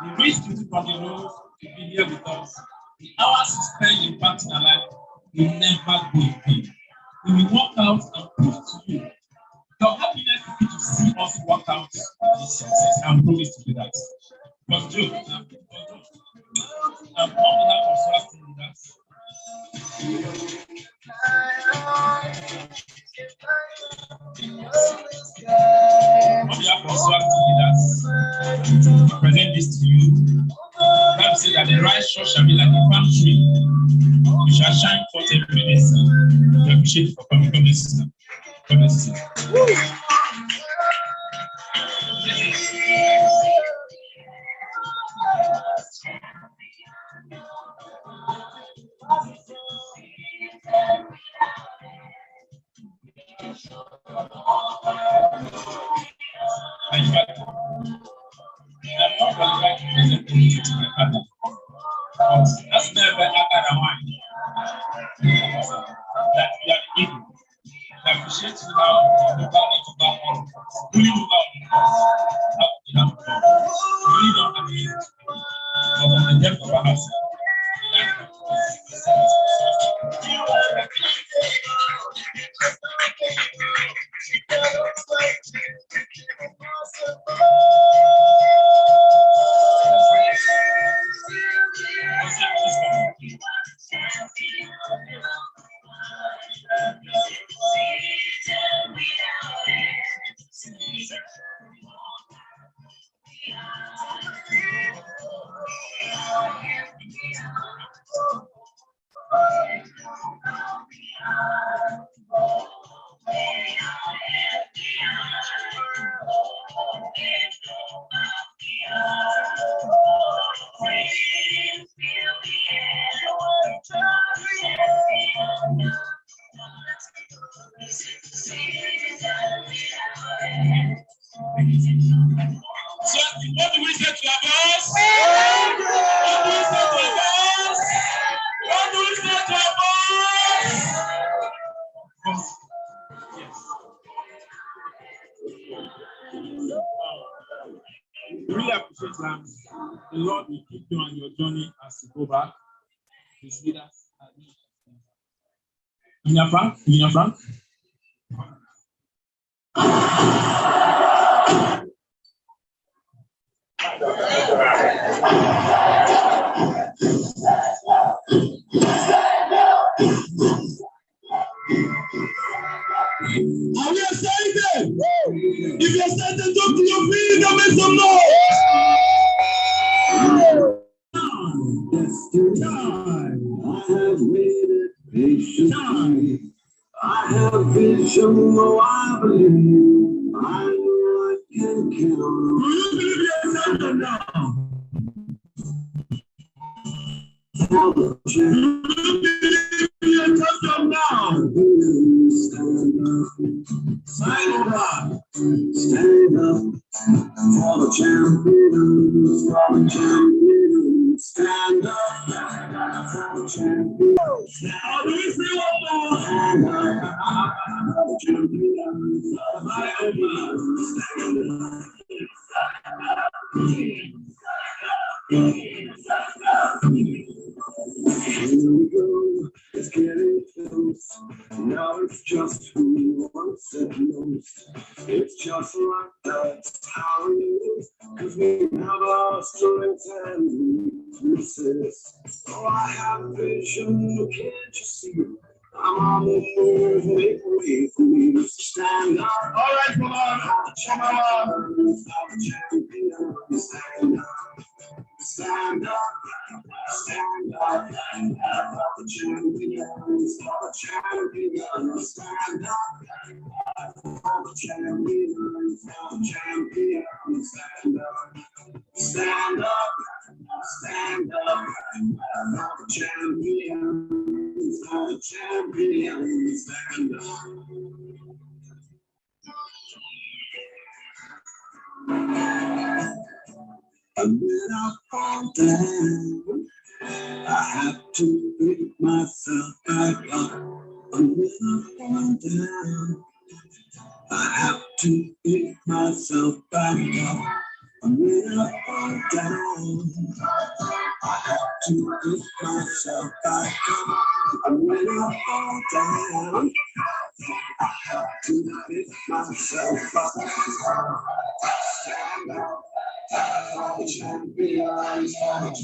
The risk to from the road to be here with us. The hours you spend impacting our life will never go in vain. We will work out and prove to you. Your happiness will be to see us work out this success. I promise to do that. But Joe, on behalf of SWAT team leaders, the righteous shall be like a palm tree. We shall shine forth every day. We appreciate for coming. Come, sister. Come, sister. In fact, I'm not qualified to present anything to my father. That's never after the wine. That we are able. I appreciate you how you need to back on. Really move out. How we have to. Really don't have it. But from the depth of our hearts. So, what do we say to our boss? What do we say to our boss? What do we say to our boss? Yes. We really appreciate that the Lord will keep you on your journey as you go back. His leaders. Frank? Frank? Are we excited? If you're excited, jump to your feet and make some noise. Time. I have waited patiently. I have vision, oh, I believe. I know I can count. Do you believe you're excited now? Do you believe you're excited now? Stand up. Stand up for the champions, for the champions. Stand up for the champions. Now do we see one more? Stand up for the champions, for the Here we go, it's getting close. Now it's just who wants it most. It's just like that's how it is. Cause we have our strengths and weaknesses. Oh, I have vision, can't you see? I'm on the move, make way for me to stand up. All right, come on, come on. Stand up. Stand up, stand up, for the champions, for the champions, stand up, for the champions, for the champions, stand up, stand up, stand up, for the champions, for the champions, stand up. And when I fall down, I have to pick myself back up. And when I fall down, I have to pick myself back up. And when I fall down, I have to pick myself back up. And when I fall down, I have to pick myself up. Stand up. For the champions, stand up,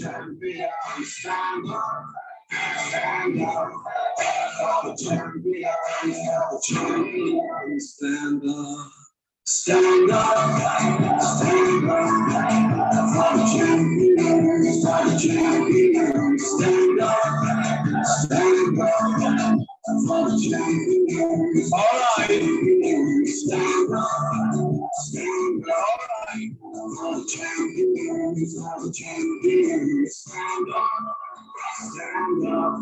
stand up. For the champions, stand up, stand up, stand up. For the champions, champions are the champions. Stand up, stand up.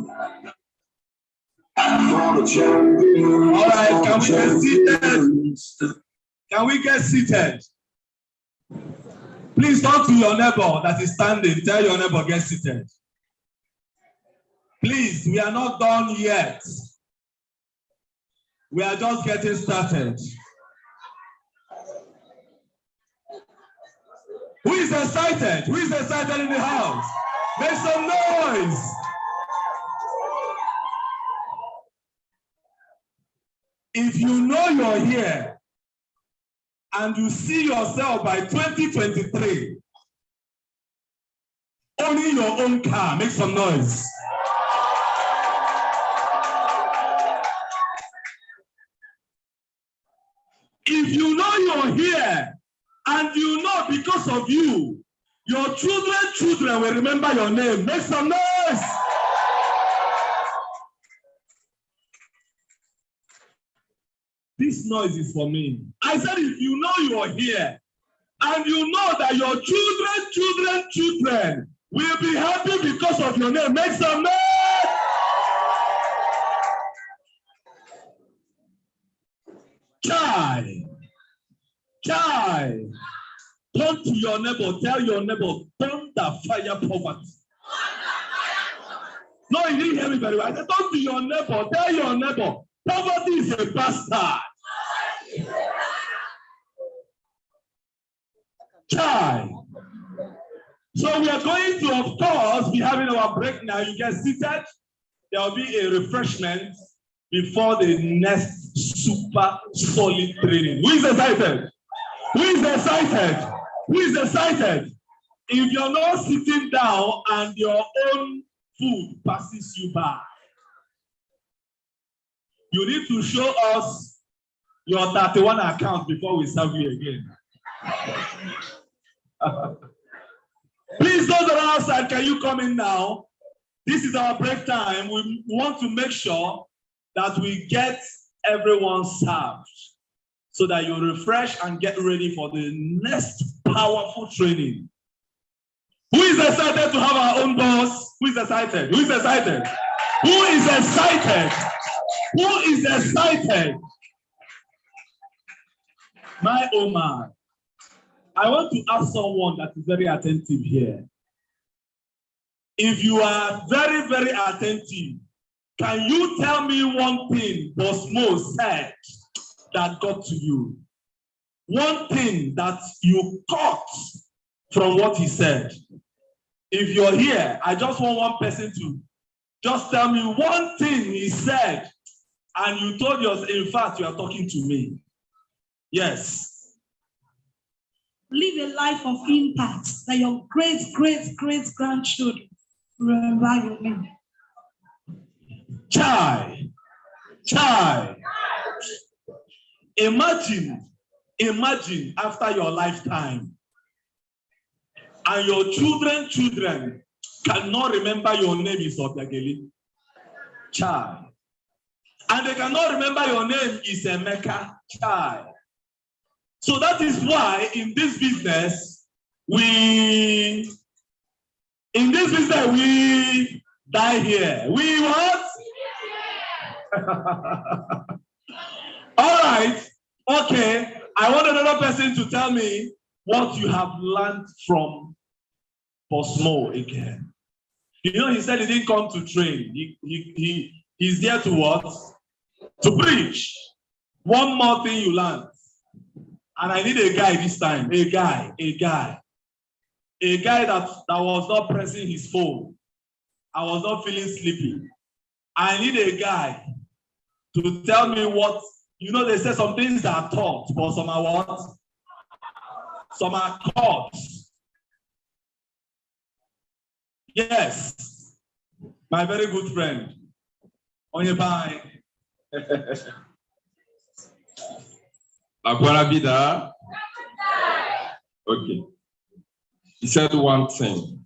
For the champions. All right, can we get seated? Can we get seated? Please talk to your neighbor that is standing. Tell your neighbor, get seated. Please, we are not done yet. We are just getting started. Who is excited? Who is excited in the house? Make some noise. If you know you're here and you see yourself by 2023 owning your own car, make some noise. If you know you're here and you know because of you, your children will remember your name, make some noise. This noise is for me. I said, if you know you are here and you know that your children will be happy because of your name, make some noise. Child, turn to your neighbor, tell your neighbor, thunder fire poverty. No, you didn't hear me very well. I said, turn to your neighbor, tell your neighbor, poverty is a bastard. Child. So we are going to, of course, be having our break now. You get seated. There will be a refreshment before the next super solid training. Who is excited? Who is excited? Who is excited? If you're not sitting down and your own food passes you by, you need to show us your 31 account before we serve you again. Please, those that are outside, can you come in now? This is our break time. We want to make sure that we get everyone served so that you refresh and get ready for the next powerful training. Who is excited to have our own boss? Who is excited? Who is excited? Who is excited? Who is excited? My oh my. I want to ask someone that is very attentive here. If you are very, very attentive, can you tell me one thing Boss Mo said that got to you? One thing that you caught from what he said. If you're here, I just want one person to just tell me one thing he said, and you told yourself, in fact, you are talking to me. Yes. Live a life of impact that your great grandchildren remember your name. Child. Imagine after your lifetime, and your children cannot remember your name is Obiageli. Child. And they cannot remember your name is Emeka. Child. So that is why in this business, we die here. We what? All right. Okay. I want another person to tell me what you have learned from Boss Mo again. You know, he said he didn't come to train. He's there to what? To preach. One more thing you learned. And I need a guy this time. A guy that was not pressing his phone. I was not feeling sleepy. I need a guy to tell me what, you know, they say some things are taught, but some are what? Some are taught. Yes. My very good friend. Onyebai. Aguara Vida. Okay. He said one thing.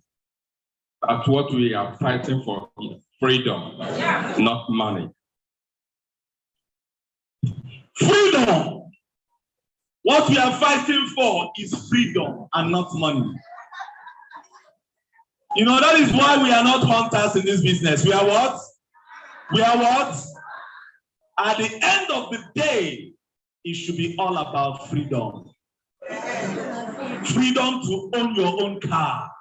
That what we are fighting for is freedom, not money. Freedom. What we are fighting for is freedom and not money. You know, that is why we are not hunters in this business. We are what? We are what? At the end of the day, it should be all about freedom. Freedom to own your own car.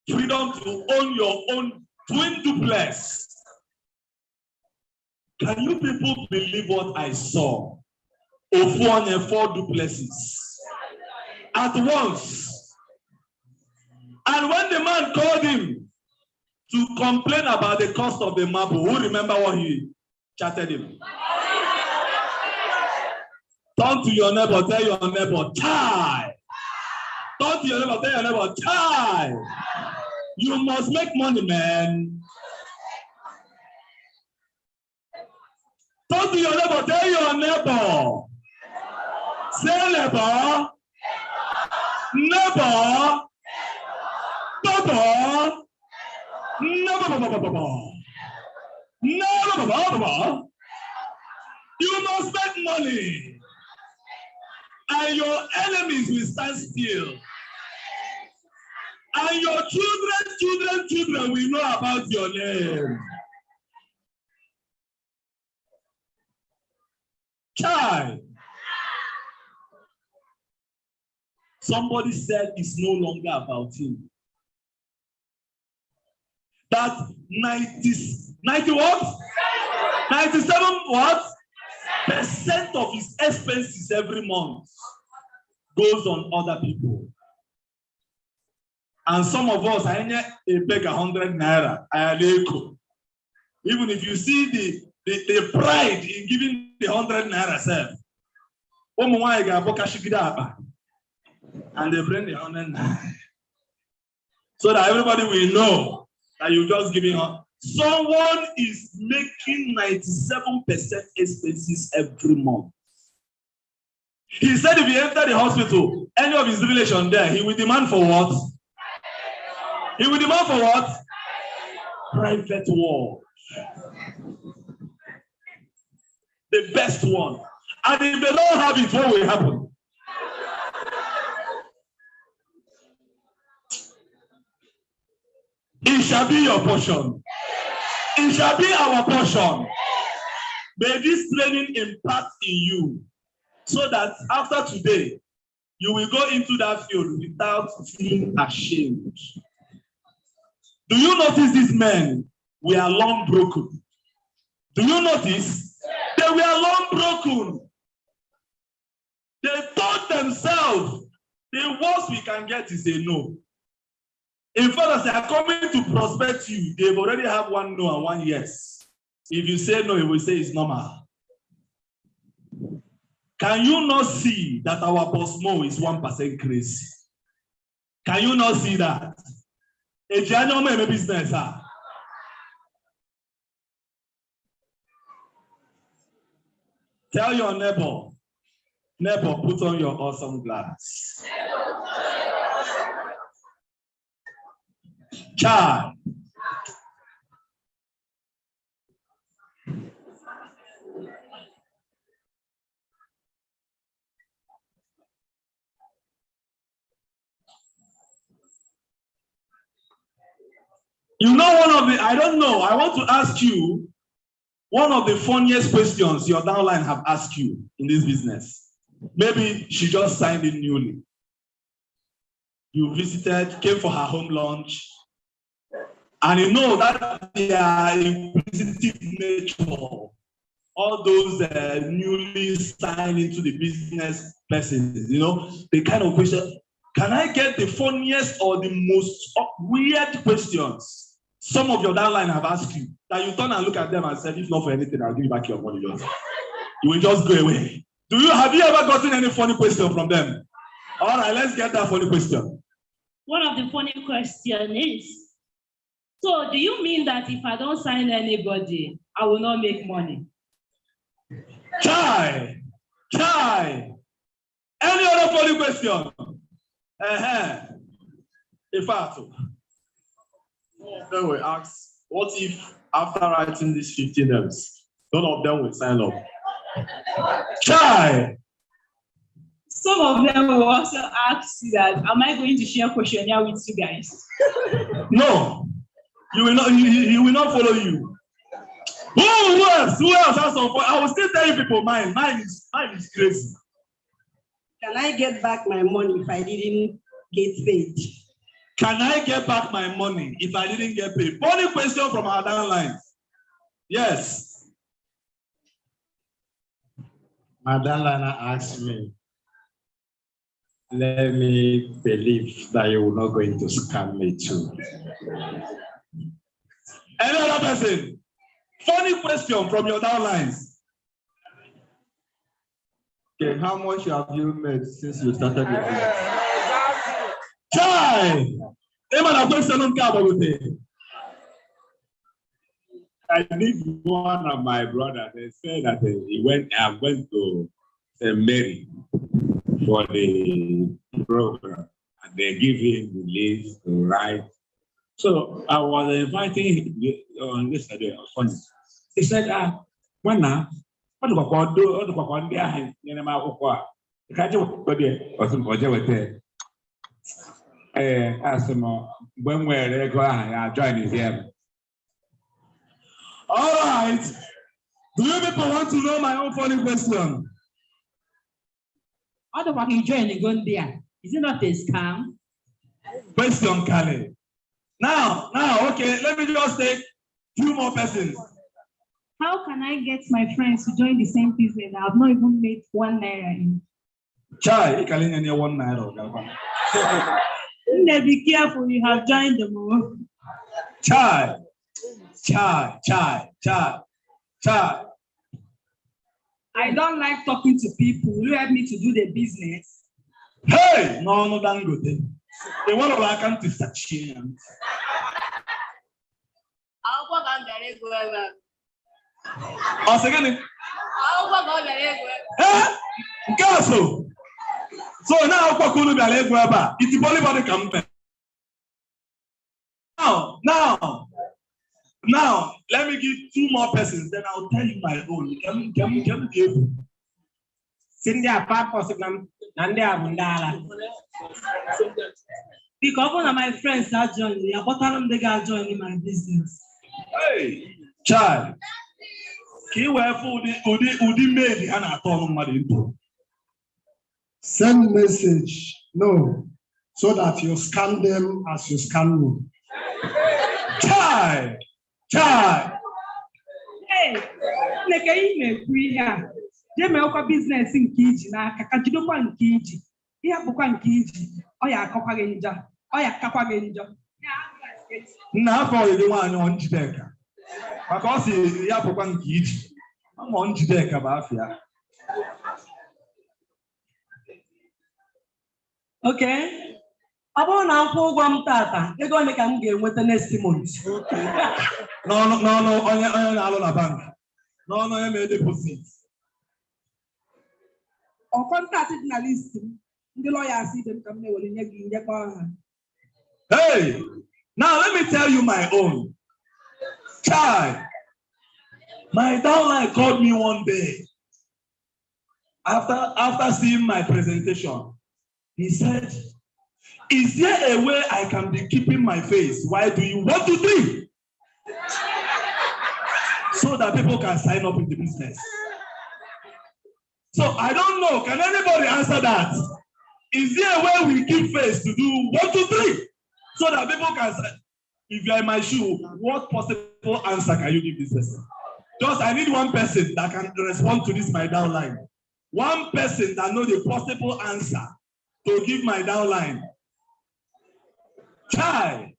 Freedom to own your own twin duplex. Can you people believe what I saw? Of 4 duplexes at once. And when the man called him to complain about the cost of the marble, who remember what he chatted him? Turn to your neighbor, tell your neighbor, tie. Turn to your neighbor, tell your neighbor, tie. You must make money, man. Turn to your neighbor, tell your neighbor. Say neighbor. Neighbor. Neighbor. Neighbor. You must make money. And your enemies will stand still. And your children will know about your name. Child. Somebody said it's no longer about him. That 90 what? 97 what? % of his expenses every month goes on other people. And some of us, I beg 100 naira. Even if you see the pride in giving the 100 naira self. And they bring the 100 naira. So that everybody will know that you just giving up. Someone is making 97% expenses every month. He said if he enter the hospital, any of his relation there, he will demand for what? He will demand for what? Private ward. The best one. And if they don't have it, what will happen? It shall be your portion. It shall be our portion. May this training impact in you so that after today, you will go into that field without feeling ashamed. Do you notice these men were long broken? Do you notice? They were long broken. They thought themselves, the worst we can get is a no. In fact, as they are coming to prospect you, they've already have one no and one yes. If you say no, he will say it's normal. Can you not see that our boss Mo is 1% crazy? Can you not see that? A genuine business. Tell your neighbor, put on your awesome glass. Child. You know one of the, I don't know, I want to ask you one of the funniest questions your downline have asked you in this business. Maybe she just signed in newly. You visited, came for her home lunch, and you know that they are inquisitive nature. All those newly signed into the business persons, you know, the kind of question, can I get the funniest or the most weird questions some of your downline have asked you, that you turn and look at them and said, if not for anything, I'll give you back your money. You will just go away. Have you ever gotten any funny question from them? All right, let's get that funny question. One of the funny questions is, so do you mean that if I don't sign anybody, I will not make money? Chai. Any other funny question? In fact, then we ask, what if after writing these 50 names, none of them will sign up? Chai. Some of them will also ask you that, am I going to share questionnaire with you guys? No, you will not. He will not follow you. Who else? Who else has some? I will still tell you people mine. Mine is crazy. Can I get back my money if I didn't get paid? Can I get back my money if I didn't get paid? Funny question from our downline. Yes. My downliner asked me, let me believe that you're not going to scam me too. Any other person? Funny question from your downlines. Okay, how much have you made since you started your business? Chai! I think one of my brothers, they said that he went to Mary for the program, and they give him the list to write. So I was inviting him on yesterday. He said, what do you want to ask him when we're going to join him. All right. Do you people want to know my own funny question? How do I join and go there? Is it not a scam? Question, Kale. Now, okay, let me just take 2 more persons. How can I get my friends to join the same business? I have not even made 1 naira in. Chai, you can only 1 naira. Be careful, you have joined them all. Chai. I don't like talking to people. Will you help me to do the business? Hey, no, don't go there. They want to account to such shit. I'll work on the Again. Gaso. So now, it's only body campaign. Now, let me give 2 more persons, then I'll tell you my own. Can you give? Cindy, purpose, Because one of my friends are joining me, but I they are joining my business. Hey, child. Can you wear food? Udi made and I told him Send message, no, so that you scan them as you scan me. Child. Hey, like I make we here. They make business in Kiji na kakajido kwa Kiji. Iya bukwa Kiji. Oya akokwa genja. Na for the one on Jideka. Because he bukwa Kiji. I'm on Jideka bafia. Okay. Abo na akwụ ụgwọ m tata, ego ole ka m ga-enweta next month? No, onye na-alụ na bank. No, onye mee deposit. Ọ contact dị na list m, ndị lawyer si dem ka m na-ewere nye gị nyekwa ha. Hey, now let me tell you my own. Child, my downline called me one day after seeing my presentation. He said, is there a way I can be keeping my face while doing 1, 2, 3? So that people can sign up in the business. So I don't know. Can anybody answer that? Is there a way we keep face to do 1, 2, 3? So that people can say, if you're in my shoe, what possible answer can you give this person? Just I need 1 person that can respond to this my downline. 1 person that knows the possible answer to give my downline. Child.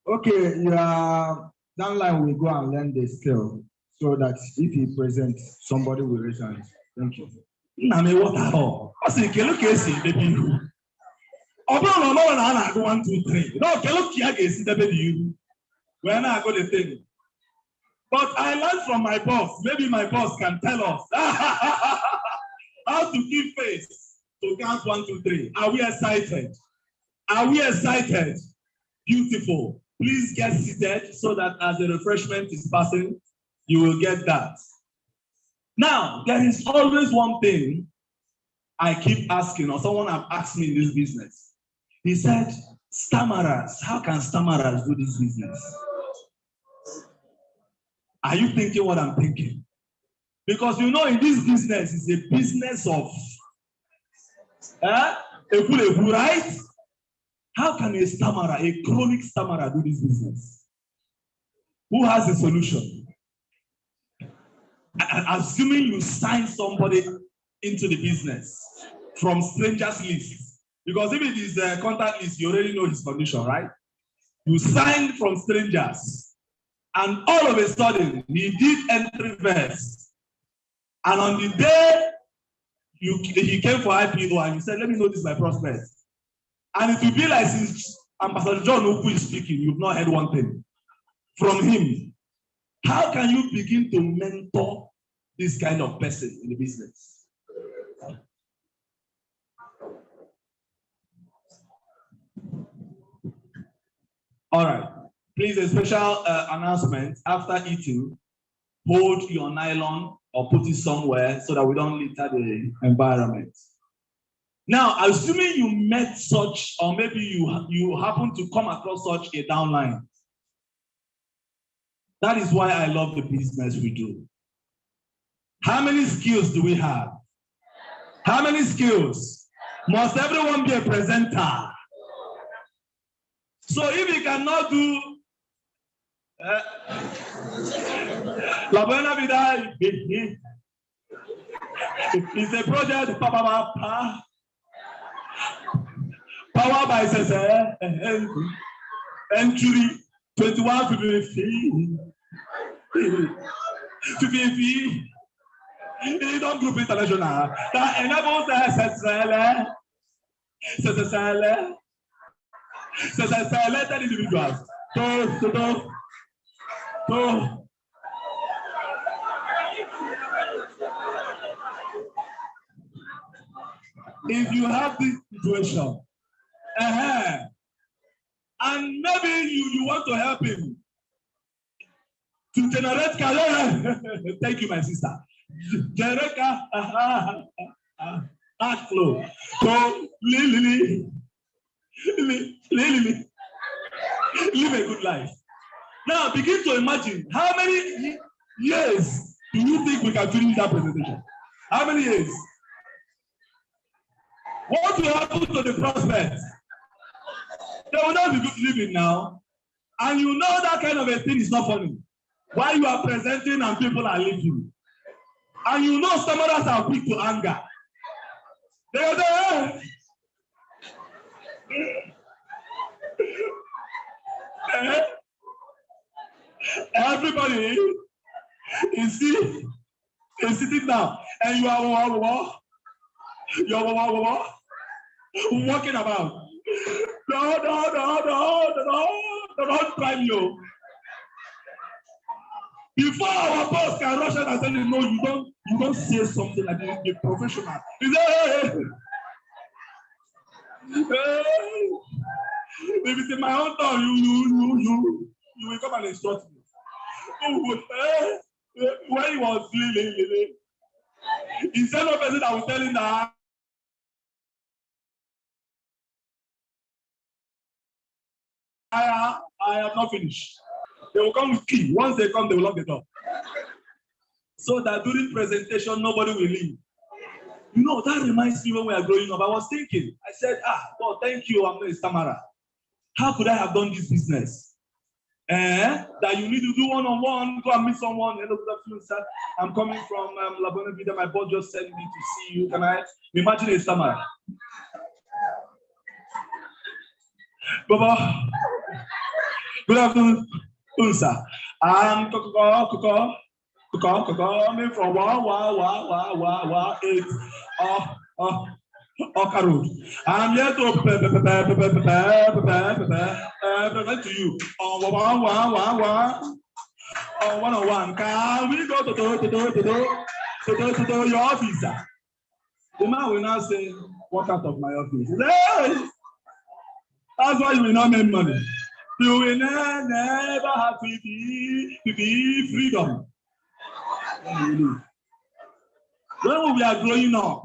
Okay, your downline will go and learn the skill so that if he presents, somebody will raise hands. Thank you. What at all? I say, look, baby. Although no one I go 1, 2, 3. No, look here, the baby you. When I go the thing. But I learned from my boss. Maybe my boss can tell us how to give face to count 1, 2, 3. Are we excited? Beautiful. Please get seated so that as the refreshment is passing, you will get that. Now, there is always one thing I keep asking, or someone have asked me in this business. He said, stammerers, how can stammerers do this business? Are you thinking what I'm thinking? Because you know, in this business, it's a business of right? How can a stammerer, a chronic stammerer, do this business? Who has a solution? Assuming you sign somebody into the business from strangers list, because if it is a contact list, you already know his condition, right? You signed from strangers, and all of a sudden he did entry verse, and on the day he came for IPO and he said, "Let me know this my prospect," and it will be like since Ambassador John Oku is speaking, you've not heard one thing from him. How can you begin to mentor this kind of person in the business? All right. Please, a special announcement. After eating, hold your nylon or put it somewhere so that we don't litter the environment. Now, assuming you met such, or maybe you happen to come across such a downline. That is why I love the business we do. How many skills do we have? How many skills? Must everyone be a presenter? So if you cannot do La Buena Vida, it's a project power by entry 21 50. You don't group international. That enables selected individuals. If you have this situation, and maybe you want to help him to generate career. Thank you, my sister. Generate cash flow. So live a good life. Now begin to imagine how many years do you think we can finish that presentation? How many years? What will happen to the prospects? They will not be good living now. And you know that kind of a thing is not funny. While you are presenting and people are leaving. And you know some others are quick to anger. They are there. Everybody is sitting down. And you are walking about. Don't try you. Before our boss can rush out and tell you, no, you don't say something like this, be professional. He said, hey. If it's in my own town, you will come and instruct me. When he was living, he said no person that was telling that I have not finished. They will come with key. Once they come, they will lock the door. So that during presentation, nobody will leave. You know, that reminds me when we are growing up. I was thinking, I said, God, thank you, I'm not a stammerer. How could I have done this business? That you need to do one-on-one, go and meet someone. Hello, good afternoon, sir. I'm coming from La Buena Vida. My boss just sent me to see you. Can I imagine a stammerer? Baba, good afternoon, sir. I'm coming from 8 Oka Road. I'm here to present to you on 101. Can we go to your office? The man will now say, walk out of my office. Hey! That's why you will not make money. You will never have to be freedom. When we are growing up,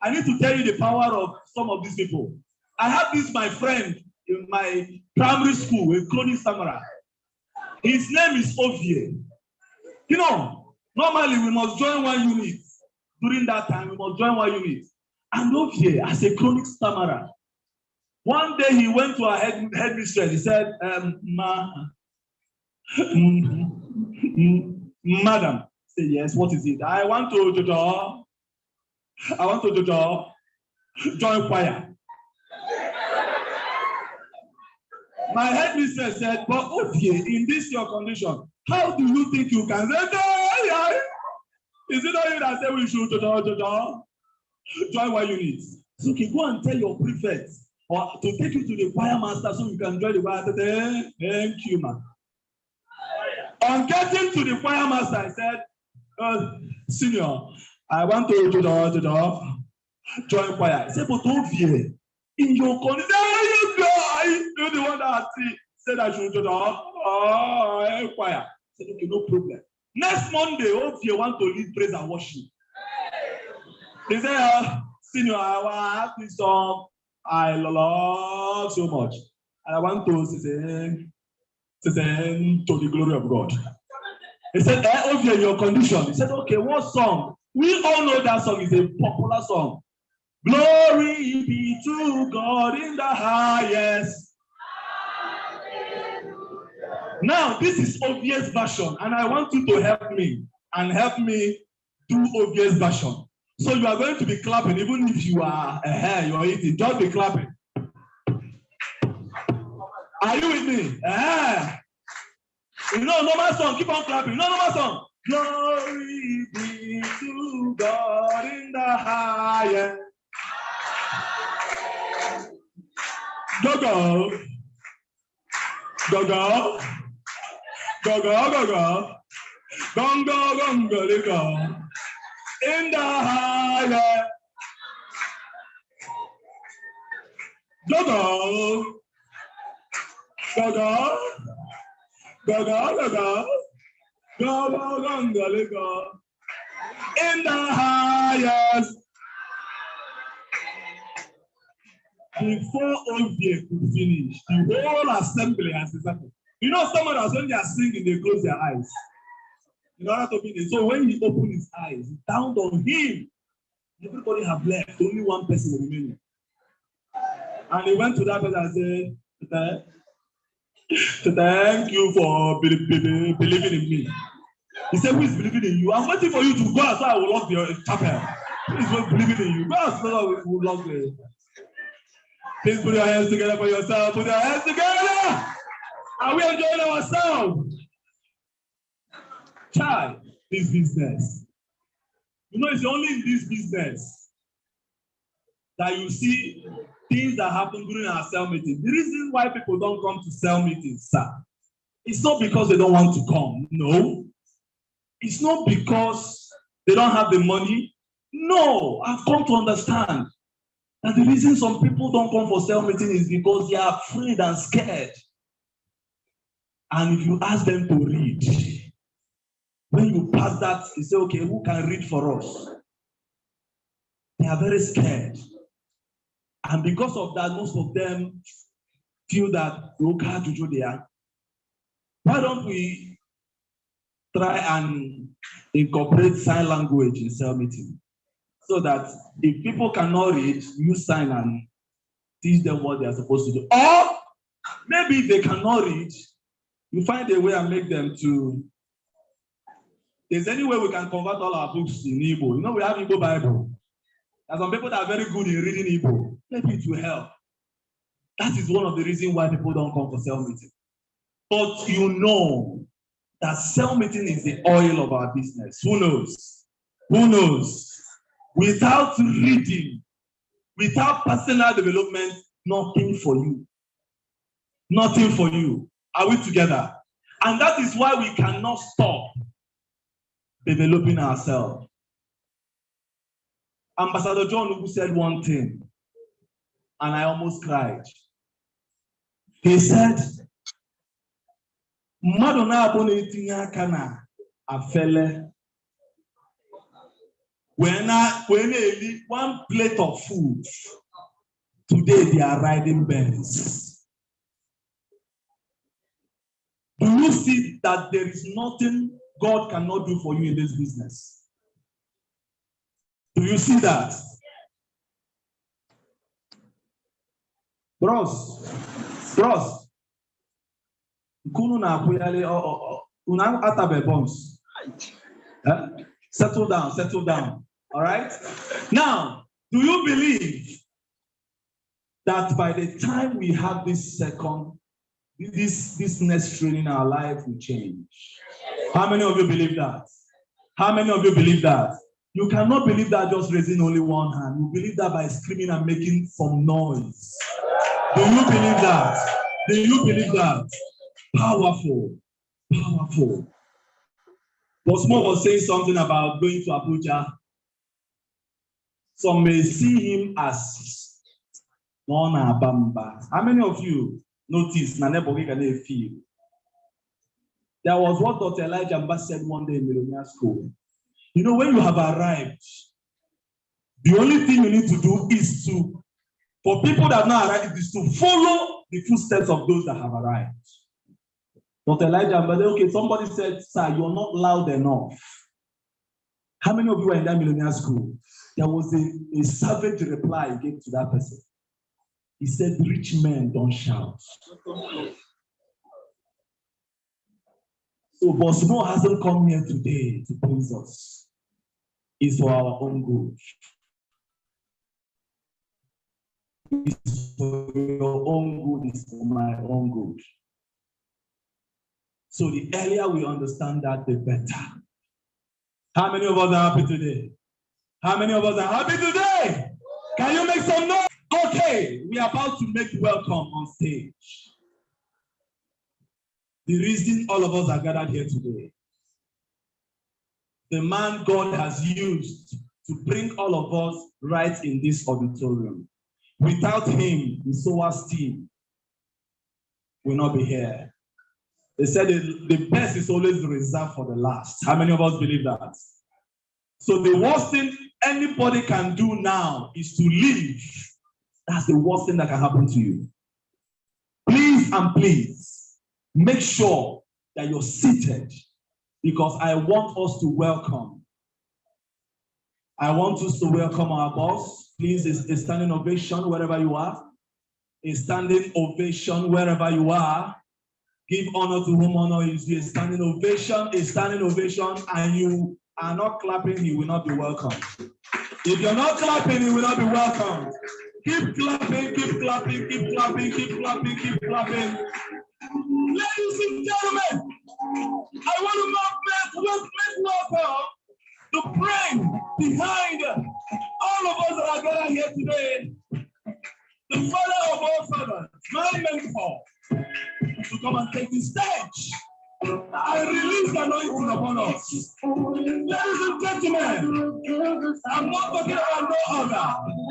I need to tell you the power of some of these people. I have this my friend in my primary school, a chronic samurai. His name is Ovie. You know, normally we must join one unit. During that time, we must join one unit. And Ovie, as a chronic samurai, one day he went to our headmistress. He said, Madam, say yes, what is it? I want to join choir. My headmistress said, but okay, in this your condition, how do you think you can say, is it not you that say we should join one unit? So you go and tell your prefect or to take you to the choir master so you can join the choir. Thank you, man. On getting to the choir master, I said, senior, I want to join choir. He said, but Ovie, in your condition, you're the one that said I should join choir. I said, okay, no problem. Next Monday, Ovie want to lead praise and worship. He said, senior, I have this song I love so much. And I want to sing to the glory of God. He said, Ovie, your condition. He said, okay, what song? We all know that song is a popular song. Glory be to God in the highest. Now, this is Ovie's version, and I want you to help me do Ovie's version. So you are going to be clapping, even if you are you're eating, just be clapping. Are you with me? You know, normal song, keep on clapping. No, normal song. Glory be to God in the highest. Go, go. Go, go. Go, go, go, go. Go, go, go, go, go. In the highest. Go, go. Go, go. Go, go, go, go. Go, go, go, go, go. In the highest. Before Ovie could finish, the whole assembly has decided. You know, someone else, when they are singing, they close their eyes. In order to be there. So when he opened his eyes, it dawned on him. Everybody have left, only one person remaining. And he went to that person and said, thank you for believing in me. He said, who is believing in you? I'm waiting for you to go outside. I will lock the chapel. Who is not believing in you? Go outside. We will lock the. Please put your hands together for yourself. Put your hands together. Are we enjoying ourselves? Child, this business. You know, it's only in this business that you see things that happen during our cell meeting. The reason why people don't come to cell meetings, sir, it's not because they don't want to come. No. It's not because they don't have the money. No. I've come to understand that the reason some people don't come for cell meeting is because they are afraid and scared. And if you ask them to read, when you pass that, you say, okay, who can read for us? They are very scared. And because of that, most of them feel that, why don't we try and incorporate sign language in cell meeting? So that if people cannot read, use sign and teach them what they are supposed to do. Or maybe if they cannot read, you find a way and make them to. There's any way we can convert all our books in Igbo. You know, we have Igbo Bible. There are some people that are very good in reading Igbo. Maybe it will help. That is one of the reasons why people don't come for cell meeting. But you know that cell meeting is the oil of our business. Who knows? Who knows? Without reading, without personal development, nothing for you. Nothing for you. Are we together? And that is why we cannot stop developing ourselves. Ambassador John Ugu said one thing, and I almost cried. He said, Madonna Abonetinya Kana Afele when they eat one plate of food, today they are riding Benz. Do you see that there is nothing God cannot do for you in this business? Do you see that? Bros, Kunu na akuyale una atabe bombs. Settle down. All right? Now, do you believe that by the time we have this next training, our life will change? How many of you believe that? How many of you believe that? You cannot believe that just raising only one hand. You believe that by screaming and making some noise. Do you believe that? Do you believe that? Powerful. Bosmo was saying something about going to Abuja. Some may see him as Nona Bamba. How many of you notice Nanebogi can feel? There was what Dr. Elijah Mba said one day in Millionaire School. You know, when you have arrived, the only thing you need to do is for people that have not arrived, is to follow the footsteps of those that have arrived. Dr. Elijah Mba, okay, somebody said, sir, you're not loud enough. How many of you were in that Millionaire School? There was a savage reply he gave to that person. He said, rich men don't shout. So Bosmo hasn't come here today to praise us. It's for our own good. It's for your own good, it's for my own good. So the earlier we understand that, the better. How many of us are happy today? How many of us are happy today? Can you make some noise? Okay, we are about to make welcome on stage. The reason all of us are gathered here today, the man God has used to bring all of us right in this auditorium. Without him, the SOAS team will not be here. They said the best is always reserved for the last. How many of us believe that? So the worst thing anybody can do now is to leave. That's the worst thing that can happen to you. Please and please, make sure that you're seated, because I want us to welcome. I want us to welcome our boss. Please, a standing ovation wherever you are. A standing ovation wherever you are. Give honor to whom honor is due. A standing ovation, and you are not clapping, he will not be welcome. If you're not clapping, he will not be welcome. Keep clapping, keep clapping, keep clapping, keep clapping, keep clapping. Ladies and gentlemen, I want to make welcome the brain behind all of us that are gathered here today, the father of all fathers, my mentor, to come and take the stage. I release the anointing upon us. Ladies and gentlemen, I'm not talking about no other.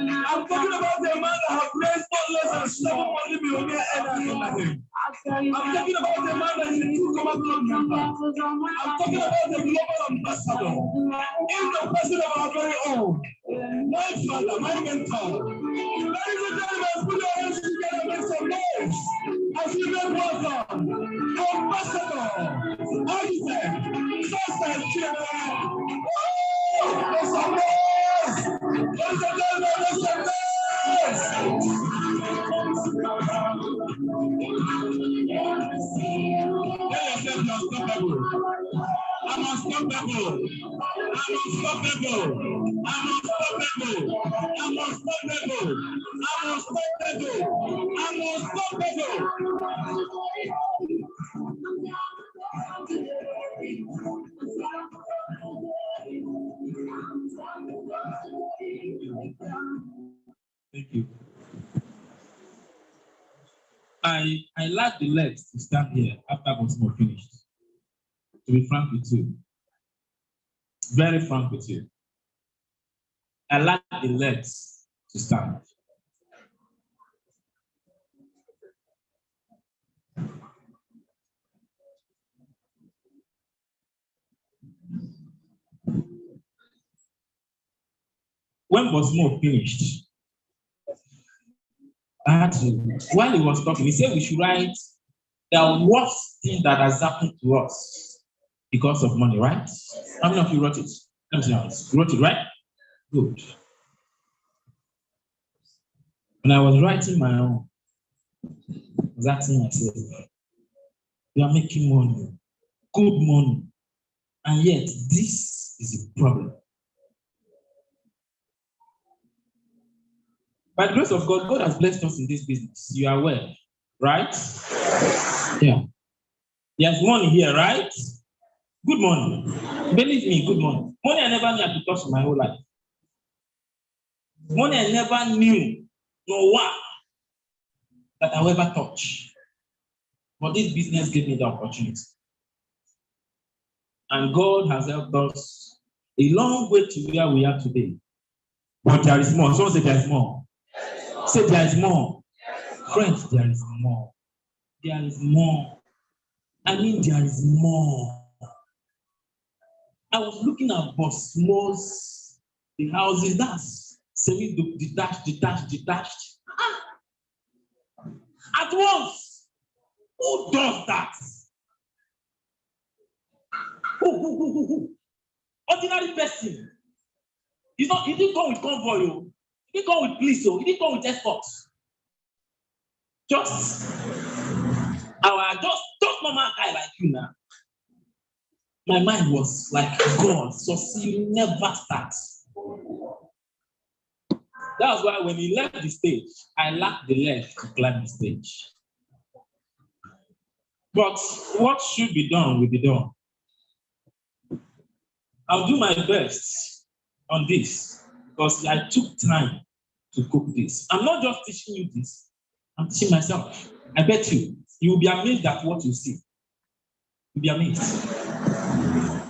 I'm talking about the man that has raised not less than 7 multi-millionaire earners under him. I'm talking about the man that is a true command member. I'm talking about the global ambassador. In the person of our very own. My father, my mentor. Ladies and gentlemen, put your hands together and make some noise as we make welcome. Ambassador, architect, success chairman. Make some noise! Ladies and gentlemen, make some noise! Tell yourself you're unstoppable. I'm unstoppable. I'm unstoppable. I'm unstoppable. I'm unstoppable. I'm unstoppable. I'm unstoppable. Thank you. I lack the legs to stand here after Bosmo finished. To be frank with you. Very frank with you. I lack the legs to stand. when Bosmo finished, I had to, while he was talking, he said we should write the worst thing that has happened to us because of money, right? How many of you wrote it? Let me see how it's. You wrote it, right? Good. When I was writing my own, I was asking myself, you are making money, good money, and yet this is a problem. By the grace of God, God has blessed us in this business. You are aware, right? Yeah. There's money here, right? Good money. Believe me, good money. Money I never knew I could touch in my whole life. Money I never knew, no one, that I will ever touch. But this business gave me the opportunity. And God has helped us a long way to where we are today. But there is more. Someone say there is more. Say there is more. Friends, there is more. There is more. I mean, there is more. I was looking at Bosmo's, the houses, that's semi-detached. At once, who does that? Who? Ordinary person. He didn't come with convoy, he didn't come with police, he didn't come with escorts. Just normal guy like you now. My mind was like, God, so see, never start. That's why when he left the stage, I lacked the leg to climb the stage. But what should be done will be done. I'll do my best on this because I took time to cook this. I'm not just teaching you this, I'm teaching myself. I bet you will be amazed at what you see. You'll be amazed.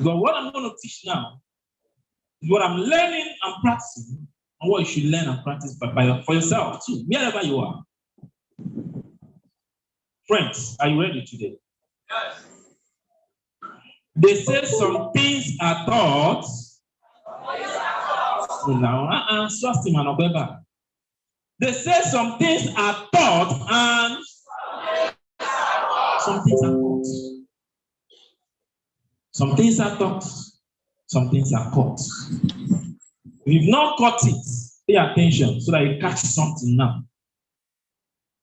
But what I'm going to teach now is what I'm learning and practicing, and what you should learn and practice for yourself too, wherever you are. Friends, are you ready today? Yes. They say some things are taught. They say some things are taught and some things are taught. Some things are taught, some things are caught. If you've not caught it, pay attention so that you catch something now.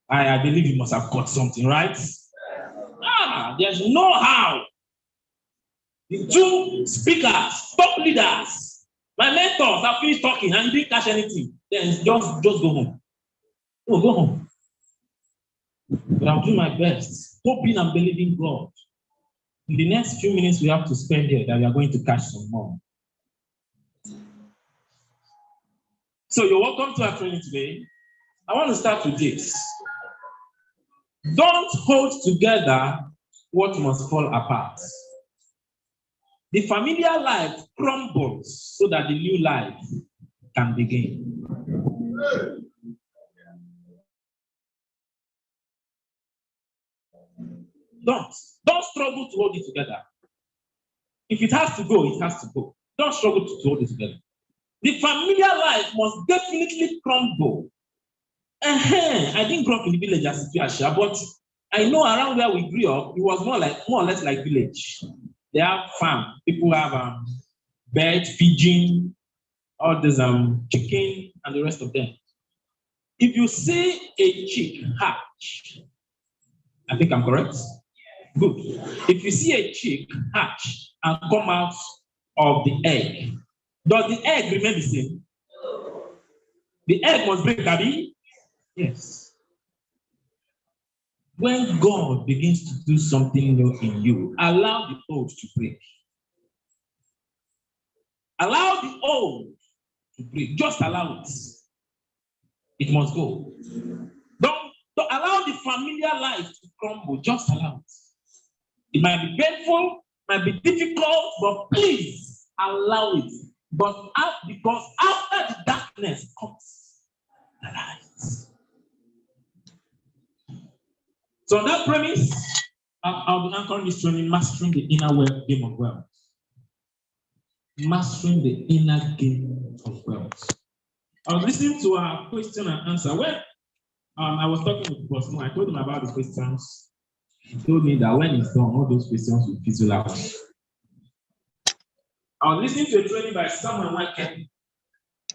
I believe you must have caught something, right? There's no how. The two speakers, top leaders, my mentors have finished talking and you didn't catch anything. Then just go home. No, go home. But I'll do my best, hoping and believing God. In the next few minutes we have to spend here, that we are going to catch some more. So you're welcome to our training today. I want to start with this. Don't hold together what must fall apart. The familiar life crumbles so that the new life can begin. Don't struggle to hold it together. If it has to go, it has to go. Don't struggle to hold it together. The familiar life must definitely crumble. I didn't grow up in the village as Asha, but I know around where we grew up, it was more or less like village. They have farm. People have bird, pigeon, all this chicken, and the rest of them. If you see a chick hatch, I think I'm correct? Good. If you see a chick hatch and come out of the egg, does the egg remain the same? The egg must break, Abby? Yes. When God begins to do something new in you, allow the old to break. Allow the old to break. Just allow it. It must go. Don't allow the familiar life to crumble. Just allow it. It might be painful, might be difficult, but please allow it. Because after the darkness comes the light. So on that premise, I'll be anchoring this training, mastering the inner game of wealth. Mastering the inner game of wealth. I was listening to our question and answer. When I was talking with Bosmo, I told him about the questions. He told me that when it's done, all those questions will fizzle out. I was listening to a training by Samuel Waken,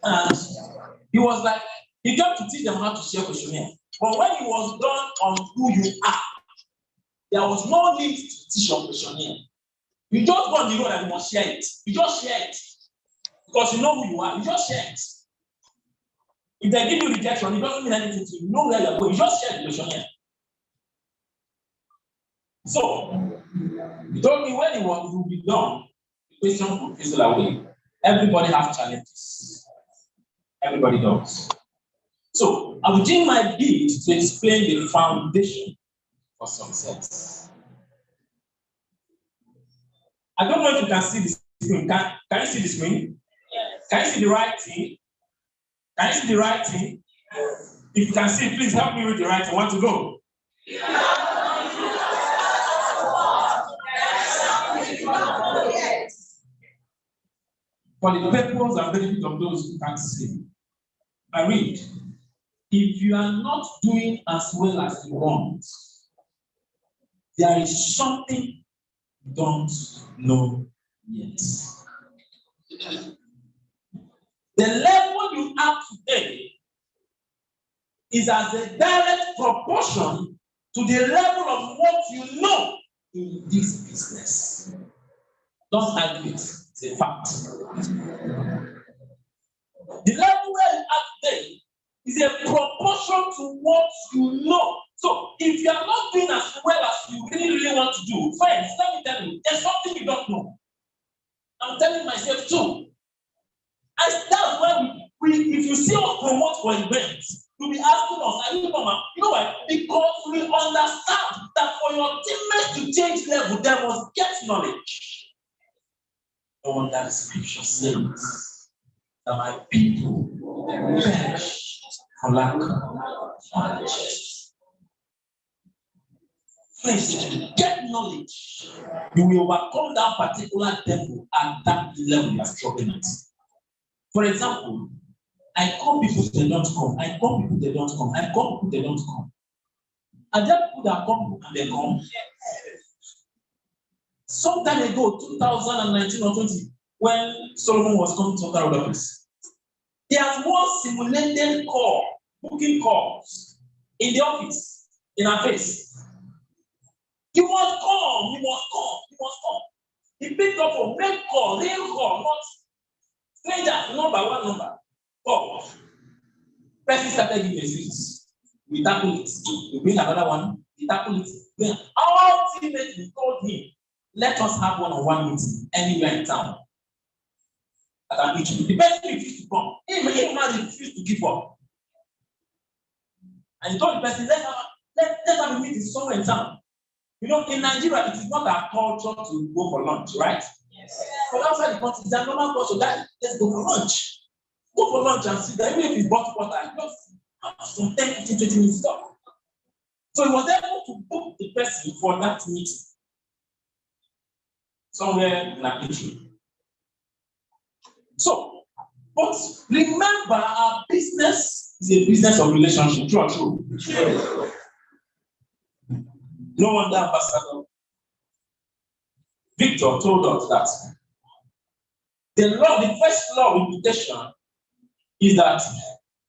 and he was like, he got to teach them how to share questionnaire. But when he was done on who you are, there was no need to teach your questionnaire. You just go on the road and you must share it. You just share it. Because you know who you are. You just share it. If they give you rejection, it doesn't mean anything to you. You know where you're going. You just share the questionnaire. So, he told me when it will be done, the question will fizzle away. Everybody has challenges. Everybody does. So, I will do my bit to explain the foundation for success. I don't know if you can see the screen. Can you see the screen? Yes. Can you see the writing? Can you see the writing? If you can see, please help me with the writing. I want to go. For the purpose and benefit of those who can't see, I read, if you are not doing as well as you want, there is something you don't know yet. The level you are today is as a direct proportion to the level of what you know in this business. Don't argue it, it's a fact. The level where you are today is a proportion to what you know. So if you are not doing as well as you really want to do, friends, let me tell you, there's something you don't know. I'm telling myself too. And that's why if you see us promote for events, you'll be asking us, are you normal? You know why? Because we understand that for your teammates to change level, they must get knowledge. No wonder the scripture says that my people perish for lack of knowledge. Friends, if you get knowledge, you will overcome that particular devil at that level you are struggling at. For example, I call people, they don't come. I call people, they don't come. I call people, they don't come. Are there people that come and they come? Some time ago, 2019 or 20, when Solomon was coming to our office, he has one simulated call, booking calls in the office, in our face. You must come, you must come, you must come. He picked up a red call, real call, not strangers, number one number. Oh, person started giving excuses. We tackle it. We bring another one. We tackle it. Then ultimately told him, let us have one-on-one meeting anywhere in town. The person refused to come. He refused to give up. And he told the person, let's have a meeting somewhere in town. You know, in Nigeria, it is not our culture to go for lunch, right? Yes. But outside the country, it's a normal culture that let's go for lunch. Go for lunch and sit there, even if it's bottled water, just have some 10, 15, 20 minutes talk. So he was able to book the person for that meeting somewhere in a country. So, but remember, our business is a business of relationship. True or true? True. No wonder Ambassador Victor told us that the first law of invitation is that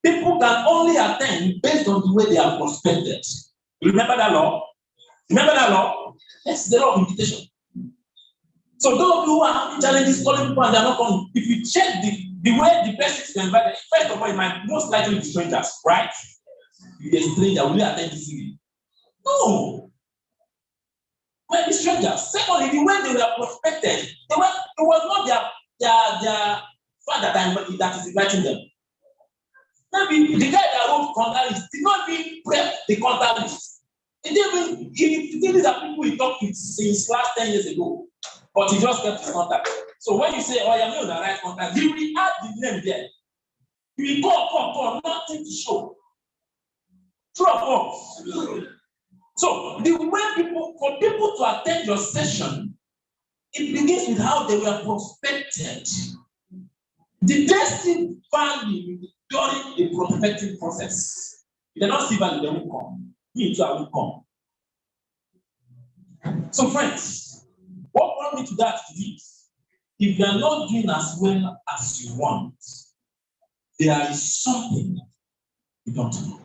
people can only attend based on the way they are prospected. You remember that law? Remember that law? Yes, the law of invitation. So those of you who are having challenges calling people and they are not coming, if you check the way the person is invited, first of all, it might most likely be strangers, right? If you're a stranger, will you attend this evening? No. Might be strangers. Secondly, the way they were prospected, it was not their father that is inviting them. Maybe the guy that wrote contact list did not even prep the contact list. He these are people he talked with since last 10 years ago, but he just kept his contact. So when you say, oh, you're not the right contact, he will add the name there. He will call, nothing to show. True or false? So the way for people to attend your session, it begins with how they were prospected. The testing value during the prophetic process. If they don't see value, they won't come. Me too, I will come. So, friends, what brought me to that is this. If you are not doing as well as you want, there is something you don't know.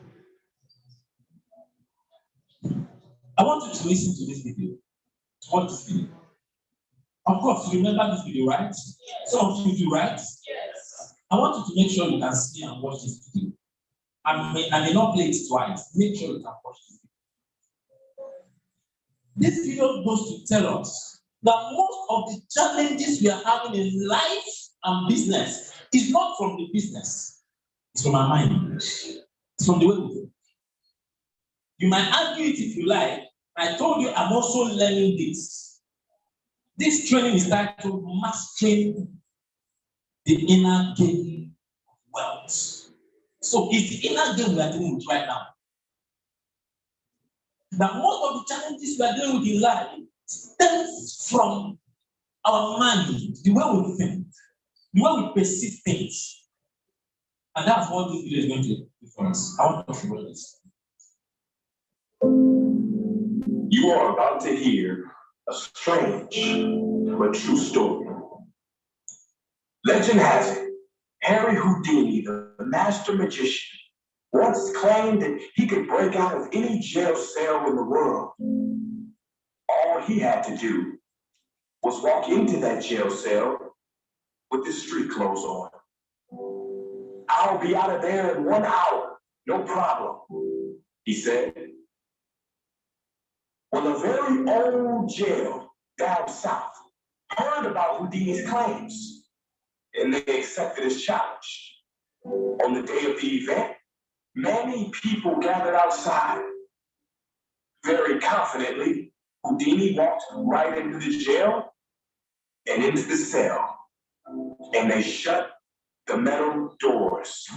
I want you to listen to this video. Watch this video. Of course, you remember this video, right? Some of you do, right? Yes. I want you to make sure you can see and watch this video. I may not play it twice. Make sure you can watch this video. This video goes to tell us that most of the challenges we are having in life and business is not from the business. It's from our mind. It's from the way we think. You might argue it if you like. I told you I'm also learning this. This training is titled Mastering the Inner Game of Wealth. So it's the inner game we are dealing with right now. Now, most of the challenges we are dealing with in life stems from our mind, the way we think, the way we perceive things. And that's what this video is going to do for us. I want to talk about this. You are about to hear a strange but true story. Legend has it, Harry Houdini, the master magician, once claimed that he could break out of any jail cell in the world. All he had to do was walk into that jail cell with his street clothes on. I'll be out of there in 1 hour, no problem, he said. Well, a very old jail down south heard about Houdini's claims, and they accepted his challenge. On the day of the event, many people gathered outside. Very confidently, Houdini walked right into the jail and into the cell, and they shut the metal doors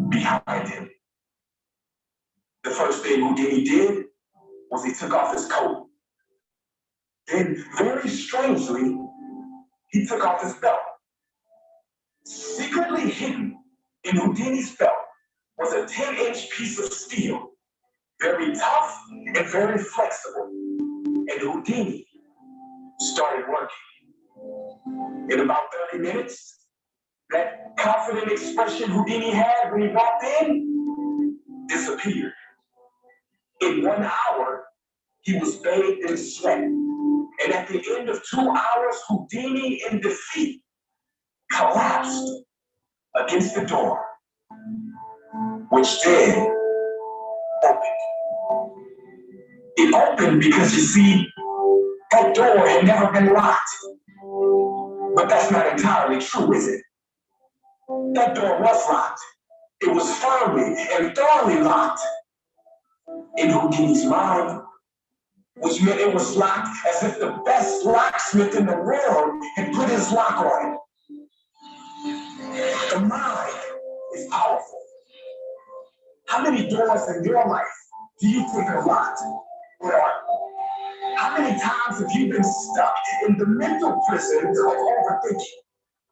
behind him. The first thing Houdini did was he took off his coat. Then, very strangely, he took off his belt. Secretly hidden in Houdini's belt was a 10-inch piece of steel, very tough and very flexible. And Houdini started working. In about 30 minutes, that confident expression Houdini had when he walked in disappeared. In 1 hour, he was bathed in sweat. And at the end of 2 hours, Houdini, in defeat, collapsed against the door, which then opened. It opened because, you see, that door had never been locked. But that's not entirely true, is it? That door was locked. It was firmly and thoroughly locked in Houdini's mind, which meant it was locked as if the best locksmith in the world had put his lock on it. The mind is powerful. How many doors in your life do you think are locked? Or how many times have you been stuck in the mental prison of overthinking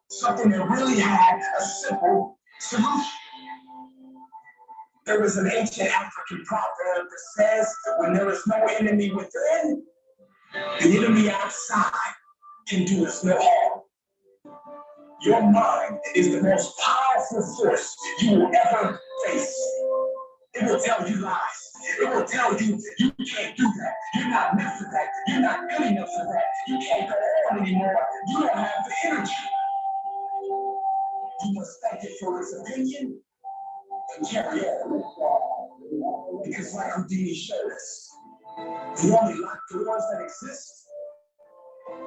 something that really had a simple solution? There is an ancient African proverb that says, when there is no enemy within, the enemy outside can do us no harm. Your mind is the most powerful force you will ever face. It will tell you lies. It will tell you, you can't do that. You're not meant for that. You're not good enough for that. You can't go on anymore. You don't have the energy. You must thank it for its opinion and carry on. Because like Houdini showed us, the only locked doors that exist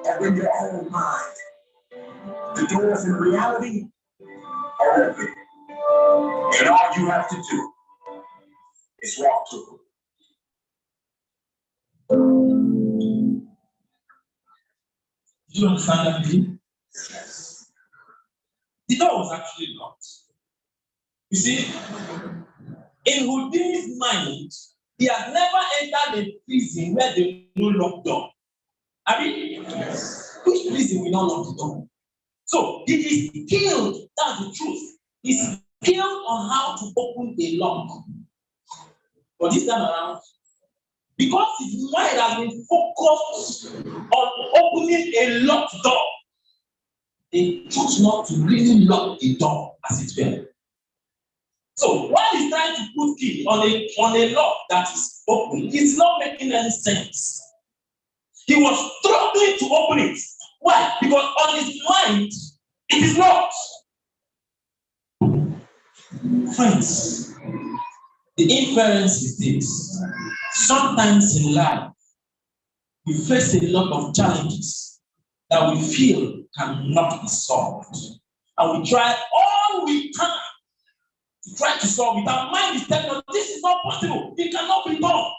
are in your own mind. The doors in reality are open. And all you have to do is walk through. You understand that, Billy? Yes. The door was actually locked. You see, in Houdini's mind, he had never entered a prison where there was no locked door. I mean, yes. Which prison will not lock the door? So he is skilled, that's the truth. He's failed on how to open a lock. But this time around, because his mind has been focused on opening a locked door, they chose not to really lock the door as it were. So while he's trying to put key on a lock that is open, it's not making any sense. He was struggling to open it. Why? Because on his mind, it is locked. Friends, the inference is this. Sometimes in life, we face a lot of challenges that we feel cannot be solved. And we try all we can to try to solve it. Our mind is telling us this is not possible. It cannot be done.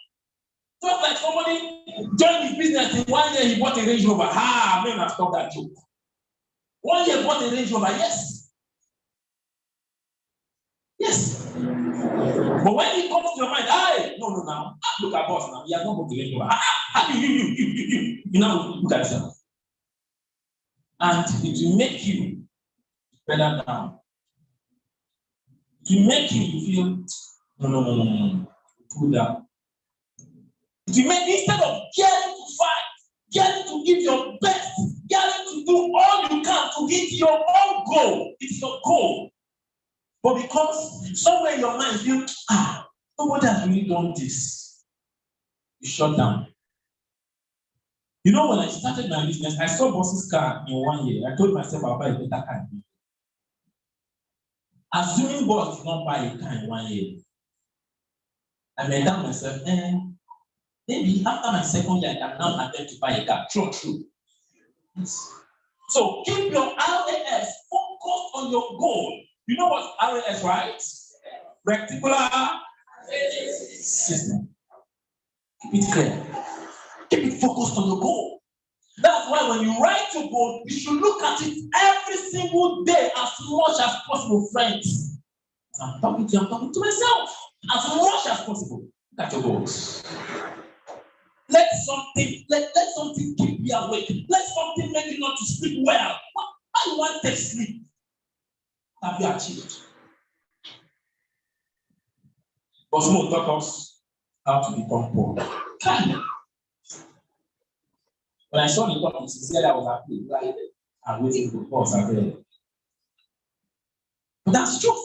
Just like somebody joined his business in 1 year, he bought a Range Rover. I'm going to stop that joke. 1 year bought a Range Rover, yes. Yes. But when it comes to your mind, no, now, look at boss now. You are not going to Range Rover. How do you now look at yourself? And it will make you better down. It will make you feel, no, pull down. It will make, instead of caring to fight, caring to give your best, caring to do all you can to hit your own goal. It's your goal. But because somewhere in your mind you feel, nobody has really done this, you shut down. You know, when I started my business, I saw boss's car in 1 year. I told myself I'll buy a better car. Assuming boss did not buy a car in 1 year, I made down myself, maybe after my second year, I can now attempt to buy a car. True. Yes. So keep your RAS focused on your goal. You know what RAS, right? Reticular system. Keep it clear. Keep it focused on your goal. That's why when you write your goal, you should look at it every single day as much as possible, friends. I'm talking to myself. As much as possible. Look at your goals. Let something keep you awake. Let something make you not to sleep well. How you want to take sleep? Have you achieved? Cosmo taught us how to become poor. When I saw the topic, he said I was happy. Like, I'm waiting for pause again. But that's true.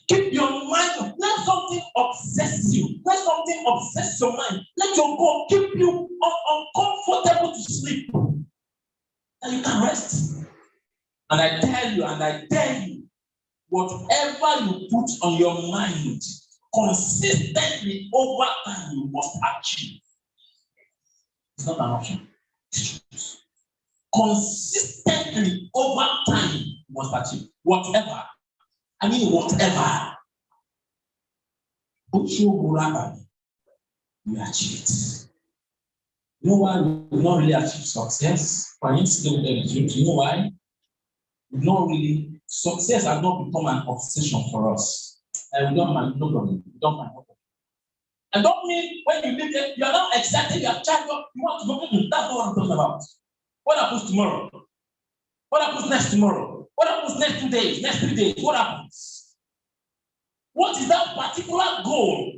Keep your mind. Let something obsess you. Let something obsess your mind. Let your goal keep you uncomfortable to sleep. And you can rest. And I tell you, whatever you put on your mind consistently over time, you must achieve. It's not an option. Consistently over time, you must achieve. Whatever. I mean, whatever. We achieve it. You know why we don't really achieve success? For instance, you know why? We don't really, success has not become an obsession for us. And we don't mind, no problem. We don't mind. I don't mean when you live there, you are not excited, you are charged up, you want to go, that's not what I'm talking about. What happens tomorrow? What happens next tomorrow? What happens next 2 days, next 3 days? What happens? What is that particular goal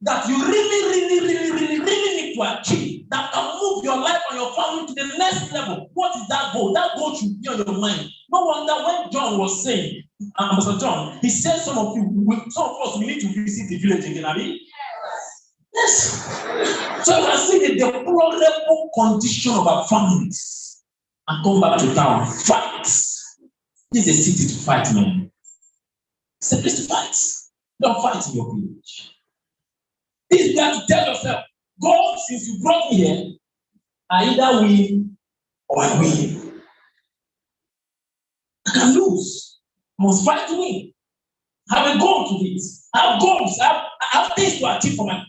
that you really need to achieve that can move your life and your family to the next level? What is that goal? That goal should be on your mind. No wonder when John was saying, Mr. John, he said some of us, we need to visit the village again, I mean? Yes. So you can see the deplorable condition of our families and come back to town. Fight. This is a city to fight, man. It's a place to fight. Don't fight in your village. This is where to tell yourself, God, since you brought me here, I either win or I win. I can lose. I must fight to win. I have a goal to beat. I have goals. I have things to achieve for my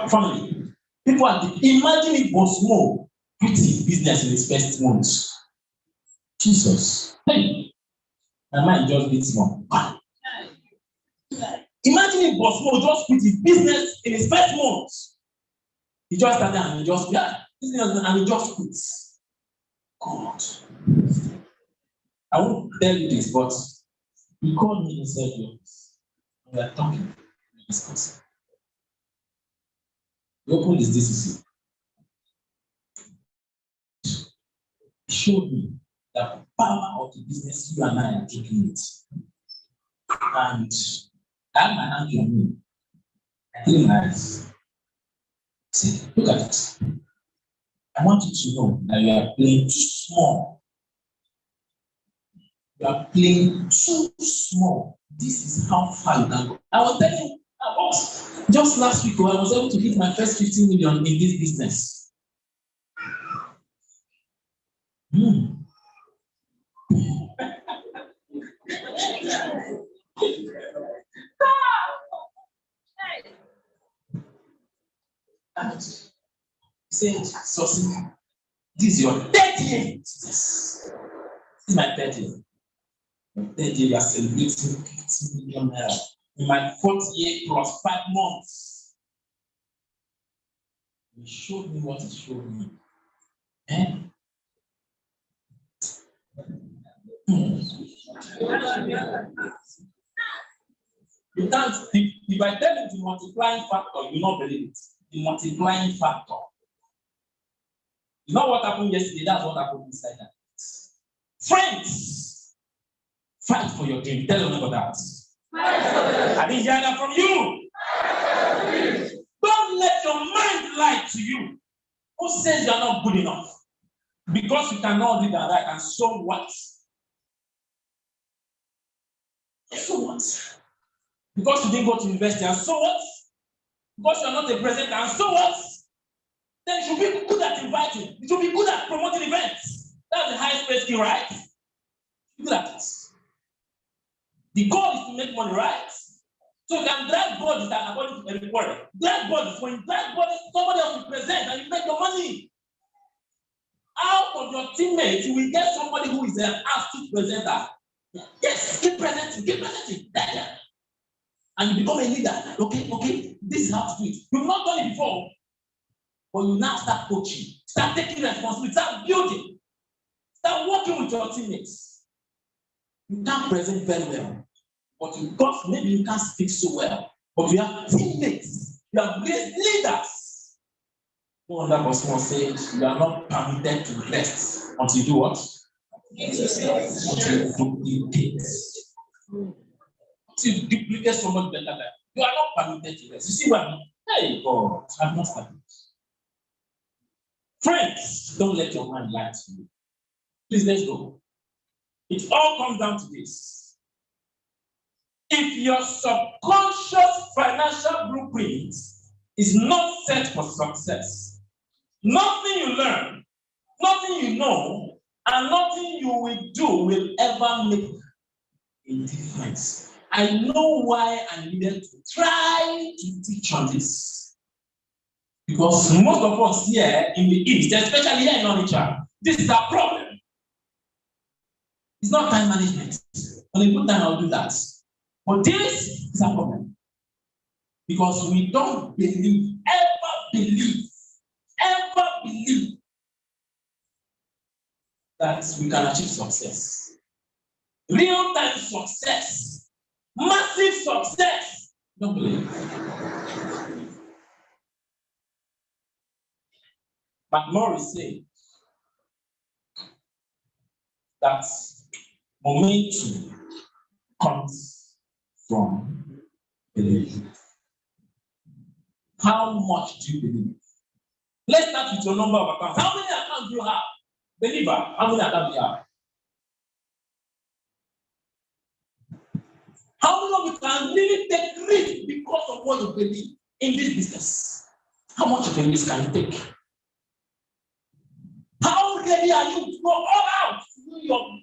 family. People are imagine if Bosmo quit his business in his first month. Jesus. Hey, my mind just beats more. Imagine if Bosmo just quit his business in his first month. He just started and he just quits. God. I won't tell you this, but He called me inside the office. We are talking, we discussing. He opened his DCC. He showed me the power of the business you and I are taking it. And I had my hand on me. I didn't realize. See, look at it. I want you to know that you are playing too small. You are playing too small. This is how far you can go. I was telling you, just last week, I was able to hit my first 15 million in this business. And saying, Sosi, this is your 30th. This is my 30th. My 30th, you are celebrating 50 million naira. In my 4th year plus 5 months. He showed me what he showed me. And you can't, if I tell you the multiplying factor, you will not believe it. The multiplying factor. You know what happened yesterday? That's what happened inside that. Friends, fight for your dream. Tell them about that. I didn't hear that from you. Don't let your mind lie to you. Who says you are not good enough? Because you cannot read and write, and so what? So what? Because you didn't go to university, and so what? Because you are not a president, and so what? Then you should be good at inviting. You should be good at promoting events. That's the highest paid skill, right? Be good at it. The goal is to make money, right? So you can drag bodies that are going to be recorded. Drag bodies. When you drag bodies, somebody else will present and you make your money. Out of your teammates, you will get somebody who is an astute presenter. Yes, keep presenting, keep presenting. And you become a leader. Okay, this is how to do it. You've not done it before, but you now start coaching, start taking responsibility, start building, start working with your teammates. You can't present very well, but because maybe you can't speak so well, but you have teammates, you have great leaders. One other person was saying, you are not permitted to rest until you do what? Until you duplicate. Until you duplicate somebody better than you are not permitted to rest. You see what I mean? Hey, God, I'm not starting. Friends, don't let your mind lie to you. Please, let's go. It all comes down to this. If your subconscious financial blueprint is not set for success, nothing you learn, nothing you know, and nothing you will do will ever make a difference. I know why I needed to try to teach on this. Because most of us here in the East, especially here in Onitsha, this is our problem. It's not time management. On a good time, I'll do that. But this is a problem. Because we don't ever believe that we can achieve success. Real-time success. Massive success. Don't believe. But Morris said that momentum comes from belief. How much do you believe? Let's start with your number of accounts. How many accounts do you have? Believer, how many accounts do you have? How many of you can really take risk because of what you believe in this business? How much of a risk can you take? How ready are you to go all out to do your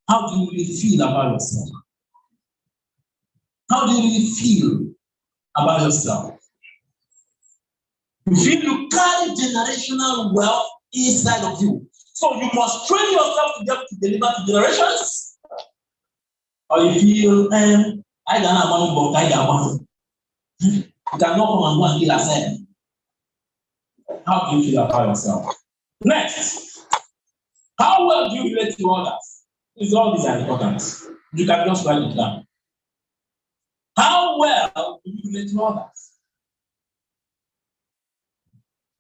How do you really feel about yourself? How do you really feel about yourself? You feel you carry generational wealth inside of you. So you must train yourself to get to deliver to generations. Or you feel, I don't have money, but I got money. You cannot come and go and kill yourself. How do you feel about yourself? Next, how well do you relate to others? Is all these are important. You can just write it down. How well do you relate to others?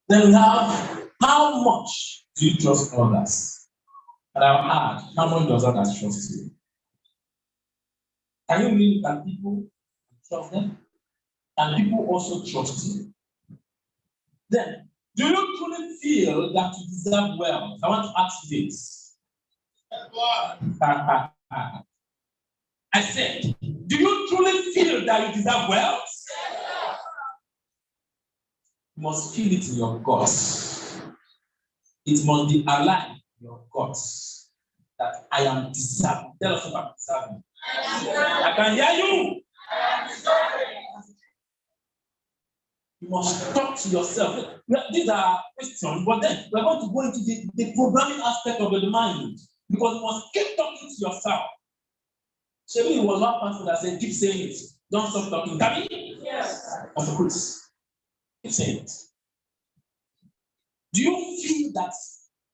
Then we have how much do you trust others? And I'll add, how much does others trust you? Can you really look at people and trust them? And people also trust you. Then, do you truly feel that you deserve wealth? I want to ask you this. I said, do you truly feel that you deserve wealth? You must feel it in your guts. It must be alive in your guts that I am deserving. Tell us what I'm deserving. I can hear you. You must talk to yourself. These are questions, but then we're going to go into the programming aspect of the mind because you must keep talking to yourself. Maybe it was one person that said, keep saying it. Don't stop talking. Can you? Yes. Pastor Chris, keep saying it. Do you feel that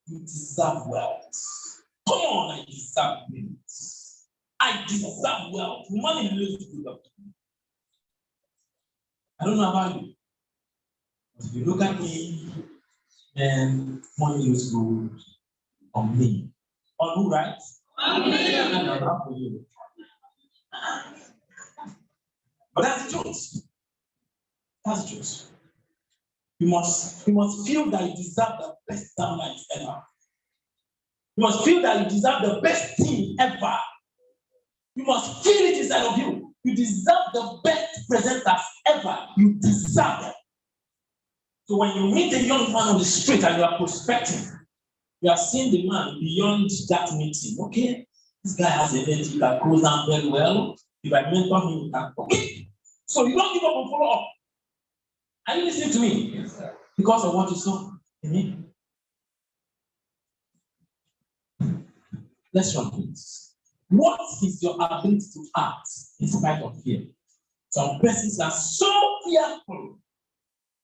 you deserve wealth? Come on, I deserve wealth. I deserve wealth. Money lives good up to me. I don't know about you. But if you look at me, then money looks good on me. On who, right? On me. And I'm not for you. But that's the truth. That's the truth. You must feel that you deserve the best downline ever. You must feel that you deserve the best thing ever. You must feel it inside of you. You deserve the best presenters ever. You deserve them. So when you meet a young man on the street and you are prospecting, you are seeing the man beyond that meeting. Okay, this guy has a energy that goes down very well. If I mentor him, okay. So you don't give up and follow up. Are you listening to me? Yes, sir. Because of what you saw in him. Let's run this. What is your ability to act in spite of fear? Some persons are so fearful.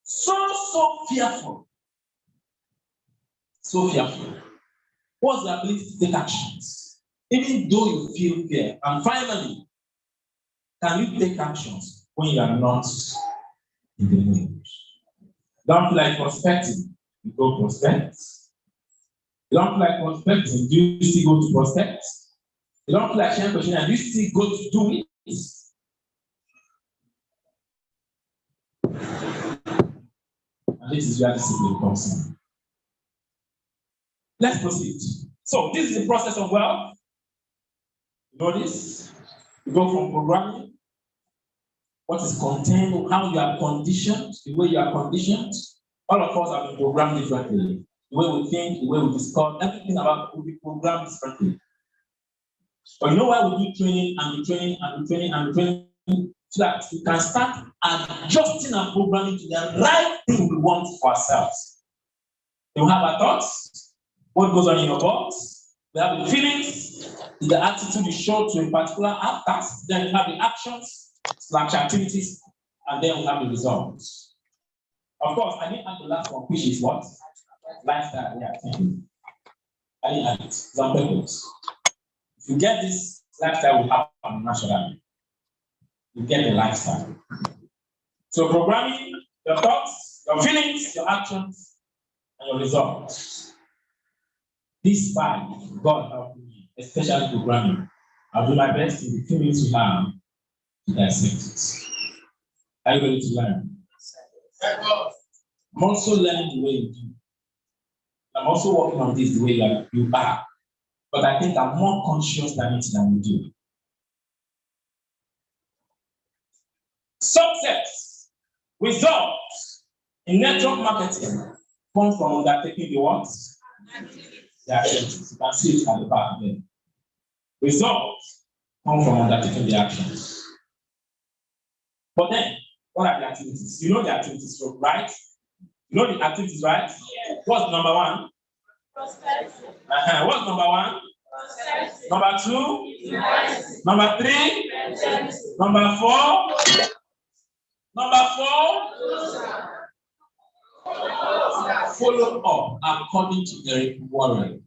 So fearful. So fearful. What's the ability to take actions? Even though you feel fear. And finally, can you take actions when you are not in the mood? Don't feel like prospecting, you go prospect. You don't feel like prospecting, do you still go to prospect? You don't feel like sharing question, and you still go to do it. And this is where discipline comes in. Let's proceed. So this is the process of wealth. You know this? You go from programming, what is contained, how you are conditioned, the way you are conditioned. All of us have been programmed differently. The way we think, the way we discuss, everything about will be programmed differently. But you know why we do training and training and training and training? So that we can start adjusting our programming to the right thing we want for ourselves. You have our thoughts, what goes on in your box, we have the feelings, the attitude you show to a particular task, then we have the actions, / activities, and then we have the results. Of course, I didn't add the last one, which is what? Lifestyle. Yeah, thank you. I didn't add it. It's on purpose. If you get this, lifestyle will happen naturally. You get the lifestyle. So programming, your thoughts, your feelings, your actions, and your results. This five, God help me, especially programming. I'll do my best in the 2 minutes we have to dissect it. Are you ready to learn? I'm also learning the way you do. I'm also working on this the way you are. But I think I'm more conscious than it than you do. Success, results in network marketing come from undertaking the what? The activities. You can see it at the back there. Results come from undertaking the actions. But then, what are the activities? You know the activities, right? You know the activities, right? Yes. What's number one? Prosperity. What's number one? Prosperity. Number two? Yes. Number three? Yes. Number four? Number four? Follow up according to the warrant.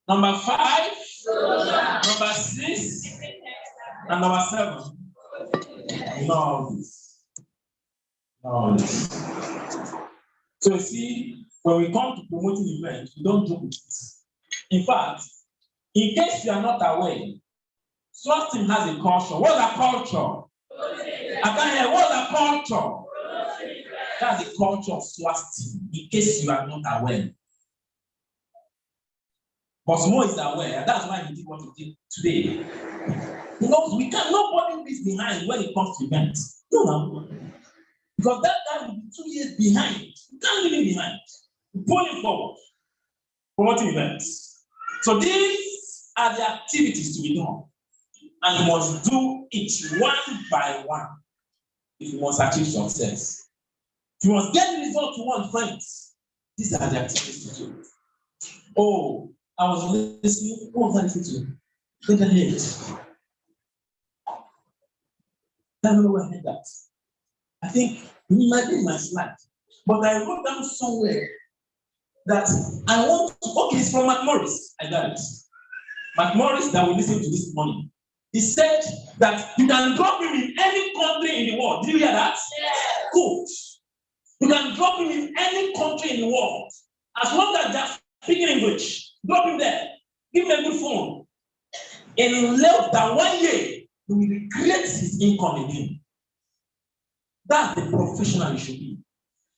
Number five? Number six? And number seven? No. So you see, when we come to promoting events, we don't joke with it. In fact, in case you are not aware, SWAT team has a culture. What's a culture? I can't hear. What's a culture? That's the culture of SWAT team, in case you are not aware. But Mo is aware, and that's why he did what he did today. You know, nobody leaves behind when it comes to events. No. Because that guy will be 2 years behind. You can't leave him behind. You pull him forward. Promoting events. So these are the activities to be done. And you must do it one by one if you must achieve success. If you must get the result you want, friends, these are the activities to do. Oh, I was listening. What was I listening to? Let me hear it. I don't know where I heard that. I think it might be my slide. But I wrote down somewhere that I want to, okay, it's from Matt Morris. I got it. Matt Morris that we listen to this morning. He said that you can drop him in any country in the world. Did you hear that? Yes. Good. You can drop him in any country in the world. As long as they're speaking English, drop him there. Give him a good phone. In less than 1 year, he will recreate his income again. That's the professional you should be.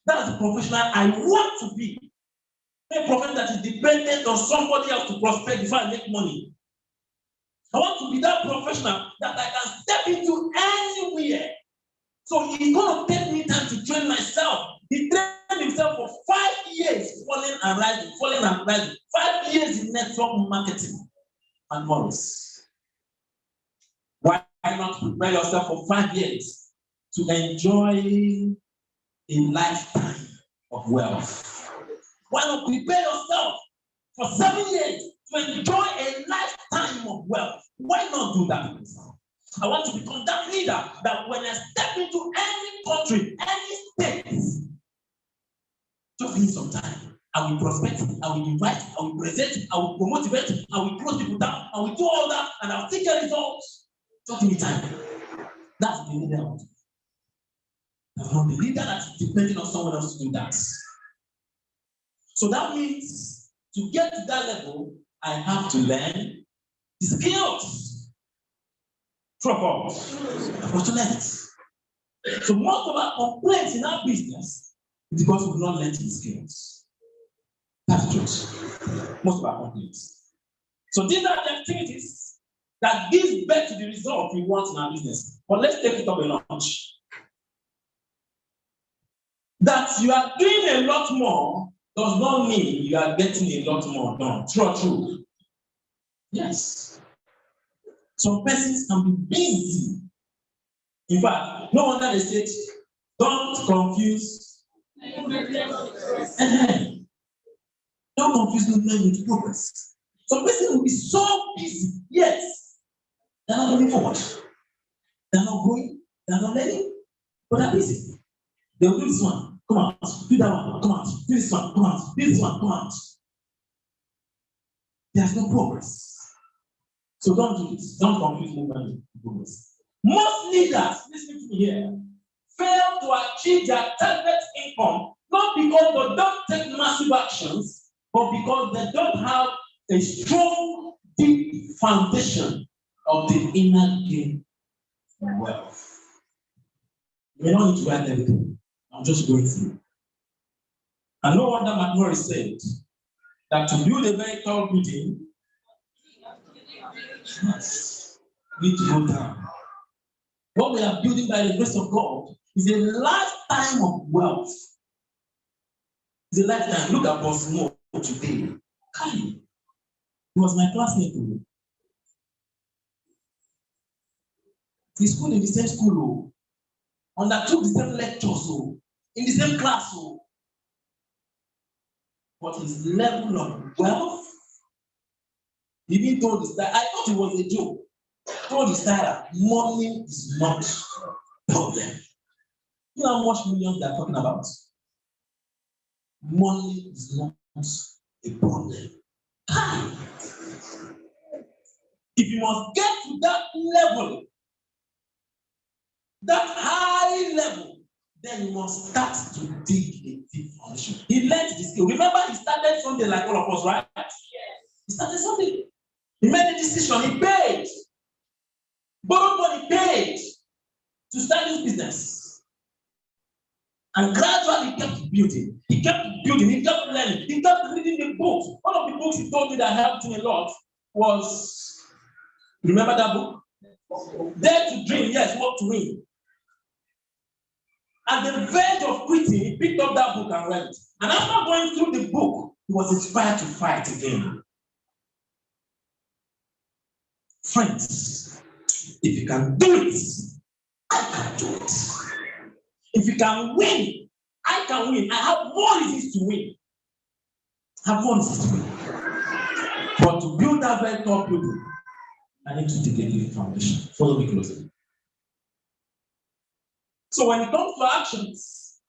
That's the professional I want to be. A professional that is dependent on somebody else to prosper before I make money. I want to be that professional that I can step into anywhere. So he's going to take me time to train myself. He trained himself for 5 years, falling and rising, falling and rising. 5 years in network marketing and Morris. Why not prepare yourself for 5 years to enjoy a lifetime of wealth? Why not prepare yourself for 7 years to enjoy a lifetime of wealth? Why not do that? I want to become that leader that when I step into any country, any state, just need some time. I will prospect, I will invite, I will present, I will promote events, I will close people down, I will do all that, and I'll take the results. Just give me time. That's the leader I want to be. That's not the leader that's depending on someone else to do that. So that means to get to that level, I have to learn the skills. True or false? I've got to learn it. So most of our complaints in our business is because we've not learned the skills. That's the truth. Most of our complaints. So these are the activities that gives birth to the result we want in our business. But let's take it up a notch. That you are doing a lot more does not mean you are getting a lot more done. True or true? Yes. Some persons can be busy. In fact, no wonder they said, don't confuse. Don't confuse movement with progress. Some persons will be so busy, yes. They're not moving forward. They're not growing. They're not learning. But they're busy. They'll do this one. Come out. Do that one. Come out. Do this one. Come out. Do this one. Come out. There's no progress. So don't do this. Don't confuse movement with progress. Most leaders, listen to me here, fail to achieve their target income not because they don't take massive actions, but because they don't have a strong, deep foundation of the inner game wealth. You don't need to write everything. I'm just going through. And no wonder McMurray said that to build a very tall building, yes, we need to go down. What we are building by the grace of God is a lifetime of wealth. It's a lifetime. Look at Boss Mo today. He was my classmate. He schooled in the same school, undertook the same lectures, in the same class. But his level of wealth, he even told his dad, I thought it was a joke. Told his dad, money is not a problem. You know how much millions they are talking about? Money is not a problem. If you must get to that level, that high level, then you must start to dig a deep foundation. He learned this skill. Remember, he started Sunday like all of us, right? Yes. He started Sunday. He made a decision. He paid. Borrowed money, paid to start this business. And gradually he kept building. He kept building. He kept learning. He kept reading the books. One of the books he told me that helped him a lot was, remember that book? Dare to Dream, yes, Work to Win. At the verge of quitting, he picked up that book and read it. And after going through the book, he was inspired to fight again. Friends, if you can do it, I can do it. If you can win, I can win. I have more reasons to win. I have more reasons to win. But to build that very top building, I need to take a new foundation. Follow me closely. So when it comes to actions,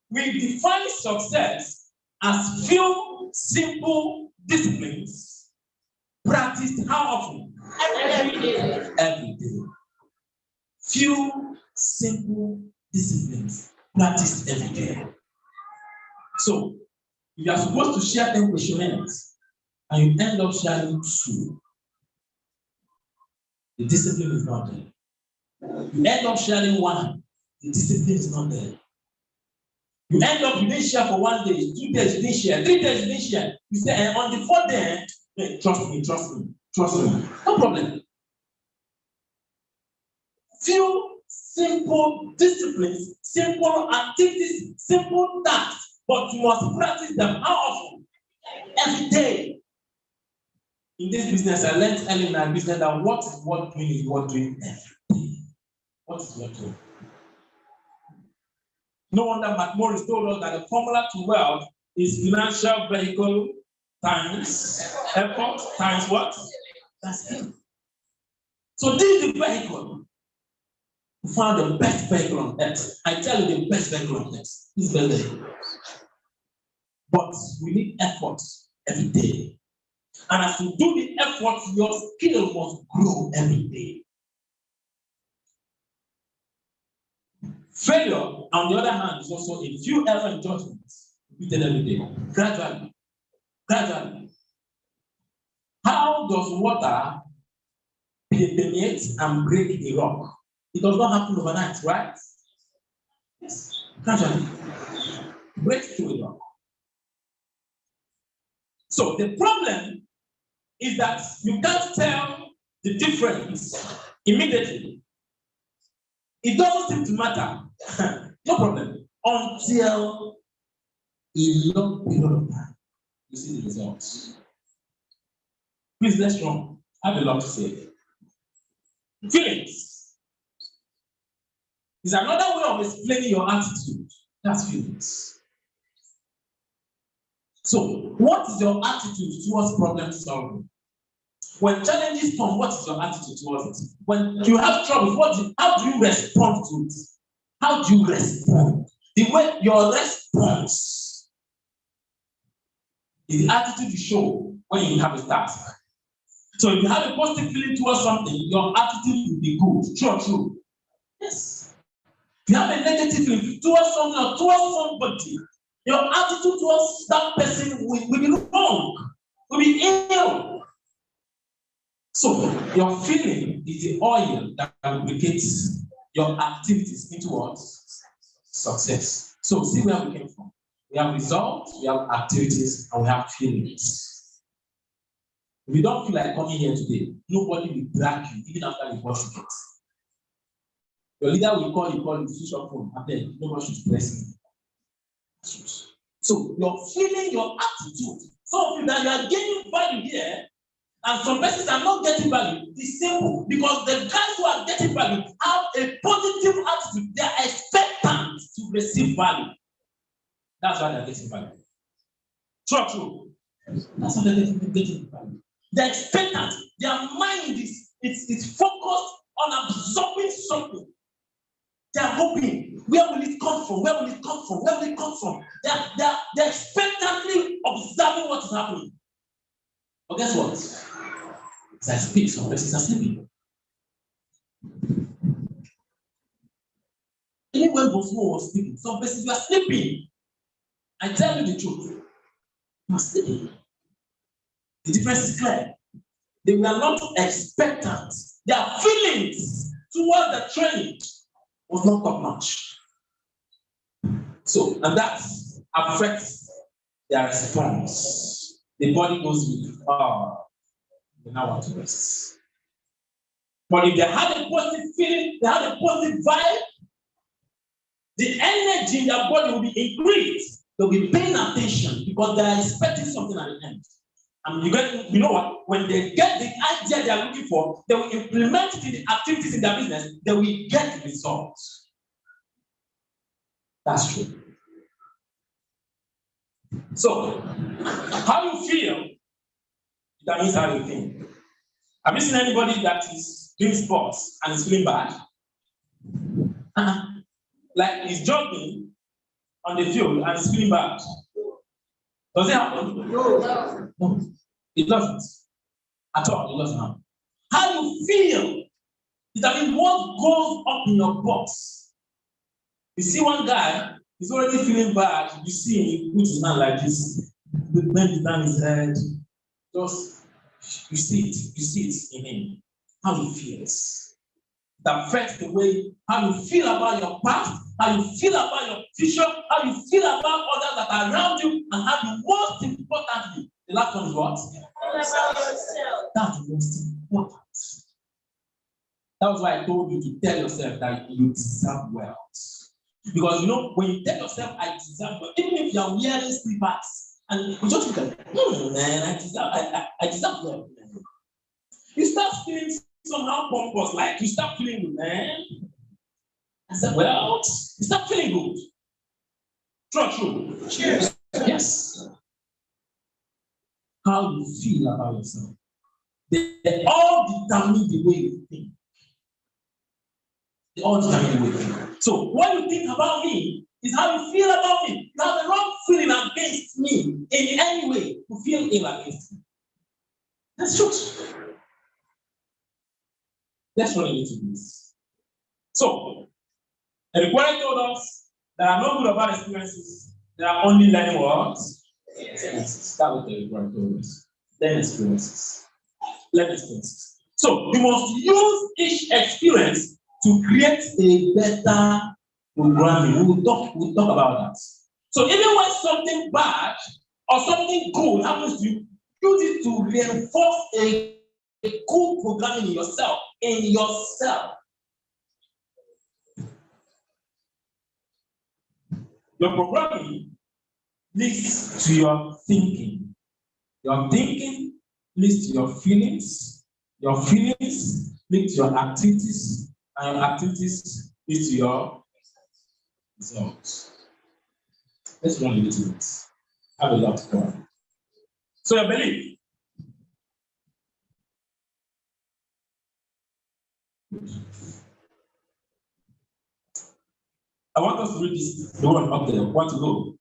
we define success as few simple disciplines practiced how often? Every day. Every day. Few simple disciplines practiced every day. So if you are supposed to share 10 questionnaires and you end up sharing 2, the discipline is not there. You end up sharing 1, the discipline is not there. You end up, you didn't share for 1 day, 2 days, you didn't share, 3 days, you didn't share. You say, and on the 4th day, hey, trust me. No problem. Few simple disciplines, simple activities, simple tasks, but you must practice them how often? Every day. In this business, I learned early in my business that what is worth doing is worth doing every day. What is worth doing? No wonder McMorris told us that the formula to wealth is financial vehicle times effort times what? That's it. So this is the vehicle. We found the best vehicle on earth. I tell you the best vehicle on earth. This vehicle. But we need effort every day. And as you do the effort, your skill must grow every day. Failure, on the other hand, is also a few error in judgments repeated every day, gradually. How does water permeate and break a rock? It does not happen overnight, right? Yes, gradually. Break through a rock. So the problem is that you can't tell the difference immediately. It doesn't seem to matter. No problem. Until a long period of time, you see the results. Please, let's run. I have a lot to say. Feelings is another way of explaining your attitude. That's feelings. So, what is your attitude towards problem solving? When challenges come, what is your attitude towards it? When you have troubles, how do you respond to it? How do you respond? The way your response is the attitude you show when you have a task. So if you have a positive feeling towards something, your attitude will be good. True. Yes. If you have a negative feeling towards something or towards somebody, your attitude towards that person will be wrong, will be ill. So your feeling is the oil that lubricates your activities into what? Success. So see where we came from. We have results, we have activities, and we have feelings. If you don't feel like coming here today, nobody will drag you even after you watch it. Your leader will call you, switch your phone, and then nobody should press you. So your feeling, your attitude, some of you that you are gaining value here, And some persons are not getting value. It's simple because the guys who are getting value have a positive attitude. They are expectant to receive value. That's why they're getting value. True. That's why they're getting value. They're expectant. Their mind is focused on absorbing something. They are hoping, where will it come from? Where will it come from? Where will it come from? They're expectantly observing what is happening. But guess what? As I speak, some persons are sleeping. Even when Bosmo was speaking, some persons were sleeping. I tell you the truth. You are sleeping. The difference is clear. They were not expectant. Their feelings towards the training was not top notch. So, and that affects their response. The body goes with, they now want to rest. But if they have a positive feeling, they have a positive vibe, the energy in their body will be increased. They'll be paying attention because they are expecting something at the end. And you know what? When they get the idea they are looking for, they will implement it in the activities in their business, they will get results. That's true. So, how you feel determines how you think. Have you seen anybody that is doing sports and is feeling bad? Like he's jogging on the field and is feeling bad. Does it happen? No, it doesn't. At all, it doesn't happen. How you feel determines what goes up in your box. You see one guy, he's already feeling bad. You see him, he puts his hand like this, bend down his head. Just you see it in him. How he feels. That affects the way how you feel about your past, how you feel about your future, how you feel about others that are around you, and how you most importantly, the last one is what? That's the most important. That was why I told you to tell yourself that you deserve wealth. Because you know, when you tell yourself I deserve wealth, even if you're wearing slippers, and you just look at it, man, I deserve wealth, man. You start feeling somehow pompous, like you start feeling good, man. I said, well, you start feeling good. True. Cheers. Yes. How you feel about yourself. They all determine the way you think. They all determine the way you think. So what you think about me is how you feel about me. You have the wrong feeling against me in any way. You feel ill against me. That's truth. Let's run into this. So, the requirement told us there are no good or bad experiences. There are only learning words. Experiences. That was the requirement told us. Learn experiences. Learn experiences. So, you must use each experience to create a better programming. We'll talk about that. So, even when something bad or something good happens to you, use it to reinforce a good programming in yourself. Your programming leads to your thinking. Your thinking leads to your feelings. Your feelings lead to your activities. And your activities lead to your results. Let's run a little bit. Have a lot of fun. So your belief. I want us to read this. The one up there. Want to go?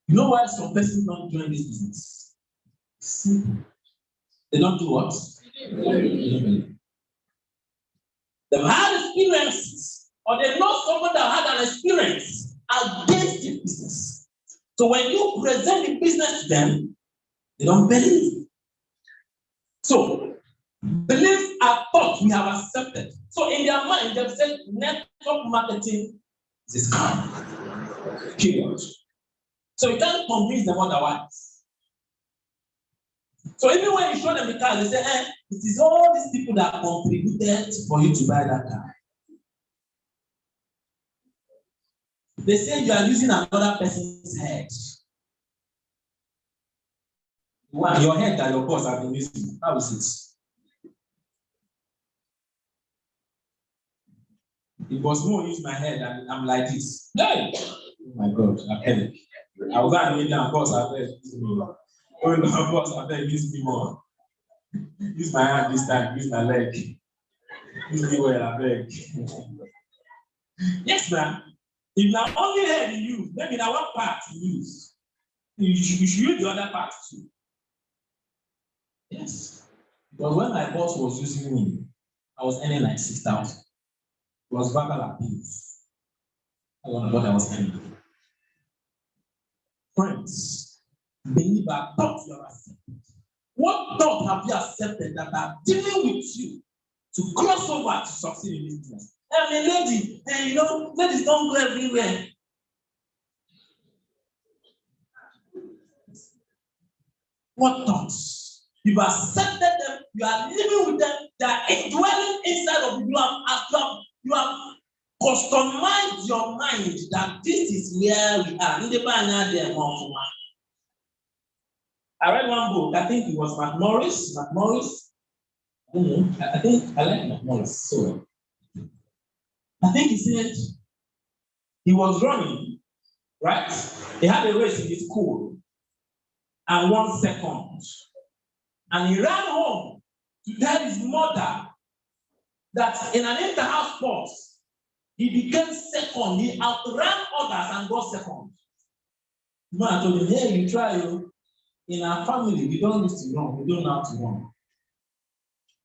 You know why some persons don't join this business? Simple. They don't do what? They've had experiences, or they know someone that had an experience against the business. So when you present the business to them, they don't believe. So beliefs are thoughts we have accepted. So in their mind, they've said network marketing is a scam. Period. So you can't convince them otherwise. So even when you show them the car, they say, it is all these people that contributed for you to buy that car. They say you are using another person's head. One, your head that your boss have been using. How is it? If boss more use my head and I'm like this. Hey! Oh my God, I beg. I was going to kneel down, boss, I beg. Oh no, boss, I beg, use me more. Use my hand this time, use my leg. Use me well, I beg. Yes, man. If now only head you use, maybe now one part you use. You should use the other part too. Yes. Because when my boss was using me, I was earning like 6,000. It was verbal abuse. I don't know what I was earning. Friends, believer, thoughts you have accepted. What thought have you accepted that are dealing with you to cross over to succeed in business? I'm a lady, and you know, ladies don't go everywhere. What thoughts? You've accepted them, you are living with them, they are indwelling inside of you. You have customized your mind that this is where we are. I read one book, I think it was McMorris. I think I like McMorris. So I think he said he was running, right? He had a race in his school and 1 second. And he ran home to tell his mother that in an inter-house sports, he became second. He outran others and got second. The man told him, hey, you try. In our family, we don't used to run. We don't know how to run.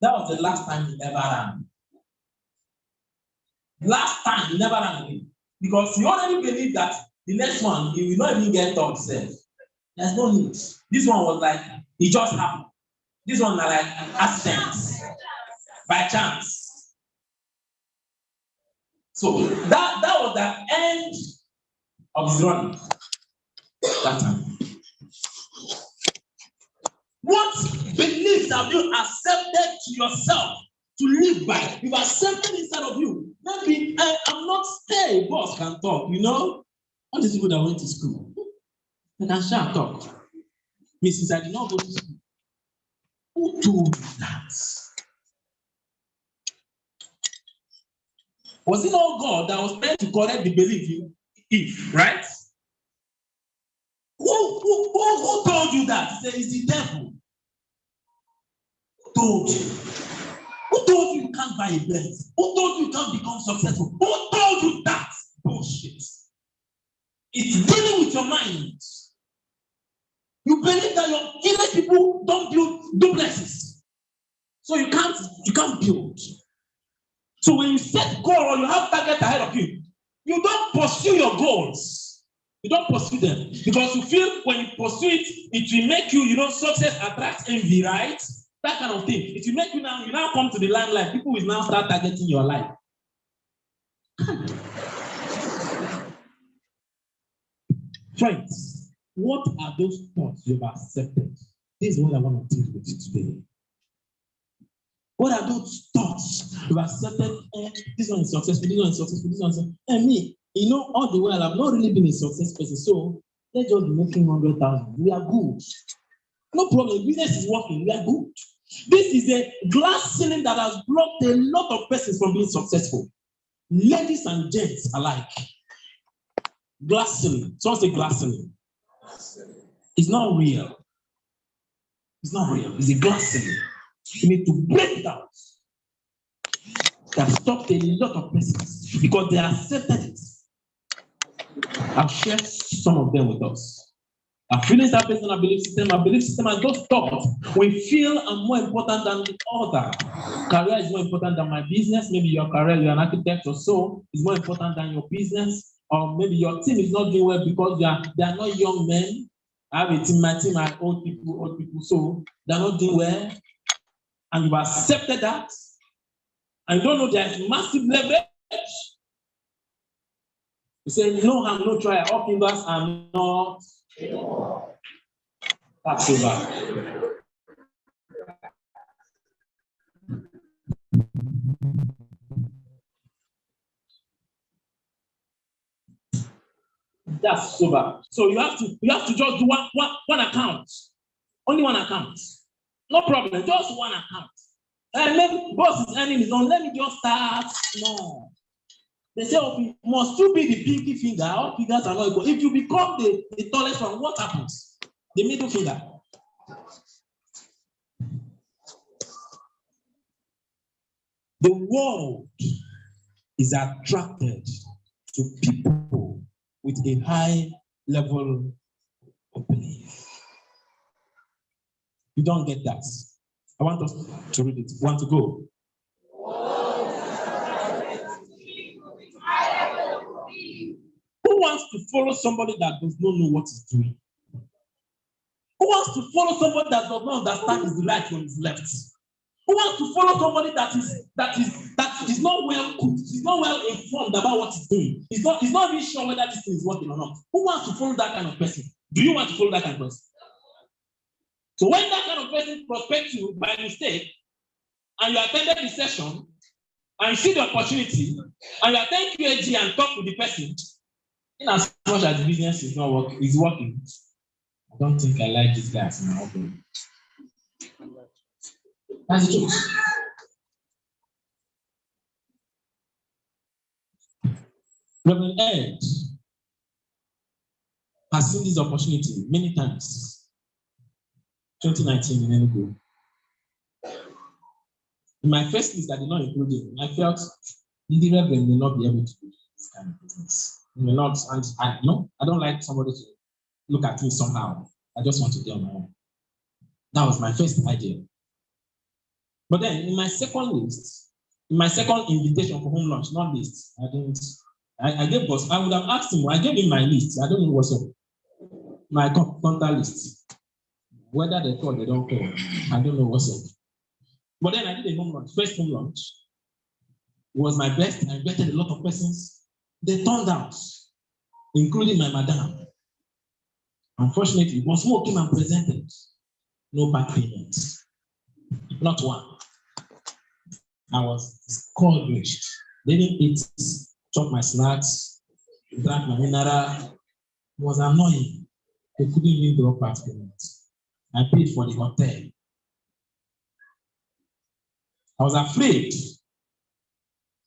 That was the last time he ever ran. Last time he never ran again. Because he already believed that the next one, he will not even get third self. There's no need. This one was like, it just happened. This one was like an accident. By chance. So that was the end of his running. That time. What beliefs have you accepted to yourself to live by? You've accepted inside of you. Maybe I'm not stay, boss can talk, you know? All these people that went to school, they can share and talk. Me, since I did not go to school, who told you that? Was it not God that was meant to correct the belief if, right? Who told you that? It's the devil. Who told you? Who told you you can't buy a Benz? Who told you you can't become successful? Who told you that? Bullshit. It's dealing with your mind. You believe that your village people don't build duplexes. So you can't build. So when you set goal or you have target ahead of you, you don't pursue your goals. You don't pursue them. Because you feel when you pursue it, it will make you, success attracts envy, right? That kind of thing. It will make you now come to the limelight. People will now start targeting your life. Friends, what are those thoughts you've accepted? This is what I want to deal with today. What are those thoughts you've accepted? This one is successful, this one is successful, this one is successful. And me, all the while, I've not really been a success person. So let's just be making 100,000. We are good. No problem. Business is working. We are good. This is a glass ceiling that has blocked a lot of persons from being successful. Ladies and gents alike. Glass ceiling. Someone say glass ceiling. It's not real. It's not real. It's a glass ceiling. You need to break it out. That stopped a lot of persons because they accepted it. I'll share some of them with us. Our feelings are based on our belief system. Our belief system are those thoughts. We feel I'm more important than the other. Career is more important than my business. Maybe your career, you're an architect or so, is more important than your business. Or maybe your team is not doing well because they are not young men. I have a team, my team are old people, so they're not doing well. And you've accepted that. And you don't know there's massive leverage. You say, no harm, no try. All fingers are not. That's over. That's sober. So you have to just do one account. Only one account. No problem. Just one account. And maybe boss is earning his own. Let me just start. No. They say, okay, must you be the pinky finger? All fingers are not equal. If you become the tallest one, what happens? The middle finger. The world is attracted to people with a high level of belief. You don't get that. I want us to read it. Want to go? Who wants to follow somebody that does not know what he's doing? Who wants to follow somebody that does not understand his right from his left? Who wants to follow somebody that is not well cooked, is not well informed about what he's doing? He's not even sure whether this thing is working or not. Who wants to follow that kind of person? Do you want to follow that kind of person? So when that kind of person prospects you by mistake, and you attended the session, and you see the opportunity, and you attend QAG and talk to the person, in as much as the business is not working, I don't think I like this guy as my husband. That's the truth. Reverend Ed has seen this opportunity many times. 2019 in Enugu. In my first list, I did not include him. I felt the Reverend may not be able to do this kind of business. He may not, and I don't like somebody to look at me somehow. I just want to do on my own. That was my first idea. But then in my second list, in my second invitation for home lunch, not list, I gave boss, I would have asked him, I gave him my list. I don't know what's up. My contact list. Whether they call, they don't call. I don't know what's up. But then I did a home lunch. First home lunch. It was my best. I invited a lot of persons. They turned out, including my madam. Unfortunately, once more came and presented. No back payment. Not one. I was discouraged. They didn't eat, chop my snacks, drank my mineral. It was annoying. They couldn't even drop back payment. I paid for the hotel. I was afraid.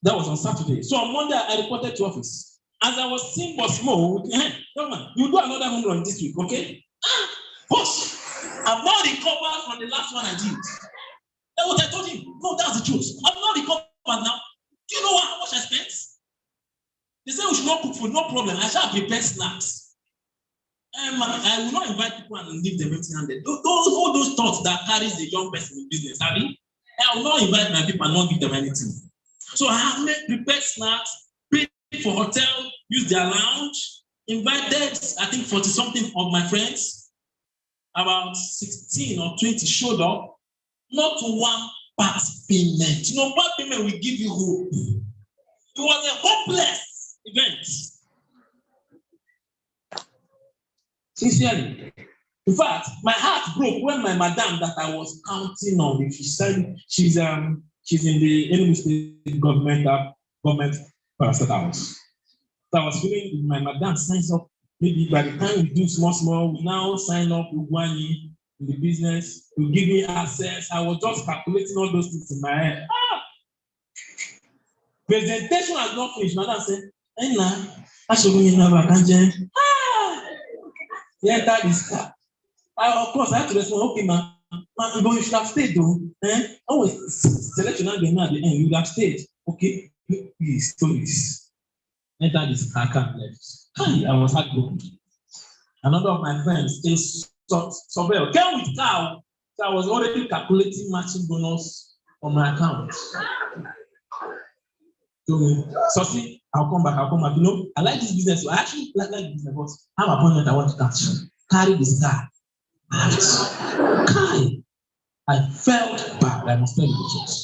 That was on Saturday. So on Monday, I reported to office. As I was seeing Boss Mo, young man, you do another home run this week, okay? Boss, I've not recovered from the last one I did. That's what I told him. No, that's the truth. I've not recovered now. Do you know how much I spent? They say we should not cook food, no problem. I shall prepare snacks. I will not invite people and leave them empty-handed. All those thoughts that carries the young person in business, I will not invite my people and not give them anything. So I have prepared snacks, paid for hotel, used their lounge, invited, I think 40-something of my friends. About 16 or 20 showed up. Not one part payment. You know, part payment will give you hope. It was a hopeless event. Sincerely. In fact, my heart broke when my madam that I was counting on, she said she's in the Enugu State government parastatal. So I was feeling my madam signs up. Maybe by the time we do small, we now sign up with Wani in the business, will give me access. I was just calculating all those things in my head. Presentation has not finished. Madam said, I should be in a He entered this car. Of course, I had to respond, okay, man, but you should have stayed though. Always selection at the end, you would have stayed. Okay, please, enter this car, can't left. I was heartbroken. Another of my friends is Sobel, came with car. So I was already calculating matching bonus on my account. So see, I'll come back. You know, I like this business. I actually like this business, but I have an appointment I want to catch. Carry this car. I felt bad. I must tell you the truth.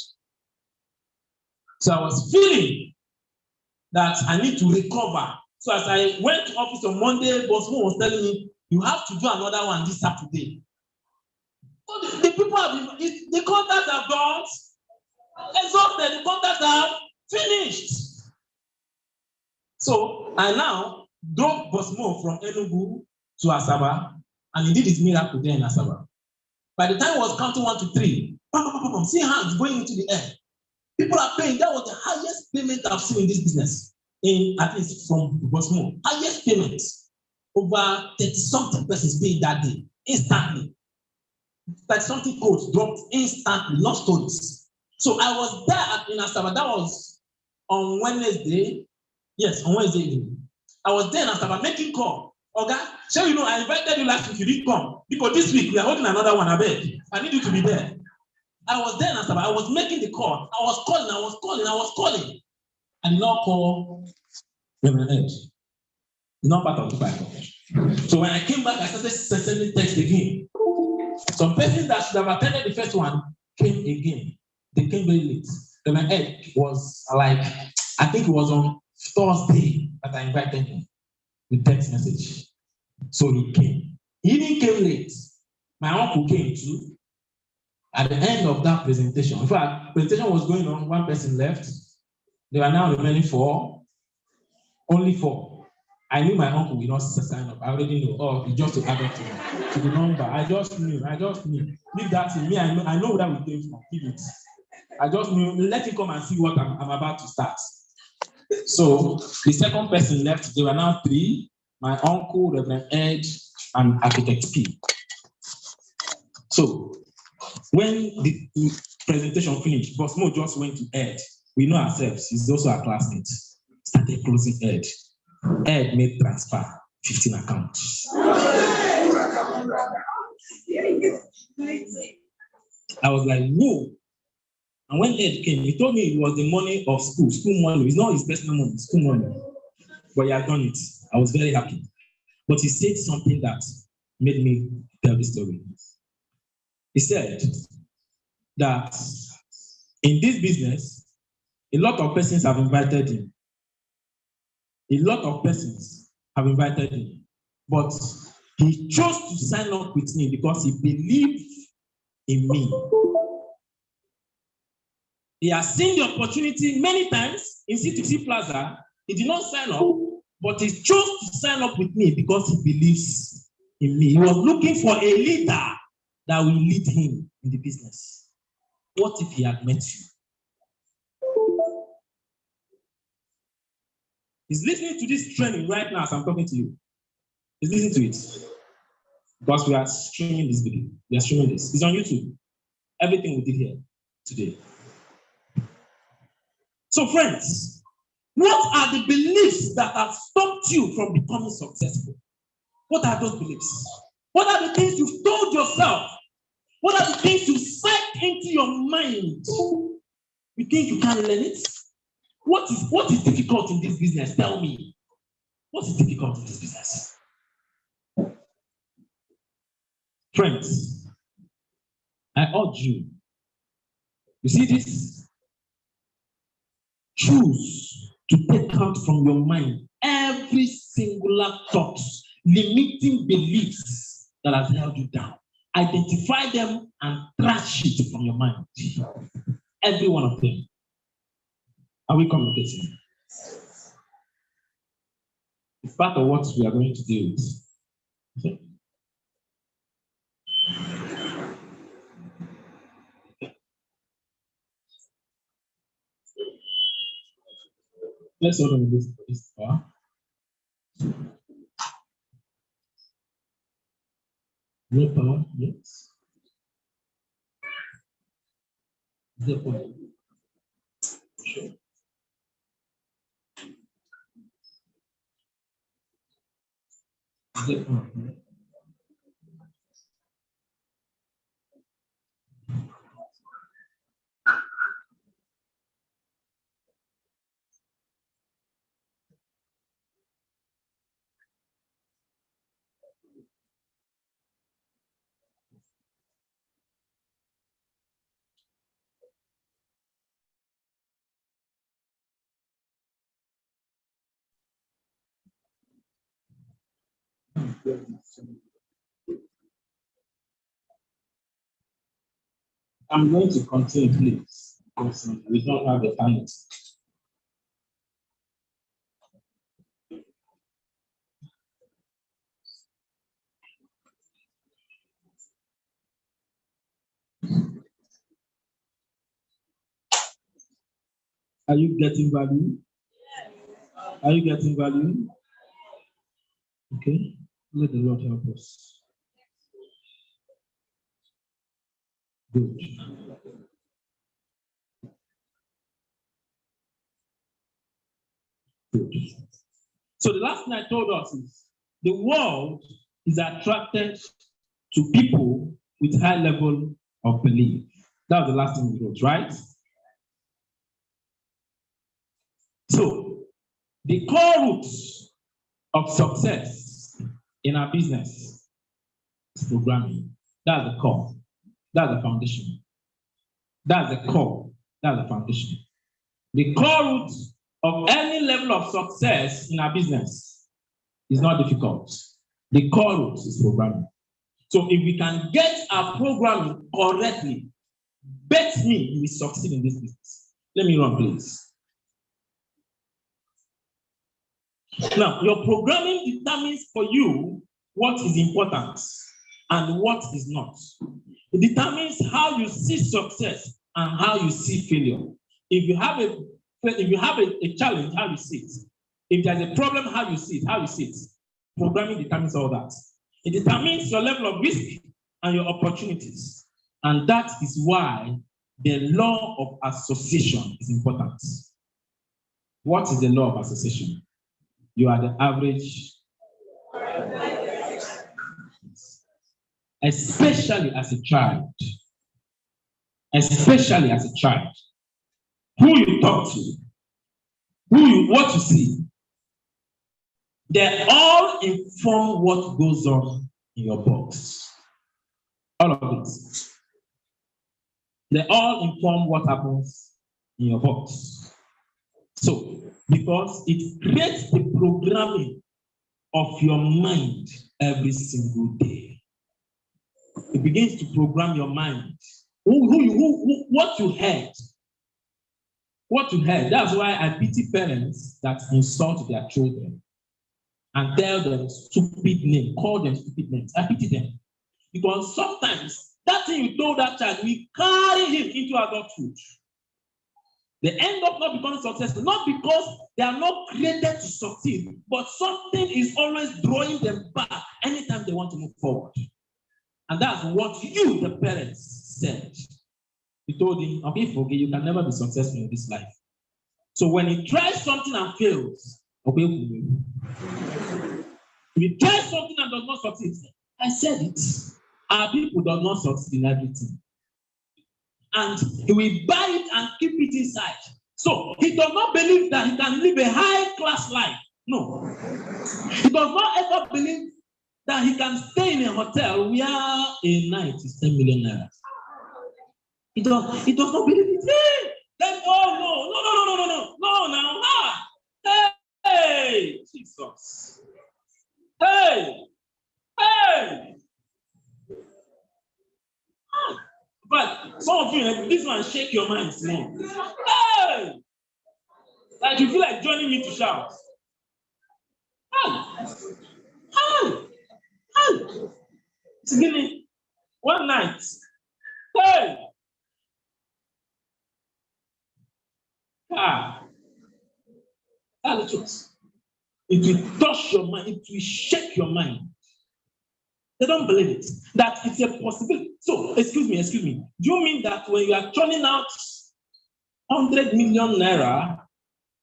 So I was feeling that I need to recover. So as I went to office on Monday, Boss Mo was telling me, you have to do another one this Saturday. So the people have the contacts are gone, exhausted, the contacts are finished. So I now drove Bosmo from Enugu to Asaba, and he did his miracle there in Asaba. By the time he was counting 1 to 3, see hands going into the air. People are paying. That was the highest payment I've seen in this business, at least from Bosmo. Highest payment. Over 30-something persons paid that day, instantly. 30-something codes dropped instantly, not stories. So I was there in Asaba. That was on Wednesday. Yes, on Wednesday evening. I was there in Asaba making call. Okay, so you know, I invited you last week. You didn't come because this week we are holding another one. I need you to be there. I was there in Asaba. I was making the call. I was calling. I did not call Reverend Ed. It's not part of the Bible. So when I came back, I started sending text again. Some persons that should have attended the first one came again. They came very late. Reverend Ed was like, I think it was on Thursday that I invited him with text message. So he came. He didn't came late. My uncle came too. At the end of that presentation, in fact, presentation was going on, one person left. There were now remaining 4, only 4. I knew my uncle will not sign up. I already know. Oh, it's just to add up to the number. I just knew. Leave that to me. I know where we came from. Leave it. I just knew. Let him come and see what I'm about to start. So the second person left. There were now 3. My uncle, Reverend Ed, and Architect P. So when the presentation finished, Bosmo just went to Ed. We know ourselves. He's also our classmate. Started closing Ed. Ed made transfer 15 accounts. I was like, whoa. And when Ed came, he told me it was the money of school money. It's not his personal money, school money. But he had done it. I was very happy. But he said something that made me tell the story. He said that in this business, a lot of persons have invited him. But he chose to sign up with me because he believed in me. He has seen the opportunity many times in C2C Plaza. He did not sign up, but he chose to sign up with me because he believes in me. He was looking for a leader that will lead him in the business. What if he had met you? He's listening to this training right now as I'm talking to you. He's listening to it. Because we are streaming this video. We are streaming this. It's on YouTube. Everything we did here today. So friends, what are the beliefs that have stopped you from becoming successful? What are those beliefs? What are the things you've told yourself? What are the things you set into your mind? You think you can't learn it? What is difficult in this business? Tell me. What is difficult in this business? Friends, I urge you. You see this? Choose to take out from your mind every singular thought, limiting beliefs that has held you down. Identify them and trash it from your mind. Every one of them. Are we communicating? It's part of what we are going to deal with. Okay. Let's hold on this far. No power, yes. The point. Sure. The point. I'm going to continue, please, because we don't have the time. Are you getting value? Are you getting value? Okay. Let the Lord help us. Good. Good. So the last thing I told us is the world is attracted to people with high level of belief. That was the last thing we wrote, right? So the core roots of success in our business is programming. That's the core. That's the foundation. That's the core. That's the foundation. The core root of any level of success in our business is not difficult. The core root is programming. So if we can get our programming correctly, bet me you will succeed in this business. Let me run, please. Now, your programming determines for you what is important and what is not. It determines how you see success and how you see failure. If you have a challenge, how you see it. If there's a problem, how you see it. Programming determines all that. It determines your level of risk and your opportunities. And that is why the law of association is important. What is the law of association? You are the average, especially as a child. Especially as a child. Who you talk to, what you see, they all inform what goes on in your box. All of it. They all inform what happens in your box. So, because it creates the programming of your mind every single day. It begins to program your mind. What you heard. What you heard. That's why I pity parents that insult their children and tell them stupid names, call them stupid names. I pity them. Because sometimes that thing you told that child will carry him into adulthood. They end up not becoming successful, not because they are not created to succeed, but something is always drawing them back anytime they want to move forward. And that's what you, the parents, said. You told him, okay, forget, you can never be successful in this life. So when he tries something and fails, okay, if he tries something and does not succeed, I said it. Our people do not succeed in everything. And he will buy it and keep it inside. So he does not believe that he can live a high-class life. No. He does not ever believe that he can stay in a hotel where a night is 10 million naira. He does not believe it. Hey! Then, no, now. Hey, Jesus. Hey. But some of you, this one shake your mind small. Hey! Like you feel like joining me to shout. Hey! It's giving one night. Hey! That's the truth. It will touch your mind, it will shake your mind. They don't believe it, that it's a possibility. So, excuse me. Do you mean that when you are churning out 100 million naira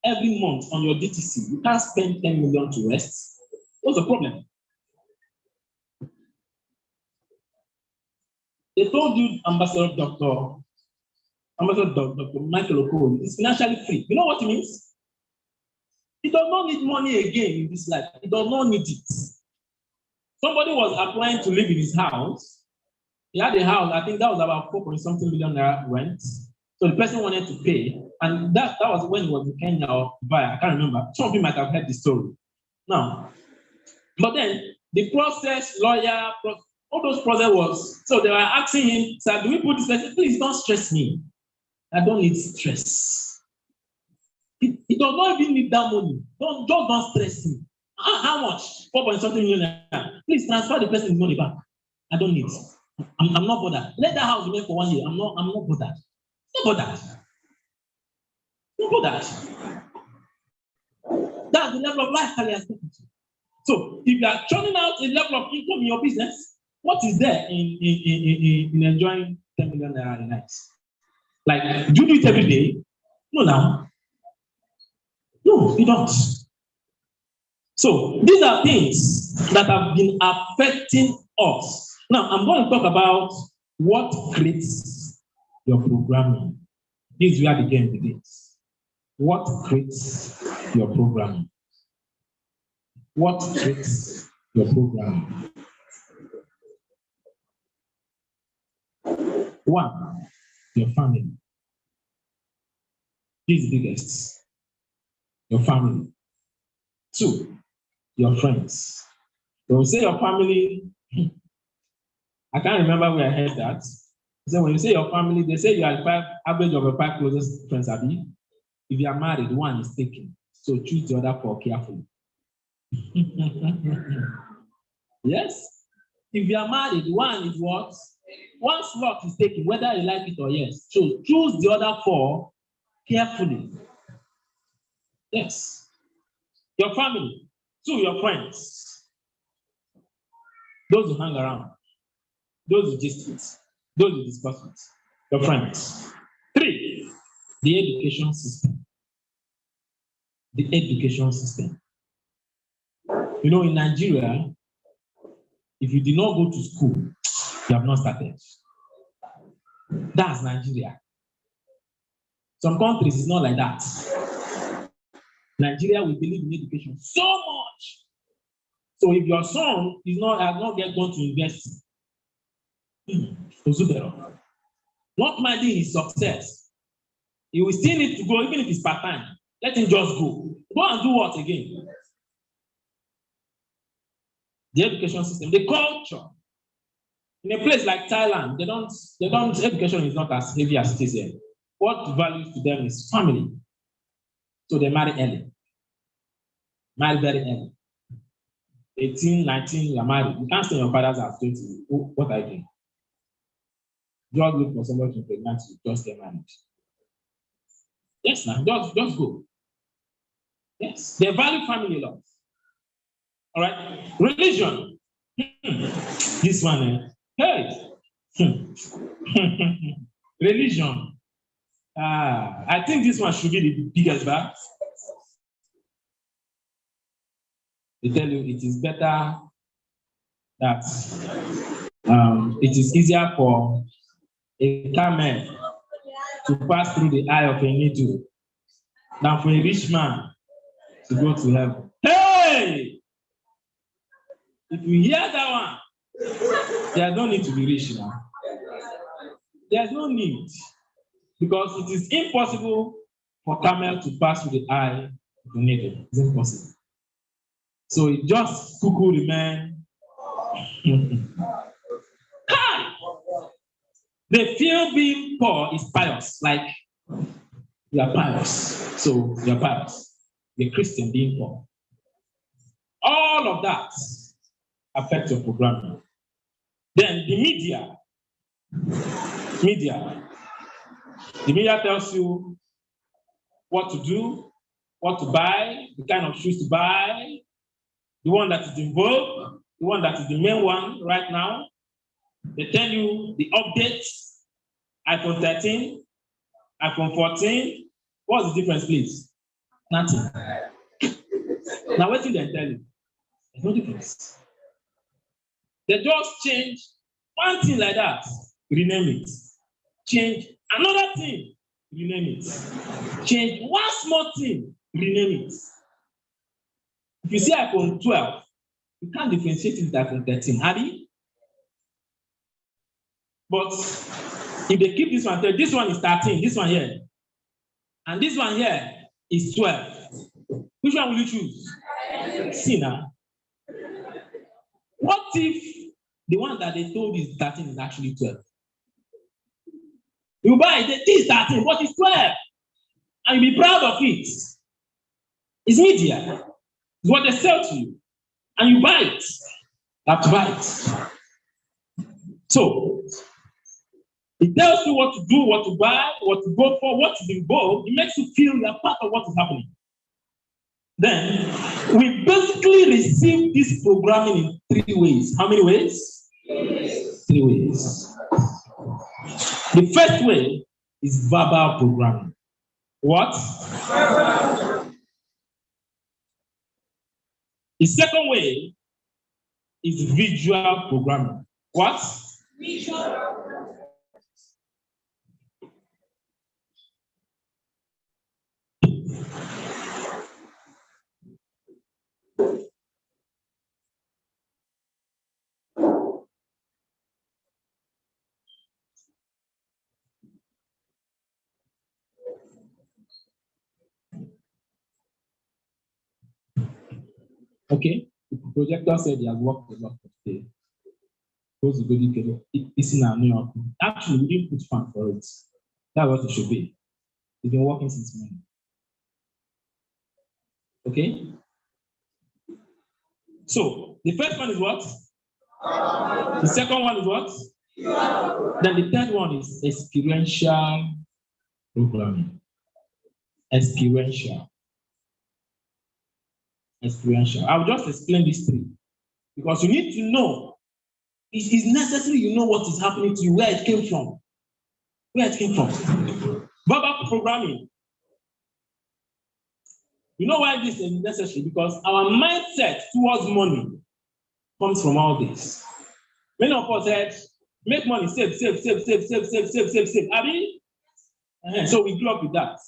every month on your DTC, you can't spend 10 million to rest? What's the problem? They told you, Ambassador Dr. Michael Okoro is financially free. You know what it means? He does not need money again in this life. He does not need it. Somebody was applying to live in his house. He had a house, I think that was about 4.something million naira rent. So the person wanted to pay. And that was when he was in Kenya or Dubai. I can't remember. Some of you might have heard the story. Now, but then the process, lawyer, all those process was, so they were asking him, sir, do we put this person? Please don't stress me. I don't need stress. He does not even need that money. Don't stress me. How much? 4.something million. Please transfer the person's money back. I don't need it. I'm not bothered. Let that house remain for 1 year. I'm not bothered. Not bothered. Simple that. That's the level of lifestyle you are taking to. So if you are churning out a level of income in your business, what is there in enjoying 10 million naira a night? Like, do you do it every day? No, now. No, you don't. So these are things that have been affecting us. Now, I'm going to talk about what creates your programming. This is where the game begins. What creates your programming? What creates your programming? One, your family. This is the biggest. Your family. Two, your friends. They will say your family. I can't remember where I heard that. So when you say your family, they say you are average of your 5 closest friends, Abi. If you are married, one is taken. So choose the other 4 carefully. Yes. If you are married, one is what? One slot is taken, whether you like it or yes. So choose the other 4 carefully. Yes. Your family. 2, your friends. Those who hang around. Those who gist it. Those who discuss it. Your friends. 3, the education system. The education system. You know, in Nigeria, if you did not go to school, you have not started. That's Nigeria. Some countries is not like that. Nigeria, we believe in education so much. So if your son has not yet gone to university, not minding his success, he will still need to go, even if it's part-time. Let him just go. Go and do what again? The education system, the culture. In a place like Thailand, education is not as heavy as it is here. What values to them is family. So they marry early. Marry very early. 18, 19, you are married. You can't stay in your father's house 20. What are you doing? Just look for somebody to pregnant you, just get married. Yes, now, just go. Yes, they value family a lot. All right, religion. This one, hey, religion. I think this one should be the biggest bad. They tell you it is better that it is easier for a camel to pass through the eye of a needle than for a rich man to go to heaven. Hey! If you hear that one, there's no need to be rich now. There's no need. Because it is impossible for camel to pass through the eye of a needle. It's impossible. So it just cuckoo remain. They feel being poor is pious, like you are pious. So you are pious. You're Christian being poor. All of that affects your programming. Then the media. The media tells you what to do, what to buy, the kind of shoes to buy, the one that is in vogue, the one that is the main one right now. They tell you the updates, iPhone 13, iPhone 14. What's the difference, please? Nothing. Now, what did they tell you? There's no difference. They just change one thing like that, rename it. Change another thing, rename it. Change one small thing, rename it. If you see iPhone 12, you can't differentiate it with iPhone 13, have you? But if they keep this one is 13, this one here, and this one here is 12. Which one will you choose? See now. What if the one that they told is 13 is actually 12? You buy it, this is 13, but it's 12. And you'll be proud of it. It's media. It's what they sell to you. And you buy it. You have to buy it. So, It tells you what to do, what to buy, what to go for, what is in vogue. It makes you feel you're part of what is happening. Then we basically receive this programming in 3 ways. How many ways? 3 ways. The first way is verbal programming. What? The second way is visual programming. What? Visual. Okay, the projector said he has worked a lot today. It's in our New York. Actually, we didn't put fan for it. That's what it should be. We've been working since morning. Okay? So, the first one is what? The second one is what? Then the third one is experiential programming. Experiential. I'll just explain these 3 because you need to know. It is necessary you know what is happening to you, where it came from. Verbal programming. You know why this is necessary? Because our mindset towards money comes from all this. Many of us said, make money, save. Abi? So we grew up with that.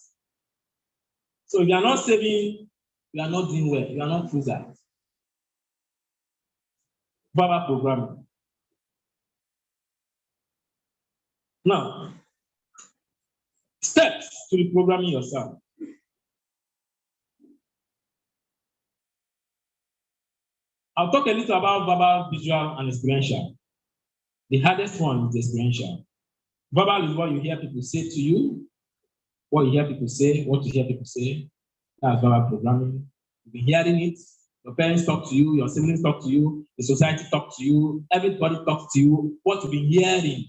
So if you are not saving, you are not doing well. You are not frugal. Verbal programming. Now, steps to reprogramming yourself. I'll talk a little about verbal, visual, and experiential. The hardest one is experiential. Verbal is what you hear people say to you, what you hear people say, what you hear people say. That's verbal programming. You've been hearing it. Your parents talk to you, your siblings talk to you, the society talk to you, everybody talks to you. What you've been hearing.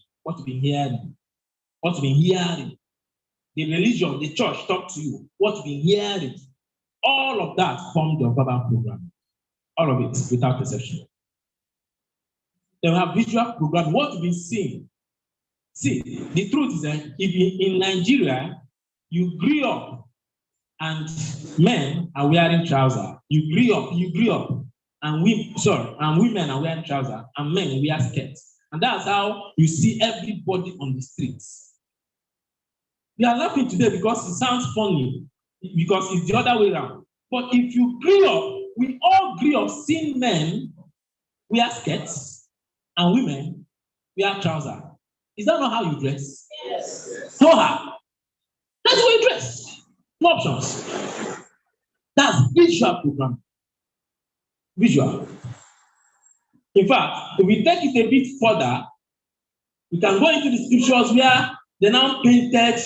The religion, the church talk to you. What you've been hearing. All of that formed your verbal program. All of it without exception. Then we have visual program. What you've been seeing. See, the truth is that if you in Nigeria, you grew up and men are wearing trousers. You grew up, and women are wearing trousers, and men wear skirts. And that's how you see everybody on the streets. We are laughing today because it sounds funny, because it's the other way around. But if you grew up, we all grew up seeing men wear skirts and women wear trousers. Is that not how you dress? Yes. So how? That's the way you dress. No options. That's visual program. Visual. In fact, if we take it a bit further, we can go into the scriptures where they now painted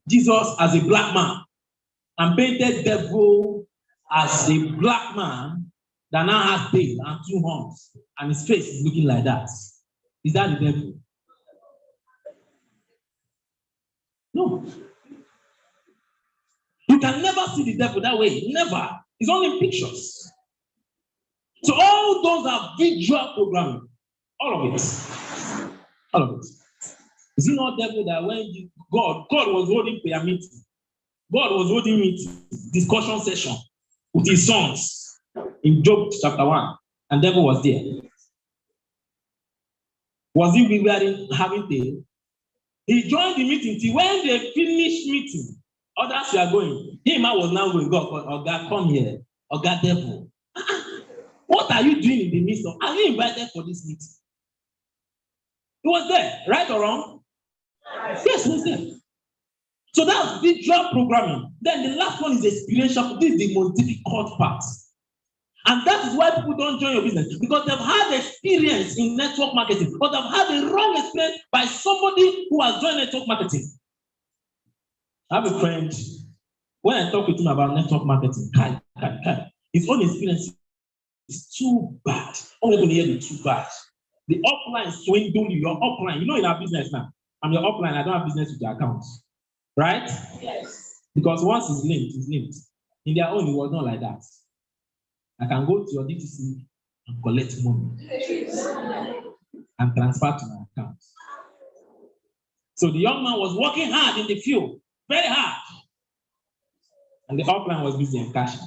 Jesus as a black man and painted devil as a black man that now has tail and 2 horns and his face is looking like that. Is that the devil? No. You can never see the devil that way. Never. It's only in pictures. So all those are visual programming. All of it. All of it. Is it not devil that when God was holding prayer meeting, God was holding meeting, discussion session with his sons in Job chapter 1, and devil was there. Was he having tail? He joined the meeting till when they finished meeting, others were going. Him, I was now going, God, come here. God, devil. What are you doing in the midst of? Are you invited for this meeting? He was there, right or wrong? Yes, he was there. So that's visual programming. Then the last one is experiential. This is the most difficult part. And that is why people don't join your business, because they've had experience in network marketing, but they've had a wrong experience by somebody who has joined network marketing. I have a friend, when I talk with him about network marketing, his own experience is too bad. I'm not going to hear the too bad. The upline swindle you, your upline. You know, in our business now, I'm your upline, I don't have business with your account. Right? Yes. Because once it's linked, it's linked. In their own, it was not like that. I can go to your DTC and collect money and transfer to my account. So the young man was working hard in the field, very hard. And the upline was busy in cash.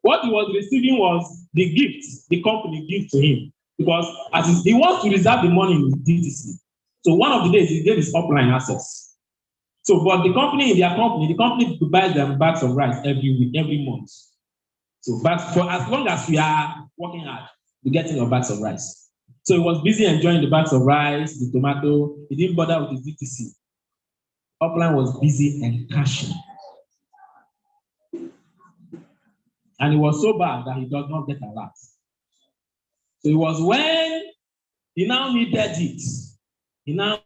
What he was receiving was the gift the company gave to him. Because he wants to reserve the money in DTC. So one of the days he gave his upline access. So, but the company buys them bags of rice every week, every month. So, but for as long as we are working hard, we're getting your bags of rice. So he was busy enjoying the bags of rice, the tomato. He didn't bother with his DTC. Upline was busy and cashing. And it was so bad that he does not get a lot. So it was when he now needed it. He now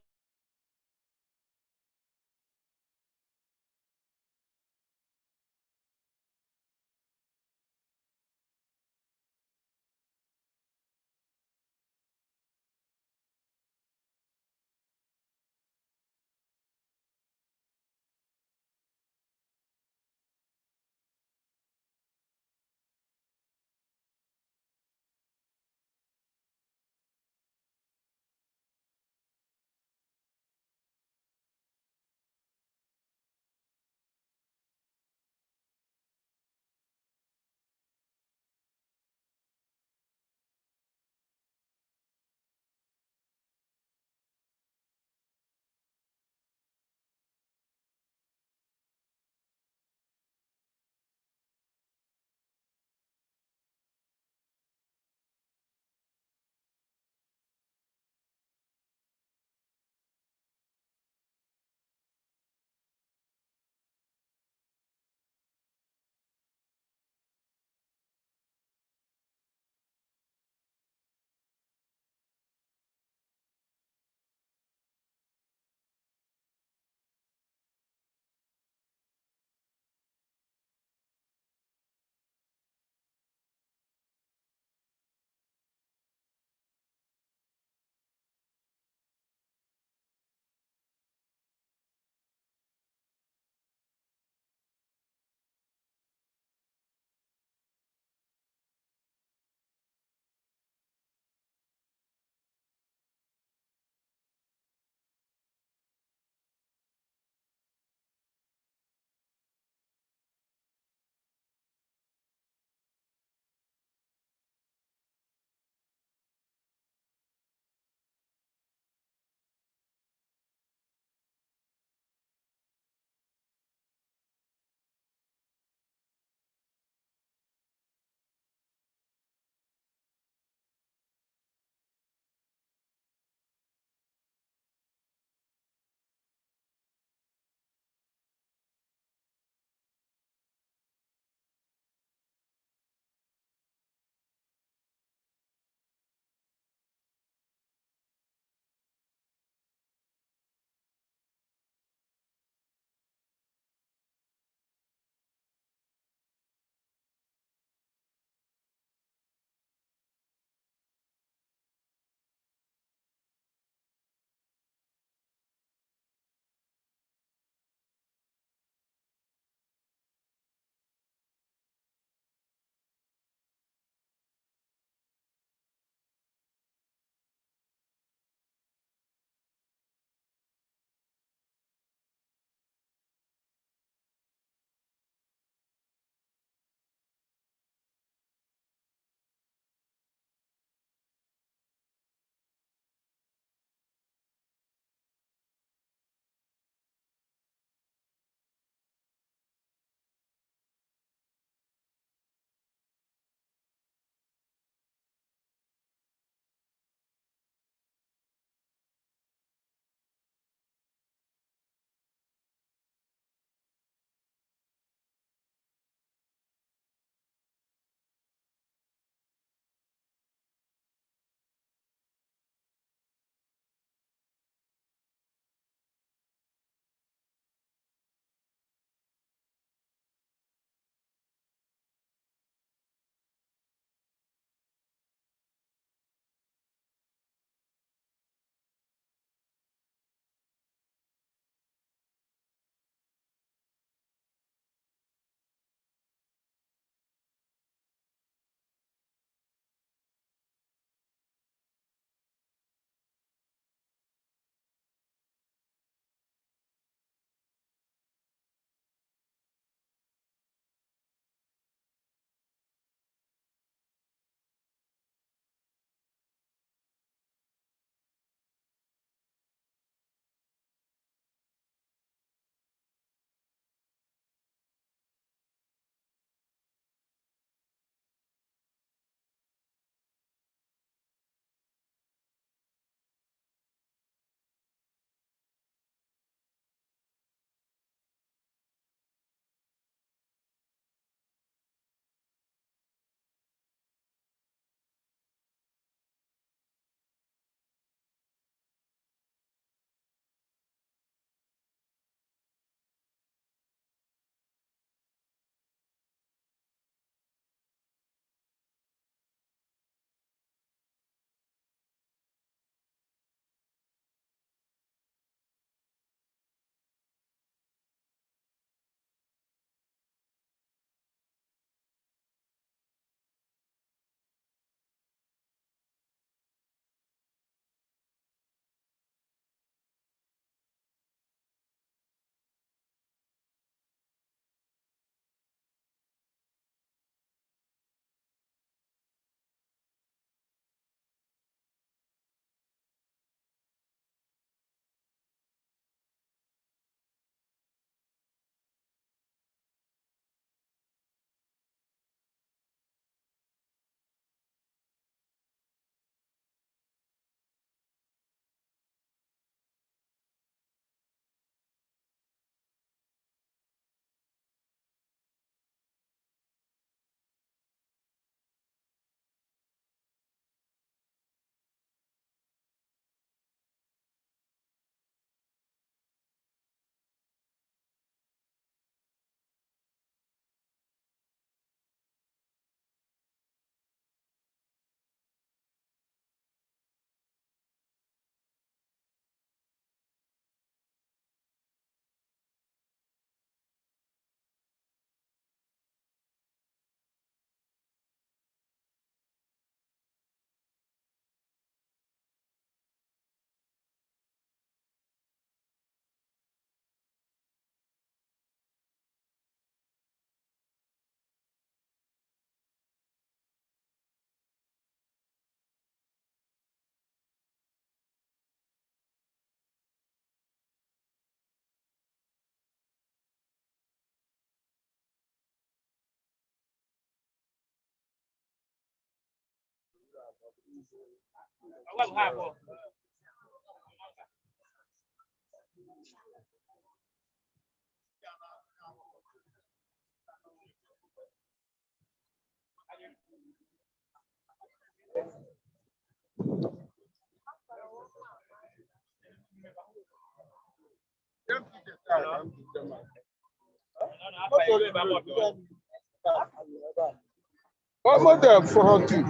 Almost there for her too.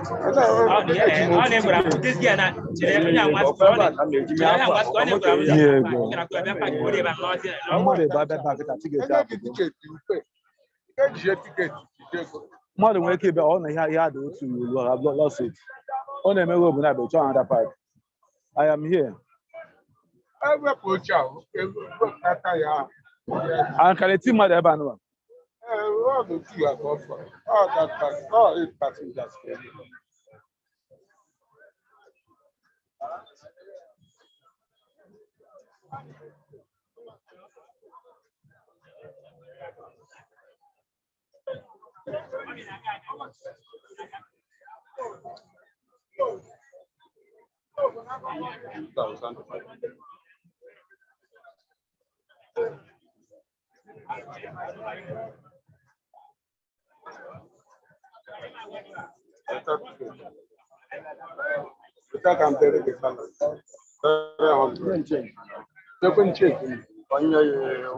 Mmadụ nwere ike ịbịa ọ na ihe adị otu lawsuit ọ na-emeghe obodo abịa chọọ another part. I am here. And can eti mmadụ ebe anụwa?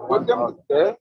What them there?